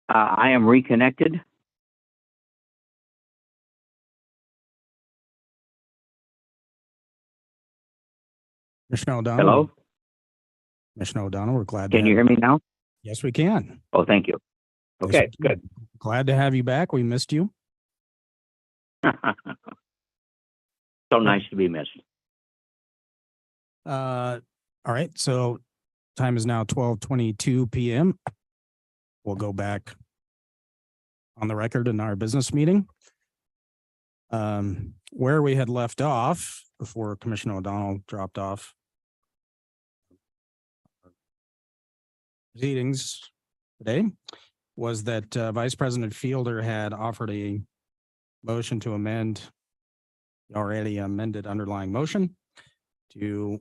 I am reconnected. Commissioner O'Donnell. Hello? Commissioner O'Donnell, we're glad. Can you hear me now? Yes, we can. Oh, thank you. Yes, Okay, we can. good. Glad to have you back. We missed you. So nice to be missed. All right. So time is now 12:22 p.m. We'll go back on the record in our business meeting. Where we had left off before Commissioner O'Donnell dropped off proceedings today was that Vice President Fielder had offered a motion to amend the already amended underlying motion to.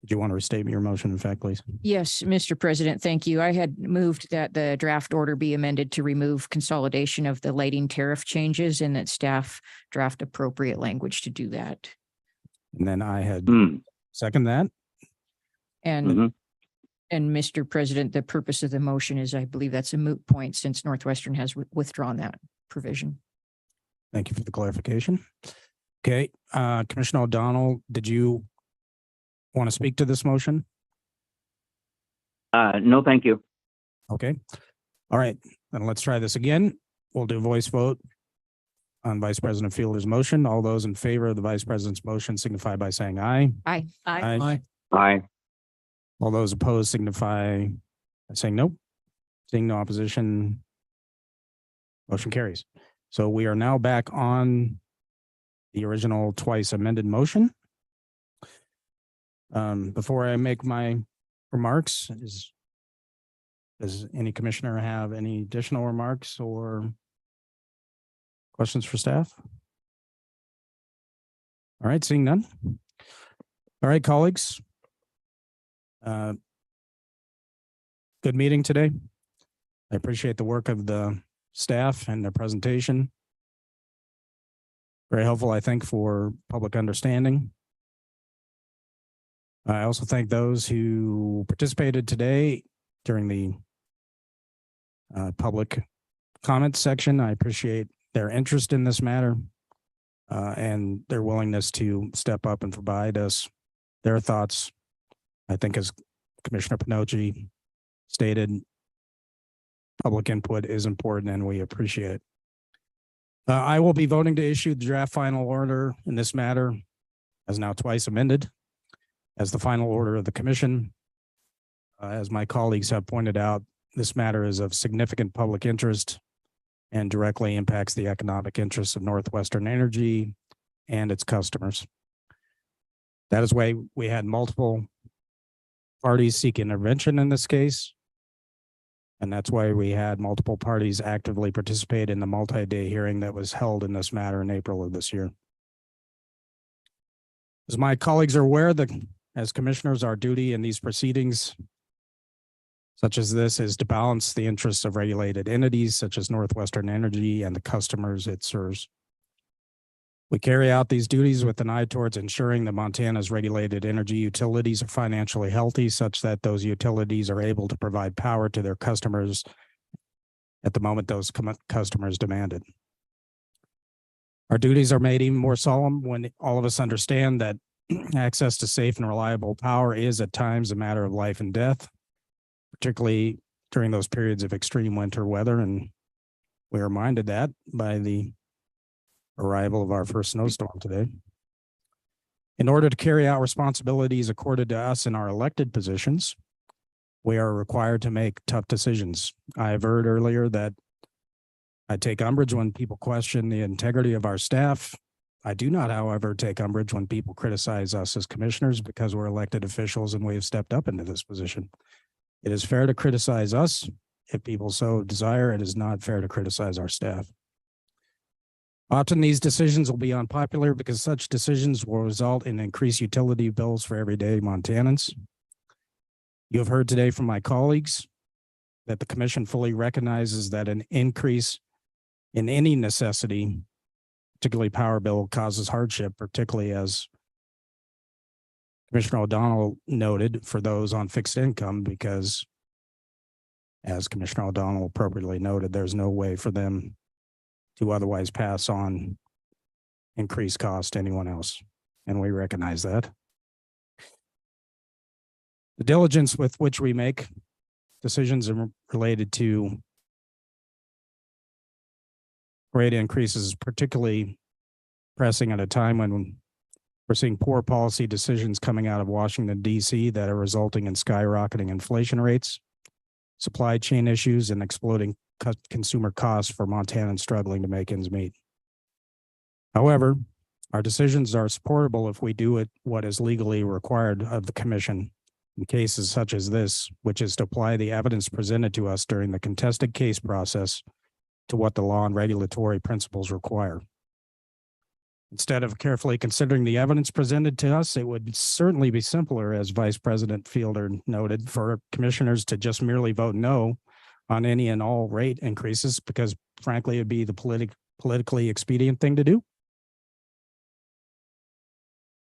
Did you want to restate your motion, in fact, please? Yes, Mr. President, thank you. I had moved that the draft order be amended to remove consolidation of the lighting tariff changes and that staff draft appropriate language to do that. And then I had second that. And and Mr. President, the purpose of the motion is, I believe that's a moot point since Northwestern has withdrawn that provision. Thank you for the clarification. Okay, Commissioner O'Donnell, did you want to speak to this motion? No, thank you. Okay. All right, then let's try this again. We'll do a voice vote on Vice President Fielder's motion. All those in favor of the Vice President's motion signify by saying aye. Aye. Aye. Aye. All those opposed signify by saying no. Seeing no opposition, motion carries. So we are now back on the original twice amended motion. Before I make my remarks, does any commissioner have any additional remarks or questions for staff? All right, seeing none. All right, colleagues. Good meeting today. I appreciate the work of the staff and their presentation. Very helpful, I think, for public understanding. I also thank those who participated today during the public comments section. I appreciate their interest in this matter and their willingness to step up and provide us their thoughts. I think, as Commissioner Pinocci stated, public input is important and we appreciate it. I will be voting to issue the draft final order in this matter, as now twice amended, as the final order of the commission. As my colleagues have pointed out, this matter is of significant public interest and directly impacts the economic interests of Northwestern Energy and its customers. That is why we had multiple parties seek intervention in this case. And that's why we had multiple parties actively participate in the multi-day hearing that was held in this matter in April of this year. As my colleagues are aware, as commissioners, our duty in these proceedings, such as this, is to balance the interests of regulated entities such as Northwestern Energy and the customers it serves. We carry out these duties with an eye towards ensuring that Montana's regulated energy utilities are financially healthy, such that those utilities are able to provide power to their customers at the moment those customers demand it. Our duties are made even more solemn when all of us understand that access to safe and reliable power is at times a matter of life and death, particularly during those periods of extreme winter weather. And we are reminded that by the arrival of our first snowstorm today. In order to carry out responsibilities accorded to us in our elected positions, we are required to make tough decisions. I have heard earlier that I take umbrage when people question the integrity of our staff. I do not, however, take umbrage when people criticize us as commissioners because we're elected officials and we have stepped up into this position. It is fair to criticize us. If people so desire, it is not fair to criticize our staff. Often these decisions will be unpopular because such decisions will result in increased utility bills for everyday Montanans. You have heard today from my colleagues that the commission fully recognizes that an increase in any necessity, particularly power bill, causes hardship, particularly, as Commissioner O'Donnell noted, for those on fixed income, because as Commissioner O'Donnell appropriately noted, there's no way for them to otherwise pass on increased cost to anyone else. And we recognize that. The diligence with which we make decisions related to rate increases is particularly pressing at a time when we're seeing poor policy decisions coming out of Washington, D.C. that are resulting in skyrocketing inflation rates, supply chain issues, and exploding consumer costs for Montanans struggling to make ends meet. However, our decisions are supportable if we do what is legally required of the Commission in cases such as this, which is to apply the evidence presented to us during the contested case process to what the law and regulatory principles require. Instead of carefully considering the evidence presented to us, it would certainly be simpler, as Vice President Fielder noted, for commissioners to just merely vote no on any and all rate increases, because frankly, it'd be the politically expedient thing to do.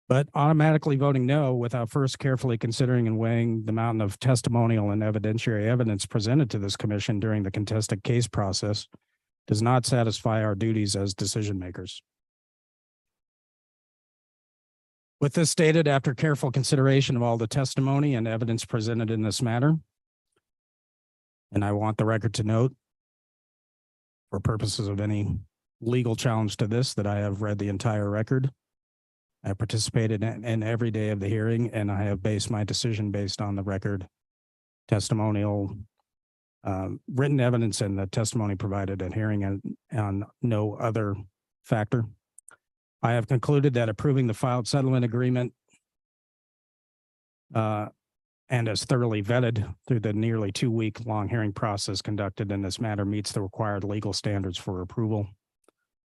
But automatically voting no without first carefully considering and weighing the mountain of testimonial and evidentiary evidence presented to this commission during the contested case process does not satisfy our duties as decision makers. With this stated, after careful consideration of all the testimony and evidence presented in this matter, and I want the record to note, for purposes of any legal challenge to this, that I have read the entire record. I participated in every day of the hearing, and I have based my decision based on the record, testimonial, written evidence, and the testimony provided at hearing, and on no other factor. I have concluded that approving the filed settlement agreement and as thoroughly vetted through the nearly 2-week-long hearing process conducted in this matter meets the required legal standards for approval.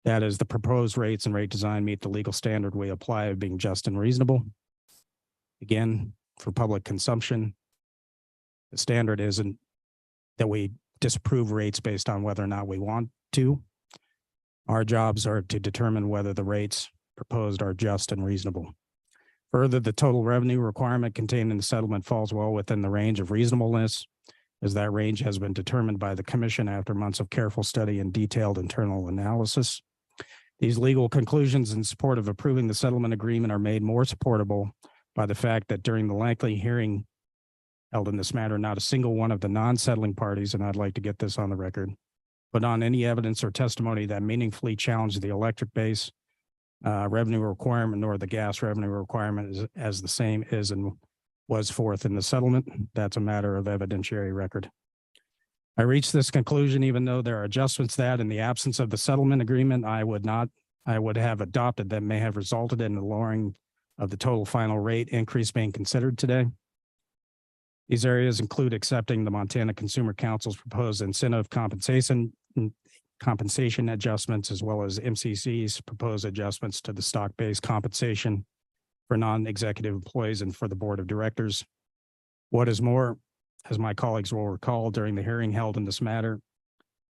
That is, the proposed rates and rate design meet the legal standard we apply of being just and reasonable. Again, for public consumption, the standard isn't that we disapprove rates based on whether or not we want to. Our jobs are to determine whether the rates proposed are just and reasonable. Further, the total revenue requirement contained in the settlement falls well within the range of reasonableness, as that range has been determined by the Commission after months of careful study and detailed internal analysis. These legal conclusions in support of approving the settlement agreement are made more supportable by the fact that during the lengthy hearing held in this matter, not a single one of the non-settling parties, and I'd like to get this on the record, put on any evidence or testimony that meaningfully challenged the electric base revenue requirement nor the gas revenue requirement as the same is and was forth in the settlement. That's a matter of evidentiary record. I reached this conclusion even though there are adjustments that, in the absence of the settlement agreement, I would have adopted that may have resulted in the lowering of the total final rate increase being considered today. These areas include accepting the Montana Consumer Council's proposed incentive compensation adjustments, as well as MCC's proposed adjustments to the stock-based compensation for non-executive employees and for the board of directors. What is more, as my colleagues will recall, during the hearing held in this matter,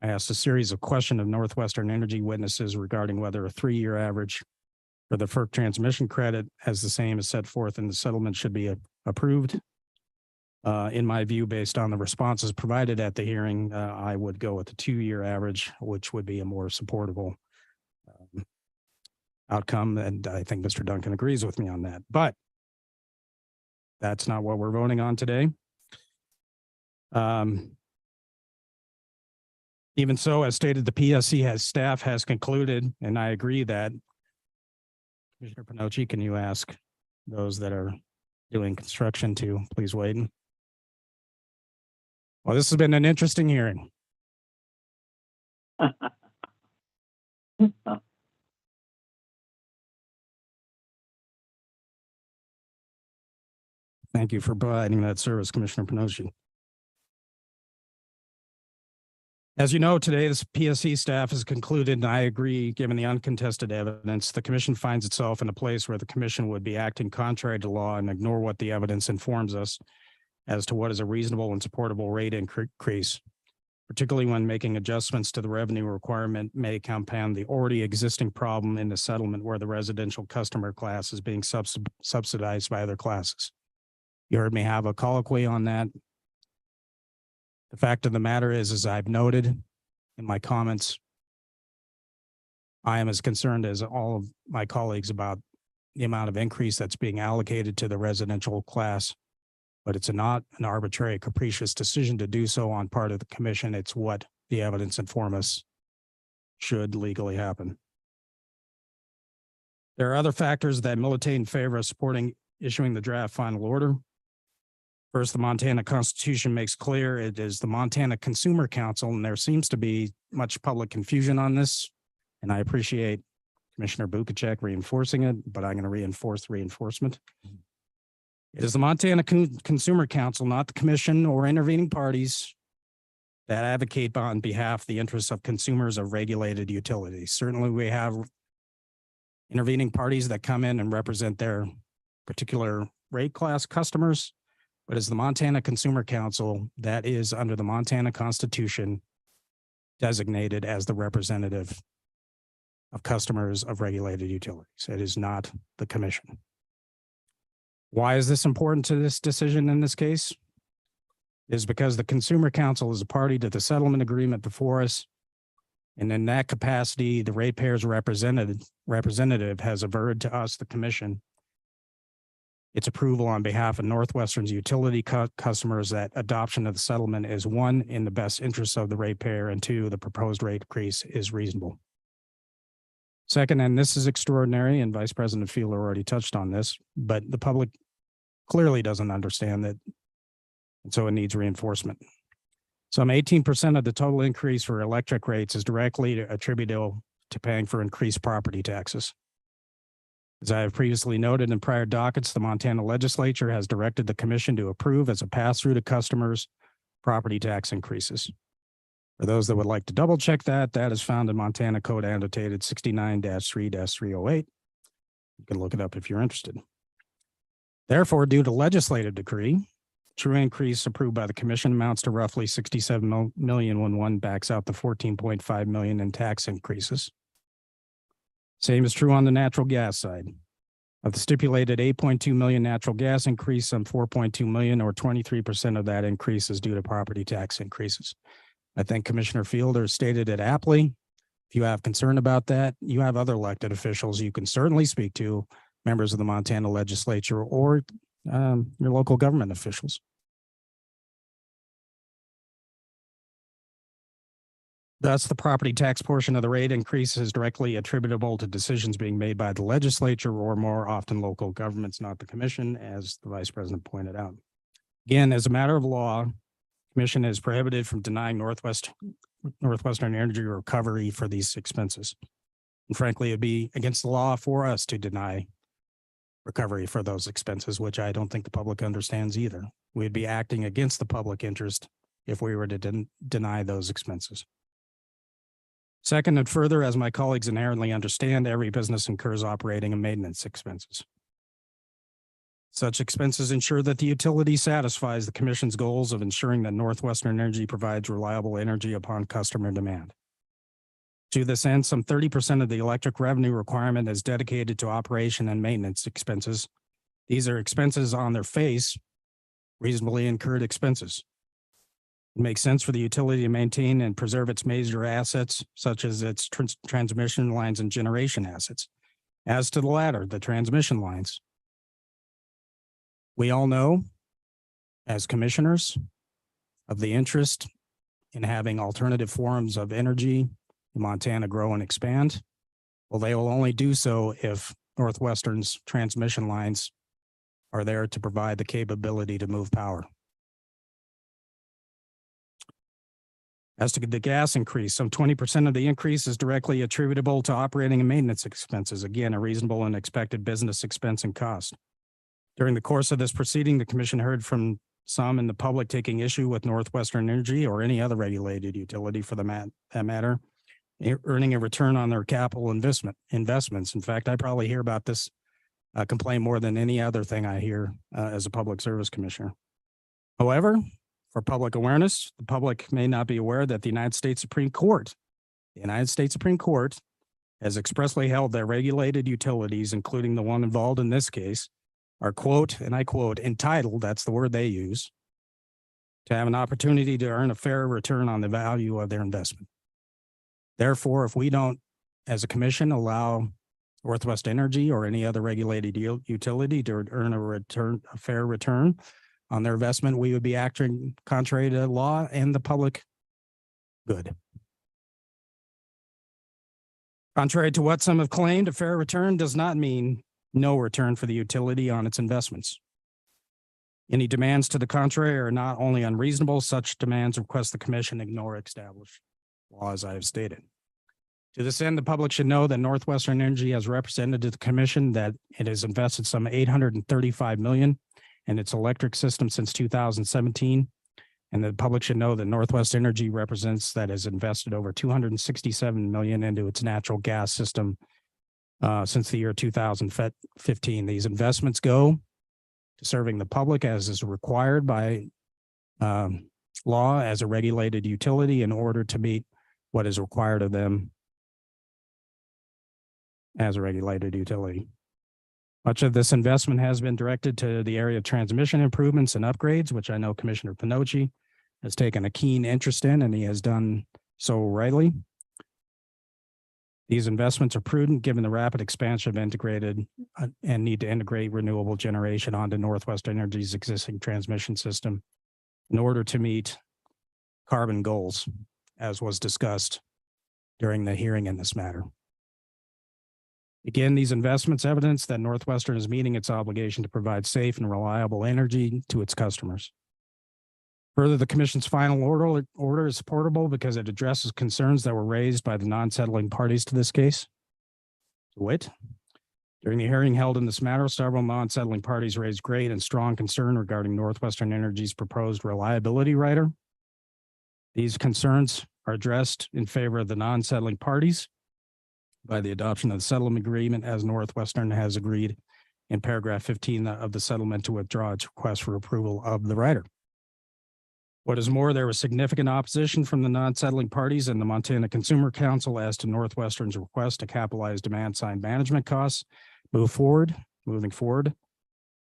I asked a series of questions of Northwestern Energy witnesses regarding whether a 3-year average for the FERC transmission credit, as the same as set forth in the settlement, should be approved. In my view, based on the responses provided at the hearing, I would go with the 2-year average, which would be a more supportable outcome. And I think Mr. Duncan agrees with me on that. But that's not what we're voting on today. Even so, as stated, the PSC staff has concluded, and I agree that, Commissioner Pinocci, can you ask those that are doing construction to please wait? Well, this has been an interesting hearing. Thank you for providing that service, Commissioner Pinocci. As you know, today, this PSC staff has concluded, and I agree, given the uncontested evidence, the commission finds itself in a place where the commission would be acting contrary to law and ignore what the evidence informs us as to what is a reasonable and supportable rate increase, particularly when making adjustments to the revenue requirement may compound the already existing problem in the settlement where the residential customer class is being subsidized by other classes. You heard me have a colloquy on that. The fact of the matter is, as I've noted in my comments, I am as concerned as all of my colleagues about the amount of increase that's being allocated to the residential class. But it's not an arbitrary, capricious decision to do so on part of the commission. It's what the evidence inform us should legally happen. There are other factors that militate in favor of supporting issuing the draft final order. First, the Montana Constitution makes clear it is the Montana Consumer Council, and there seems to be much public confusion on this. And I appreciate Commissioner Bukacek reinforcing it, but I'm going to reinforce reinforcement. It is the Montana Consumer Council, not the commission or intervening parties, that advocate on behalf of the interests of consumers of regulated utilities. Certainly we have intervening parties that come in and represent their particular rate class customers, but it's the Montana Consumer Council that is under the Montana Constitution designated as the representative of customers of regulated utilities. It is not the commission. Why is this important to this decision in this case? It is because the Consumer Council is a party to the settlement agreement before us. And in that capacity, the ratepayers representative has averred to us, the commission, its approval on behalf of Northwestern's utility customers that adoption of the settlement is, one, in the best interest of the ratepayer, and two, the proposed rate increase is reasonable. Second, and this is extraordinary, and Vice President Fielder already touched on this, but the public clearly doesn't understand that, and so it needs reinforcement. Some 18% of the total increase for electric rates is directly attributable to paying for increased property taxes. As I have previously noted in prior dockets, the Montana legislature has directed the commission to approve as a pass-through to customers property tax increases. For those that would like to double check that, that is found in Montana Code annotated 69-3-308. You can look it up if you're interested. Therefore, due to legislative decree, true increase approved by the commission amounts to roughly $67 million when one backs out the $14.5 million in tax increases. Same is true on the natural gas side. Of the stipulated 8.2 million natural gas increase, some 4.2 million or 23% of that increase is due to property tax increases. I think Commissioner Fielder stated it aptly. If you have concern about that, you have other elected officials you can certainly speak to, members of the Montana legislature or your local government officials. Thus, the property tax portion of the rate increase is directly attributable to decisions being made by the legislature or more often local governments, not the commission, as the Vice President pointed out. Again, as a matter of law, the commission is prohibited from denying Northwestern Energy recovery for these expenses. And frankly, it'd be against the law for us to deny recovery for those expenses, which I don't think the public understands either. We'd be acting against the public interest if we were to deny those expenses. Second, and further, as my colleagues inherently understand, every business incurs operating and maintenance expenses. Such expenses ensure that the utility satisfies the commission's goals of ensuring that Northwestern Energy provides reliable energy upon customer demand. To this end, some 30% of the electric revenue requirement is dedicated to operation and maintenance expenses. These are expenses on their face, reasonably incurred expenses. It makes sense for the utility to maintain and preserve its major assets, such as its transmission lines and generation assets. As to the latter, the transmission lines, we all know as commissioners of the interest in having alternative forms of energy in Montana grow and expand. Well, they will only do so if Northwestern's transmission lines are there to provide the capability to move power. As to the gas increase, some 20% of the increase is directly attributable to operating and maintenance expenses. Again, a reasonable and expected business expense and cost. During the course of this proceeding, the commission heard from some in the public taking issue with Northwestern Energy or any other regulated utility for that matter, earning a return on their capital investments. In fact, I probably hear about this complaint more than any other thing I hear as a public service commissioner. However, for public awareness, the public may not be aware that the United States Supreme Court has expressly held that regulated utilities, including the one involved in this case, are, quote, and I quote, entitled, that's the word they use, to have an opportunity to earn a fair return on the value of their investment. Therefore, if we don't, as a commission, allow Northwest Energy or any other regulated utility to earn a fair return on their investment, we would be acting contrary to law and the public good. Contrary to what some have claimed, a fair return does not mean no return for the utility on its investments. Any demands to the contrary are not only unreasonable, such demands request the commission ignore established law, as I have stated. To this end, the public should know that Northwestern Energy has represented to the commission that it has invested some $835 million in its electric system since 2017. And the public should know that Northwest Energy represents that has invested over $267 million into its natural gas system since the year 2015. These investments go to serving the public as is required by law as a regulated utility in order to meet what is required of them as a regulated utility. Much of this investment has been directed to the area of transmission improvements and upgrades, which I know Commissioner Pinocci has taken a keen interest in, and he has done so rightly. These investments are prudent given the rapid expansion of integrated and need to integrate renewable generation onto Northwest Energy's existing transmission system in order to meet carbon goals, as was discussed during the hearing in this matter. Again, these investments evidence that Northwestern is meeting its obligation to provide safe and reliable energy to its customers. Further, the commission's final order is supportable because it addresses concerns that were raised by the non-settling parties to this case. To wit, during the hearing held in this matter, several non-settling parties raised great and strong concern regarding Northwestern Energy's proposed reliability rider. These concerns are addressed in favor of the non-settling parties by the adoption of the settlement agreement, as Northwestern has agreed in paragraph 15 of the settlement to withdraw its request for approval of the rider. What is more, there was significant opposition from the non-settling parties and the Montana Consumer Council as to Northwestern's request to capitalize demand-side management costs moving forward,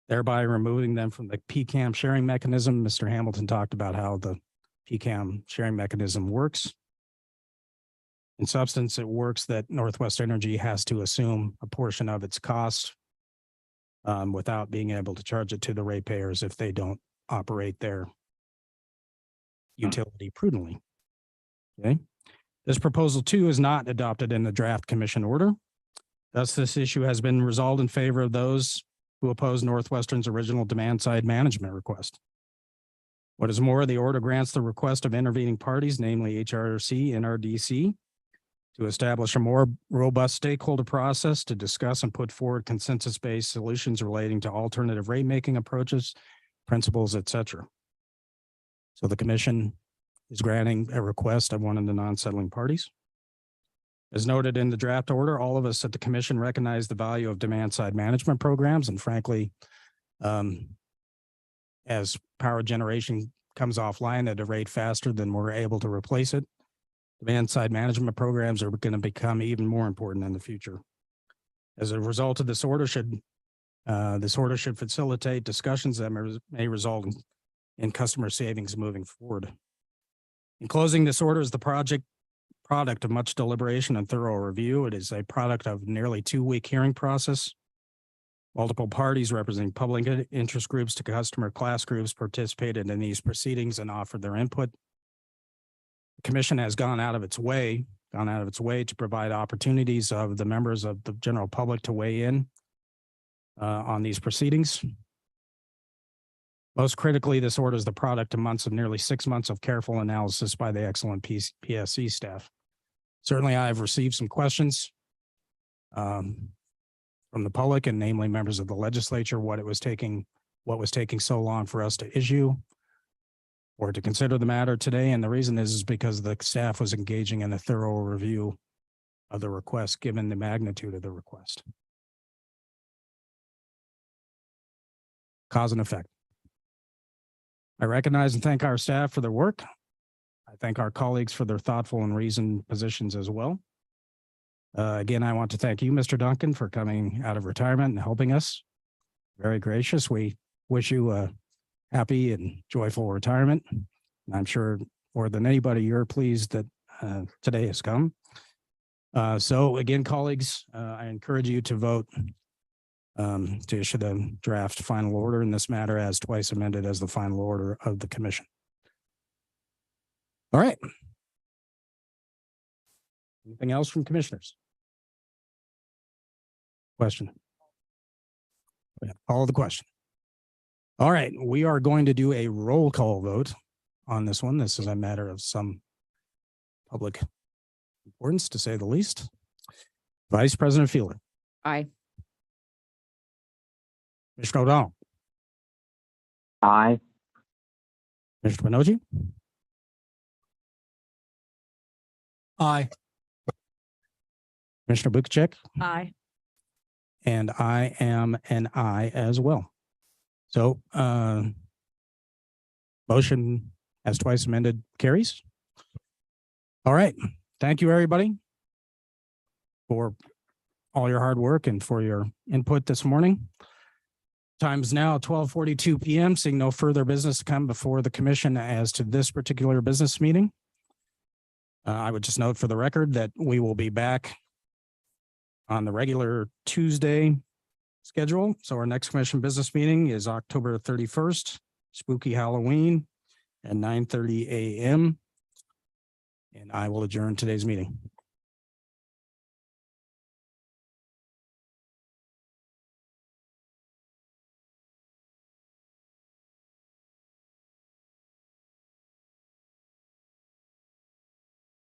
thereby removing them from the PCAM sharing mechanism. Mr. Hamilton talked about how the PCAM sharing mechanism works. In substance, it works that Northwest Energy has to assume a portion of its cost without being able to charge it to the ratepayers if they don't operate their utility prudently. Okay. This proposal too is not adopted in the draft commission order. Thus, this issue has been resolved in favor of those who oppose Northwestern's original demand side management request. What is more, the order grants the request of intervening parties, namely HRC and NRDC, to establish a more robust stakeholder process to discuss and put forward consensus-based solutions relating to alternative rate-making approaches, principles, etc. So the commission is granting a request of one of the non-settling parties. As noted in the draft order, all of us at the commission recognize the value of demand-side management programs, and frankly, as power generation comes offline at a rate faster than we're able to replace it, demand-side management programs are going to become even more important in the future. As a result of this order should facilitate discussions that may result in customer savings moving forward. In closing, this order is the product of much deliberation and thorough review. It is a product of nearly 2-week hearing process. Multiple parties representing public interest groups to customer class groups participated in these proceedings and offered their input. The commission has gone out of its way to provide opportunities of the members of the general public to weigh in on these proceedings. Most critically, this order is the product of nearly 6 months of careful analysis by the excellent PSC staff. Certainly, I have received some questions from the public, and namely members of the legislature, what was taking so long for us to issue or to consider the matter today. And the reason is because the staff was engaging in a thorough review of the request, given the magnitude of the request. Cause and effect. I recognize and thank our staff for their work. I thank our colleagues for their thoughtful and reasoned positions as well. Again, I want to thank you, Mr. Duncan, for coming out of retirement and helping us. Very gracious. We wish you happy and joyful retirement. And I'm sure more than anybody, you're pleased that today has come. So again, colleagues, I encourage you to vote to issue the draft final order in this matter as twice amended as the final order of the commission. All right. Anything else from commissioners? Question. Call the question. All right, we are going to do a roll call vote on this one. This is a matter of some public importance, to say the least. Vice President Fielder. Aye. Commissioner O'Donnell. Aye. Commissioner Pinochi. Aye. Commissioner Bukacek. Aye. And I am an aye as well. So motion as twice amended carries. All right. Thank you, everybody, for all your hard work and for your input this morning. Time is now 12:42 p.m. Seeing no further business to come before the commission as to this particular business meeting. I would just note for the record that we will be back on the regular Tuesday schedule. So our next commission business meeting is October 31st, spooky Halloween at 9:30 a.m. And I will adjourn today's meeting.